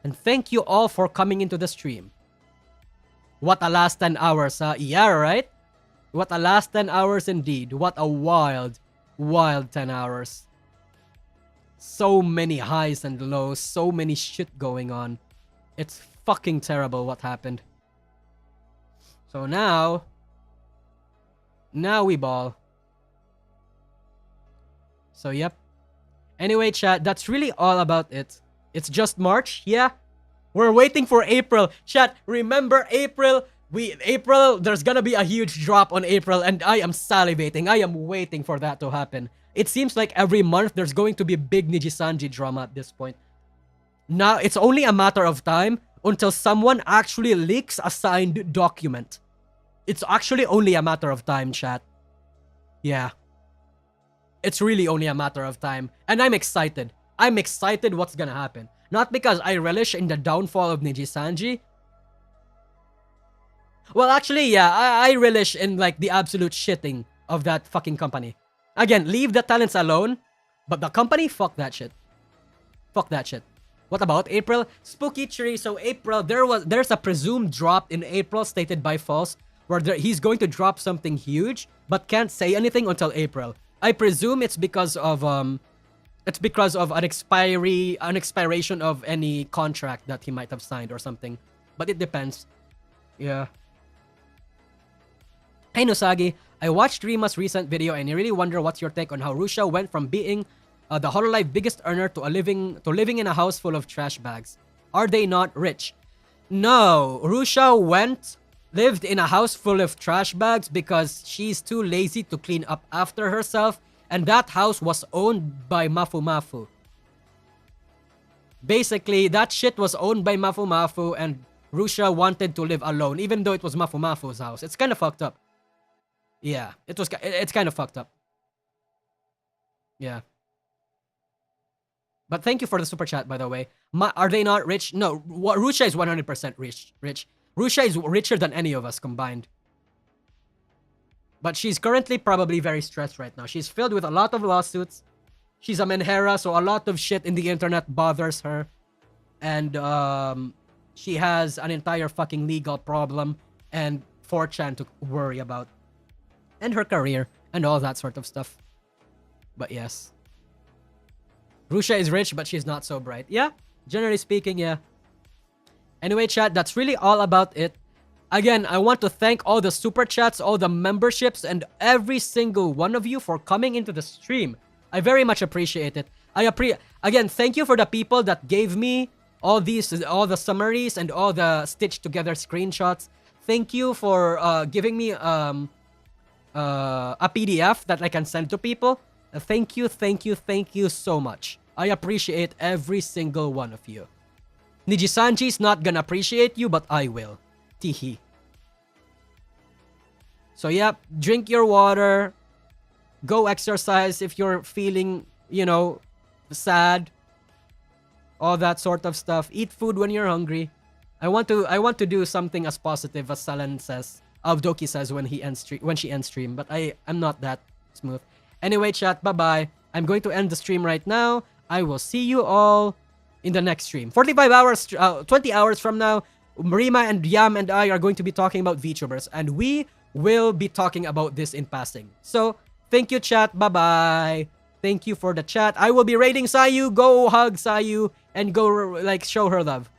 S1: And thank you all for coming into the stream. What a last 10 hours, huh? Yeah, right? What a last 10 hours indeed. What a wild 10 hours. So many highs and lows, so many shit going on. It's fucking terrible what happened. So now we ball. So yep. Anyway, chat, that's really all about it. It's just March, yeah. We're waiting for April. Chat, remember April? April, there's gonna be a huge drop on April, and I am salivating. I am waiting for that to happen. It seems like every month there's going to be a big Nijisanji drama at this point. Now, it's only a matter of time until someone actually leaks a signed document. It's actually only a matter of time, chat. Yeah. It's really only a matter of time. And I'm excited. I'm excited what's gonna happen. Not because I relish in the downfall of Nijisanji. Well, actually, yeah, I relish in, like, the absolute shitting of that fucking company. Again, leave the talents alone. But the company, fuck that shit. Fuck that shit. What about April? Spooky Tree. So April, there's a presumed drop in April stated by False, where he's going to drop something huge, but can't say anything until April. I presume it's because of an expiration of any contract that he might have signed or something. But it depends. Yeah. Hey Nosagi, I watched Rima's recent video and I really wonder what's your take on how Rusha went from being the Hololive biggest earner to living in a house full of trash bags. Are they not rich? No, Rusha lived in a house full of trash bags because she's too lazy to clean up after herself, and that house was owned by Mafu Mafu. Basically, that shit was owned by Mafu Mafu, and Rusha wanted to live alone, even though it was Mafu Mafu's house. It's kind of fucked up. Yeah, it's kind of fucked up. Yeah. But thank you for the super chat, by the way. Are they not rich? No, Rusha is 100% rich. Rusha is richer than any of us combined. But she's currently probably very stressed right now. She's filled with a lot of lawsuits. She's a Menhera, so a lot of shit in the internet bothers her. And she has an entire fucking legal problem and 4chan to worry about. And her career and all that sort of stuff. But yes. Rusha is rich, but she's not so bright. Yeah, generally speaking, yeah. Anyway, chat, that's really all about it. Again, I want to thank all the super chats, all the memberships, and every single one of you for coming into the stream. I very much appreciate it. Again, thank you for the people that gave me all the summaries and all the stitched together screenshots. Thank you for giving me a PDF that I can send to people. Thank you so much. I appreciate every single one of you. Nijisanji's not gonna appreciate you, but I will. Teehee. So yeah, drink your water. Go exercise if you're feeling, sad. All that sort of stuff. Eat food when you're hungry. I want to do something as positive as Salan says. Avdoki says when she ends stream, but I'm not that smooth. Anyway, chat, bye-bye. I'm going to end the stream right now. I will see you all in the next stream. 20 hours from now, Marima and Yam and I are going to be talking about VTubers, and we will be talking about this in passing. So, thank you, chat. Bye-bye. Thank you for the chat. I will be raiding Sayu. Go hug Sayu and go, show her love.